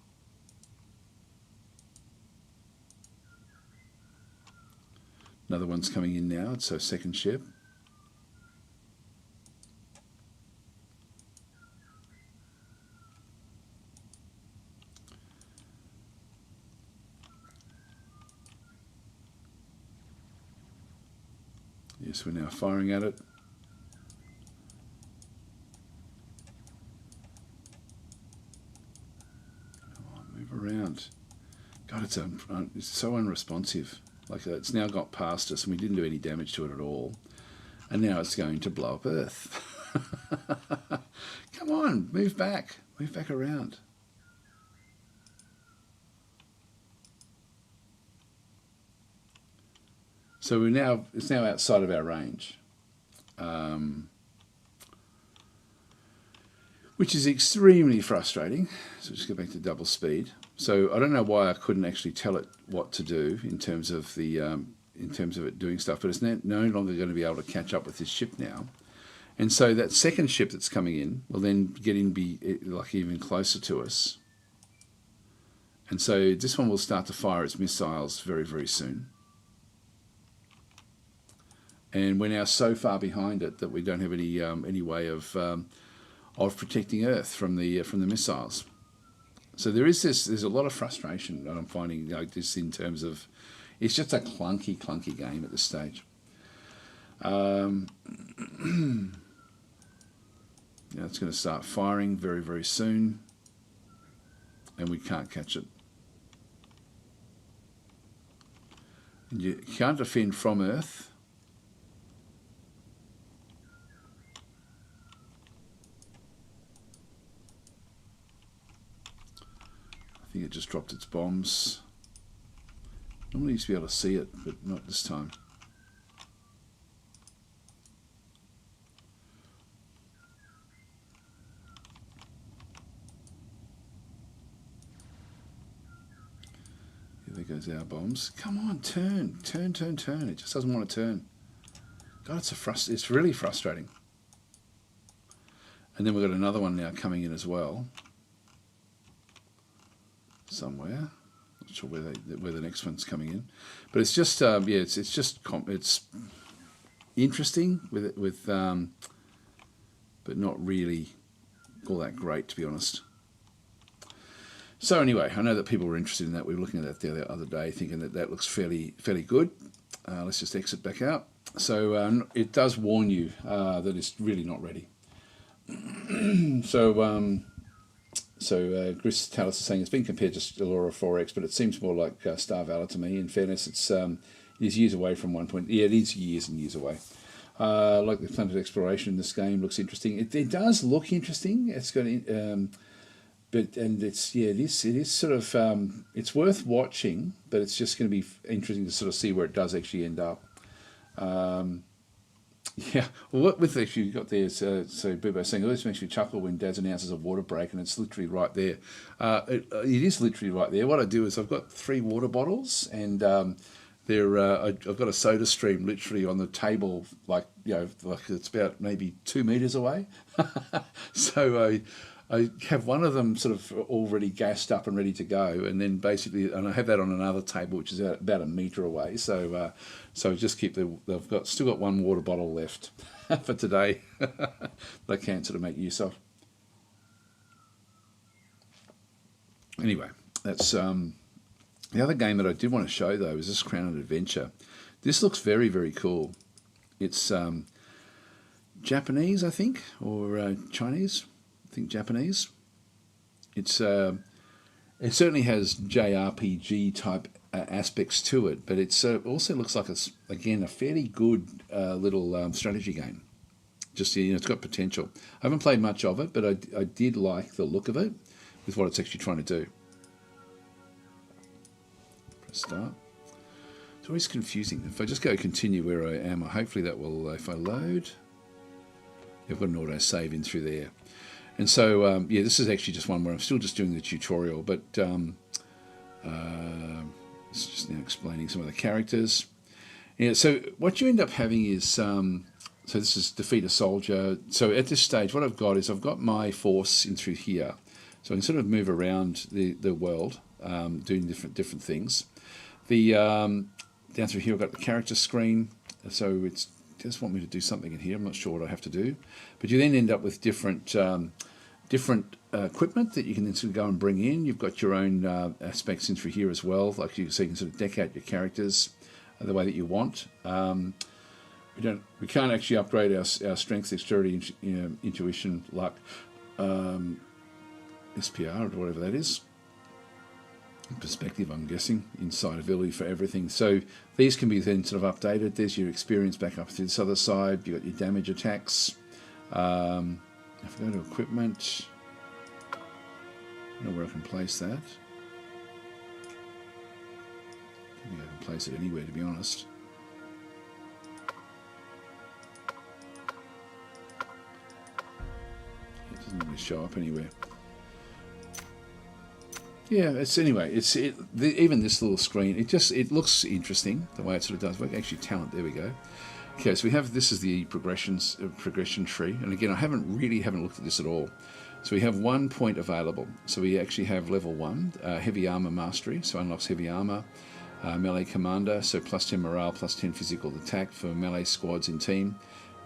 Speaker 1: Another one's coming in now. It's our second ship. Yes, we're now firing at it. Come on, move around. God, it's so unresponsive. Like it's now got past us and we didn't do any damage to it at all. And now it's going to blow up Earth. Come on, move back. Move back around. So it's now outside of our range, which is extremely frustrating. So just go back to double speed. So I don't know why I couldn't actually tell it what to do in terms of it doing stuff, but it's no longer going to be able to catch up with this ship now. And so that second ship that's coming in will then be like even closer to us. And so this one will start to fire its missiles very, very soon. And we're now so far behind it that we don't have any way of protecting Earth from the missiles. So there's a lot of frustration that I'm finding like this in terms of it's just a clunky game at this stage. Now it's going to start firing very, very soon, and we can't catch it. And you can't defend from Earth. I think it just dropped its bombs. Normally you used to be able to see it, but not this time. Here there goes our bombs. Come on, turn. It just doesn't want to turn. God, it's really frustrating. And then we've got another one now coming in as well. Somewhere, not sure where the next one's coming in, but it's just it's interesting but not really all that great, to be honest. So anyway, I know that people were interested in that. We were looking at that the other day, thinking that looks fairly good. Let's just exit back out. So it does warn you that it's really not ready. So Chris Tallis is saying it's been compared to Stellora 4X, but it seems more like Star Valor to me. In fairness, it is years away from 1 point. Yeah, it is years and years away. Like the planet exploration in this game looks interesting. It does look interesting. It's got, it is sort of it's worth watching, but it's just going to be interesting to sort of see where it does actually end up. Yeah, well, what with actually you got there, so Bubo saying, this makes me chuckle when Daz announces a water break, and it's literally right there. It is literally right there. What I do is I've got 3 water bottles, and I've got a soda stream literally on the table, like it's about maybe 2 meters away. So I have one of them sort of already gassed up and ready to go, and then and I have that on another table which is about a meter away. So just keep I've still got 1 water bottle left for today. That I can sort of make use of. Anyway, that's the other game that I did want to show though is this Crown and Adventure. This looks very, very cool. It's Japanese, I think, or Chinese. I think Japanese. It's it certainly has JRPG type aspects to it, but it also looks like it's again a fairly good little strategy game. Just it's got potential. I haven't played much of it, but I did like the look of it with what it's actually trying to do. Press start. It's always confusing. If I just go continue where I am, hopefully that will, if I load, I've got an auto save in through there. And so, yeah, this is actually just one where I'm still just doing the tutorial, but it's just now explaining some of the characters. Yeah, so what you end up having is, so this is defeat a soldier. So at this stage, what I've got is I've got my force in through here. So I can sort of move around the world, doing different things. Down through here, I've got the character screen. So it's just want me to do something in here. I'm not sure what I have to do. But you then end up with different equipment that you can then sort of go and bring in. You've got your own aspects in through here as well. So you can sort of deck out your characters the way that you want. We can't actually upgrade our strength, dexterity, intuition, luck, SPR or whatever that is. Perspective, I'm guessing, insight ability for everything. So these can be then sort of updated. There's your experience back up to this other side. You've got your damage attacks. If I go to equipment, I don't know where I can place that. I think I can place it anywhere, to be honest. It doesn't really show up anywhere. Yeah, even this little screen. It looks interesting the way it sort of does work. Actually, talent. There we go. Okay, so this is the progression tree, and again, I haven't looked at this at all. So we have 1 point available. So we actually have level 1, heavy armor mastery. So unlocks heavy armor, melee commander. So plus 10 morale, plus 10 physical attack for melee squads in team.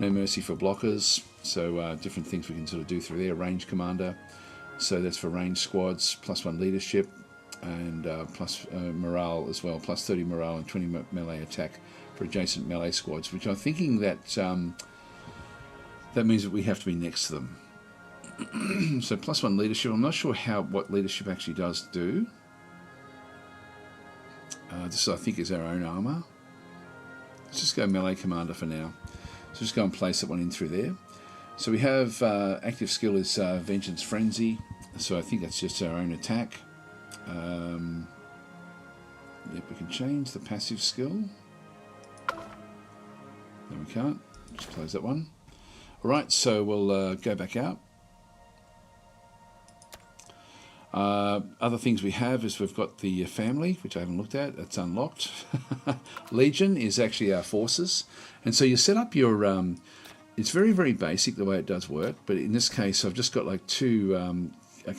Speaker 1: No mercy for blockers. So different things we can sort of do through there. Range commander. So that's for range squads, plus 1 leadership, and plus morale as well, plus 30 morale and 20 melee attack for adjacent melee squads, which I'm thinking that that means that we have to be next to them. So plus 1 leadership. I'm not sure what leadership actually does do. This I think is our own armor. Let's just go melee commander for now. So just go and place that one in through there. So we have active skill is Vengeance Frenzy. So I think that's just our own attack. Yep, we can change the passive skill. No, we can't. Just close that one. All right, so we'll go back out. Other things we have is we've got the family, which I haven't looked at. That's unlocked. Legion is actually our forces. And so you set up your... it's very, very basic the way it does work, but in this case I've just got like 2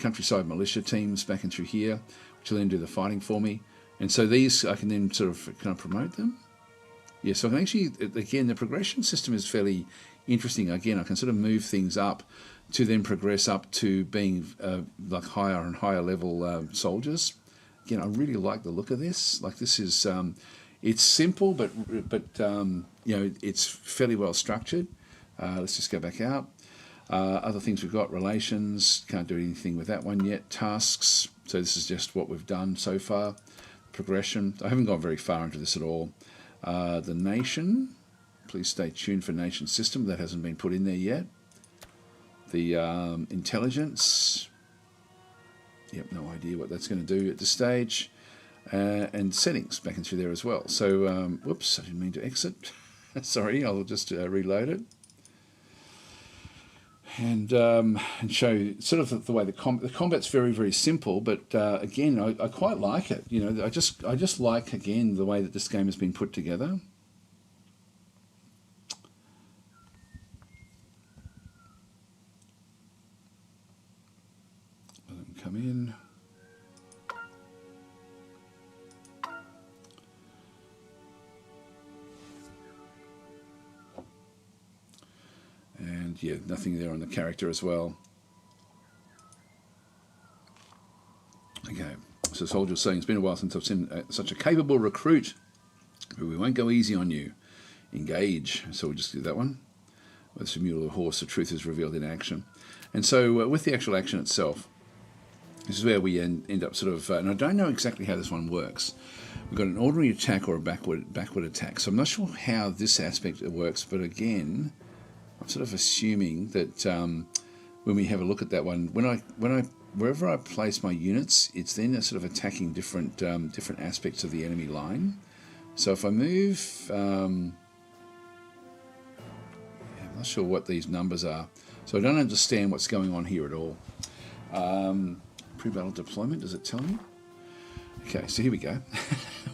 Speaker 1: countryside militia teams back in through here, which will then do the fighting for me. And so these, I can then sort of kind of promote them. Yeah, so I can actually, again, the progression system is fairly interesting. Again, I can sort of move things up to then progress up to being like higher and higher level soldiers. Again, I really like the look of this. Like this is, it's simple, but it's fairly well structured. Let's just go back out. Other things we've got, relations, can't do anything with that one yet. Tasks, so this is just what we've done so far. Progression, I haven't gone very far into this at all. The nation, please stay tuned for nation system, that hasn't been put in there yet. The intelligence, yep, no idea what that's going to do at this stage. And settings back in through there as well. So, whoops, I didn't mean to exit. Sorry, I'll just reload it. And show sort of the way the combat's very, very simple, but again, I quite like it. I just like, again, the way that this game has been put together. Let them come in. And yeah, nothing there on the character as well. Okay, So soldier saying, it's been a while since I've seen such a capable recruit. But we won't go easy on you. Engage. So we'll just do that one. With the mule or horse, the truth is revealed in action. And so with the actual action itself, this is where we end up sort of, and I don't know exactly how this one works. We've got an ordinary attack or a backward attack. So I'm not sure how this aspect works, but again, I'm sort of assuming that when we have a look at that one, wherever I place my units, it's then sort of attacking different aspects of the enemy line. So if I move, I'm not sure what these numbers are, so I don't understand what's going on here at all. Pre-battle deployment, does it tell me? Okay, so here we go.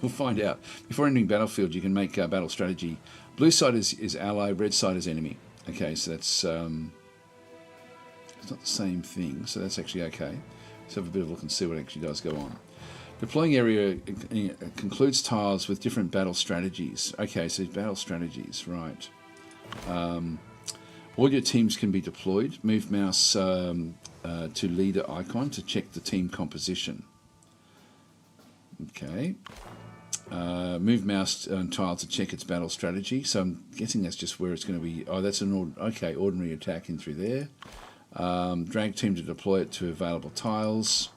Speaker 1: We'll find out. Before entering battlefield, you can make battle strategy. Blue side is ally, red side is enemy. Okay, so that's it's not the same thing, so that's actually okay. Let's have a bit of a look and see what actually does go on. Deploying area concludes tiles with different battle strategies. Okay, so battle strategies, right. All your teams can be deployed. Move mouse to leader icon to check the team composition. Okay. Move mouse tile to check its battle strategy. So I'm guessing that's just where it's going to be. Oh, that's an ordinary attack in through there. Drag team to deploy it to available tiles.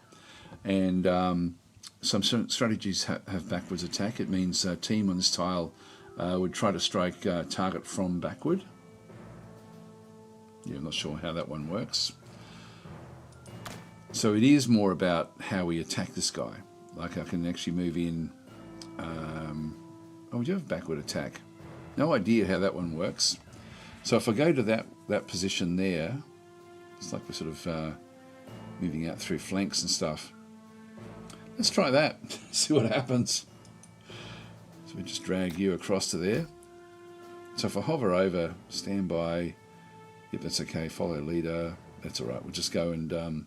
Speaker 1: And some strategies have backwards attack. It means team on this tile would try to strike target from backward. Yeah, I'm not sure how that one works. So it is more about how we attack this guy. Like I can actually move in. Oh, we do have backward attack. No idea how that one works. So if I go to that position there, it's like we're sort of moving out through flanks and stuff. Let's try that. See what happens. So we just drag you across to there. So if I hover over, stand by. Yep, that's okay. Follow leader. That's all right. We'll just go and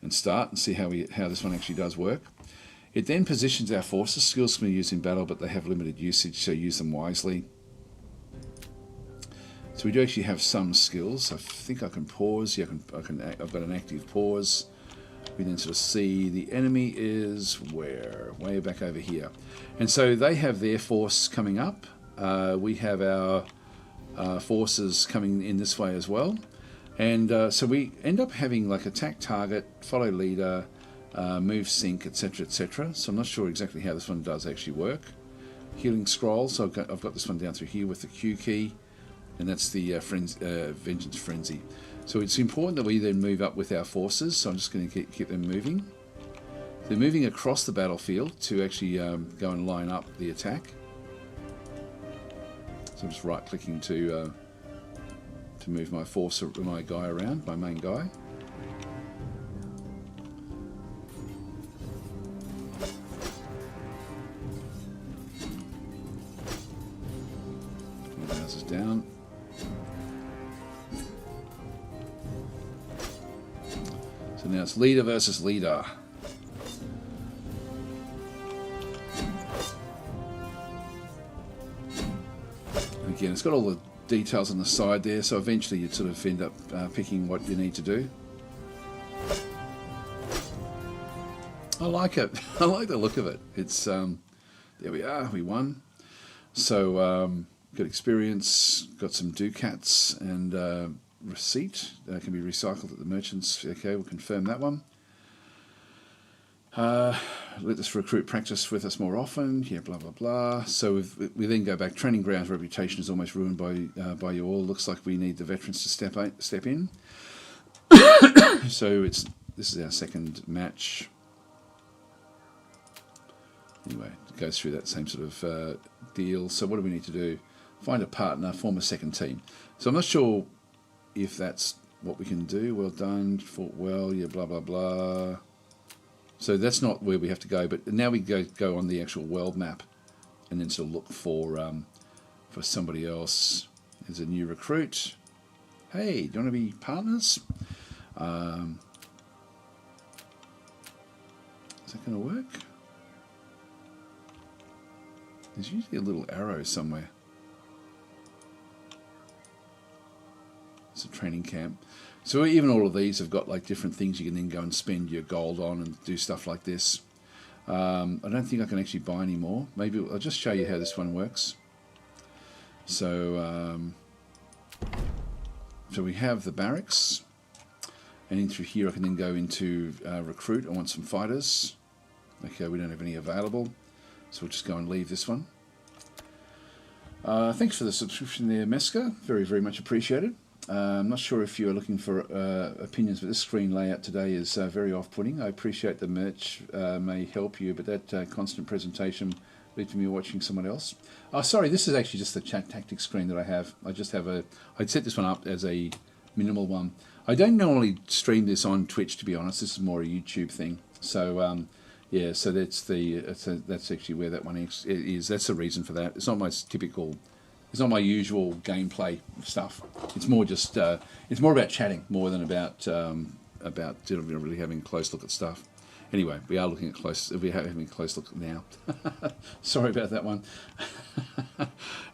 Speaker 1: start and see how this one actually does work. It then positions our forces. Skills can be used in battle, but they have limited usage, so use them wisely. So we do actually have some skills. I think I can pause. Yeah, I've got an active pause. We then sort of see the enemy is where? Way back over here. And so they have their force coming up. We have our forces coming in this way as well. And so we end up having like attack target, follow leader, move sync, etc., etc. So I'm not sure exactly how this one does actually work. Healing scroll. So I've got this one down through here with the Q key. And that's the Vengeance Frenzy. So it's important that we then move up with our forces. So I'm just going to keep them moving. They're moving across the battlefield to actually go and line up the attack. So I'm just right-clicking to move my force, my guy around, my main guy. My mouse is down. So now it's leader versus leader. Again, it's got all the details on the side there, so eventually you'd sort of end up picking what you need to do. I like it. I like the look of it. It's there we are. We won. So got experience, got some ducats and receipt can be recycled at the merchants. Okay, we'll confirm that one. Let this recruit practice with us more often. Yeah, blah blah blah. So we then go back. Training grounds reputation is almost ruined by you all. Looks like we need the veterans to step in. So this is our second match. Anyway, it goes through that same sort of deal. So what do we need to do? Find a partner, form a second team. So I'm not sure if that's what we can do. Well done, fought well, yeah, blah blah blah. So that's not where we have to go, but now we go on the actual world map and then sort of look for somebody else. There's a new recruit. Hey, do you want to be partners? Is that going to work? There's usually a little arrow somewhere. It's a training camp. So even all of these have got like different things you can then go and spend your gold on and do stuff like this. I don't think I can actually buy any more. Maybe I'll just show you how this one works. So, so we have the barracks, and in through here I can then go into recruit. I want some fighters. Okay, we don't have any available, so we'll just go and leave this one. Thanks for the subscription there, Meska. Very, very much appreciated. I'm not sure if you're looking for opinions, but this screen layout today is very off-putting. I appreciate the merch may help you, but that constant presentation leads to me watching someone else. Oh, sorry, this is actually just the ChatTactic screen that I have. I just have I'd set this one up as a minimal one. I don't normally stream this on Twitch, to be honest. This is more a YouTube thing. So, yeah, so that's actually where that one is. That's the reason for that. It's not my typical... It's not my usual gameplay stuff. It's more just it's more about chatting more than about really having a close look at stuff. Anyway, we are looking at close. We are having a close look now. Sorry about that one.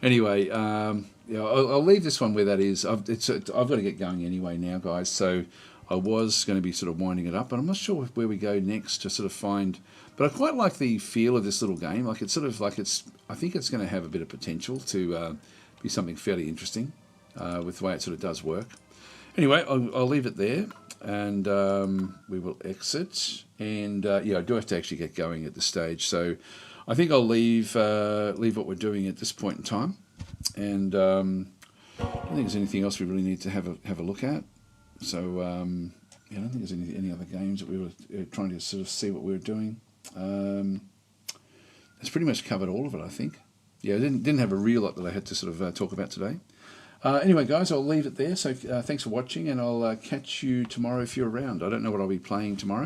Speaker 1: Anyway, yeah, I'll leave this one where that is. I've got to get going anyway now, guys. So I was going to be sort of winding it up, but I'm not sure where we go next to sort of find. But I quite like the feel of this little game. Like it's sort of like I think it's going to have a bit of potential to be something fairly interesting with the way it sort of does work. Anyway, I'll leave it there, and we will exit. And yeah, I do have to actually get going at this stage, so I think I'll leave what we're doing at this point in time. And I don't think there's anything else we really need to have a look at. So yeah, I don't think there's any other games that we were trying to sort of see what we were doing. It's pretty much covered all of it, I think. Yeah, I didn't have a real lot that I had to sort of talk about today. Anyway, guys, I'll leave it there. So thanks for watching, and I'll catch you tomorrow if you're around. I don't know what I'll be playing tomorrow.